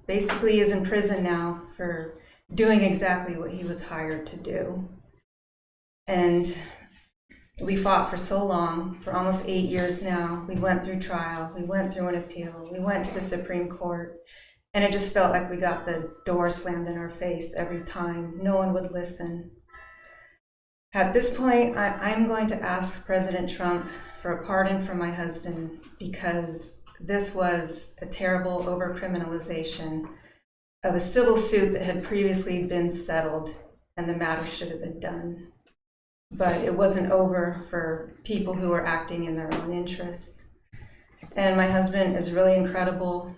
basically is in prison now for doing exactly what he was hired to do. And we fought for so long, for almost 8 years now. We went through trial, we went through an appeal, we went to the Supreme Court, and it just felt like we got the door slammed in our face every time. No one would listen. At this point, I'm going to ask President Trump for a pardon for my husband, because this was a terrible overcriminalization of a civil suit that had previously been settled, and the matter should have been done. But it wasn't over for people who were acting in their own interests. And my husband is really incredible.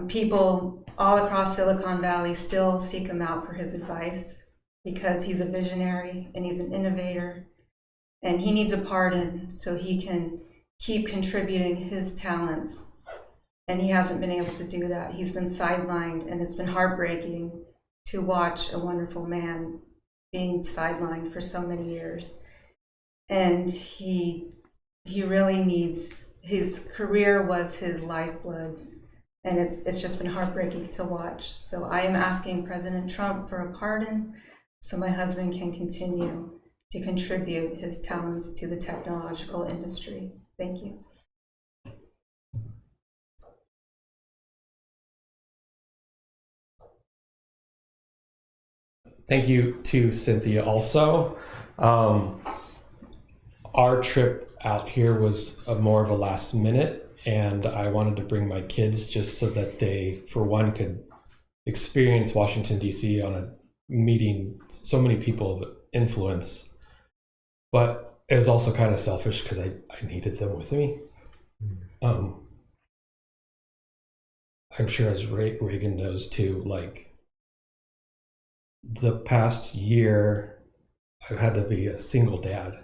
People all across Silicon Valley still seek him out for his advice because he's a visionary and he's an innovator. And he needs a pardon so he can keep contributing his talents. And he hasn't been able to do that. He's been sidelined, and it's been heartbreaking to watch a wonderful man being sidelined for so many years. And he really needs, his career was his lifeblood, and it's just been heartbreaking to watch. So I am asking President Trump for a pardon so my husband can continue to contribute his talents to the technological industry. Thank you. Thank you to Cynthia also. Our trip out here was more of a last minute, and I wanted to bring my kids just so that they, for one, could experience Washington, D.C. on a meeting so many people of influence. But it was also kind of selfish because I needed them with me. I'm sure, as Reagan knows too, like, the past year, I've had to be a single dad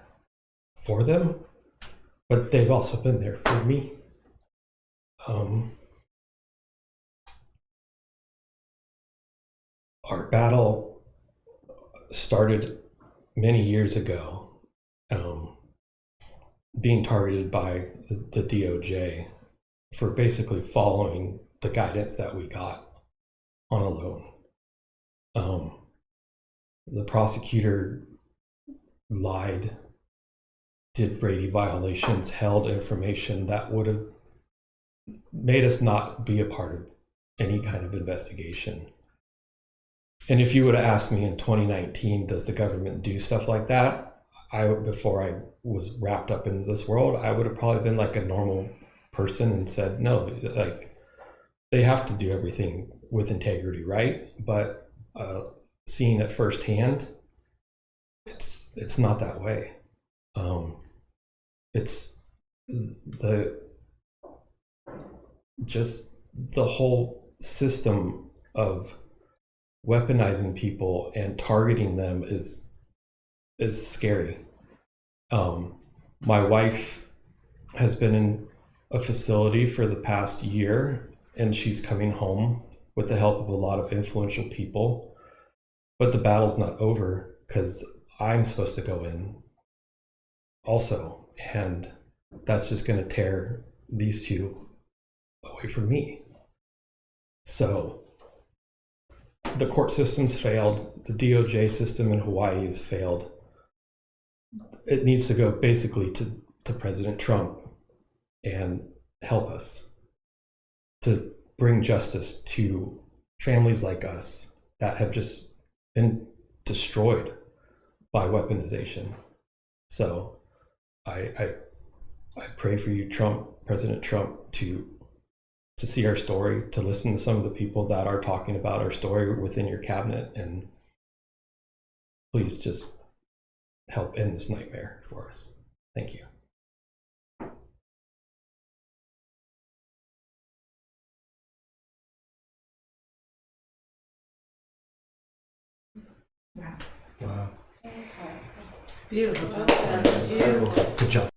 for them, but they've also been there for me. Our battle started many years ago, being targeted by the DOJ for basically following the guidance that we got on a loan. The prosecutor lied, did Brady violations, held information that would have made us not be a part of any kind of investigation. And if you would have asked me in 2019, does the government do stuff like that? Before I was wrapped up into this world, I would have probably been like a normal person and said, no, like, they have to do everything with integrity, right? But seeing it firsthand, it's not that way. It's the whole system of weaponizing people and targeting them is scary. My wife has been in a facility for the past year, and she's coming home with the help of a lot of influential people. But the battle's not over, because I'm supposed to go in also, and that's just going to tear these two away from me. So the court system's failed. The DOJ system in Hawaii has failed. It needs to go basically to President Trump and help us to bring justice to families like us that have just been destroyed by weaponization. So I I pray for you, President Trump, to see our story, to listen to some of the people that are talking about our story within your cabinet, and please just help end this nightmare for us. Thank you. Beautiful. Good job.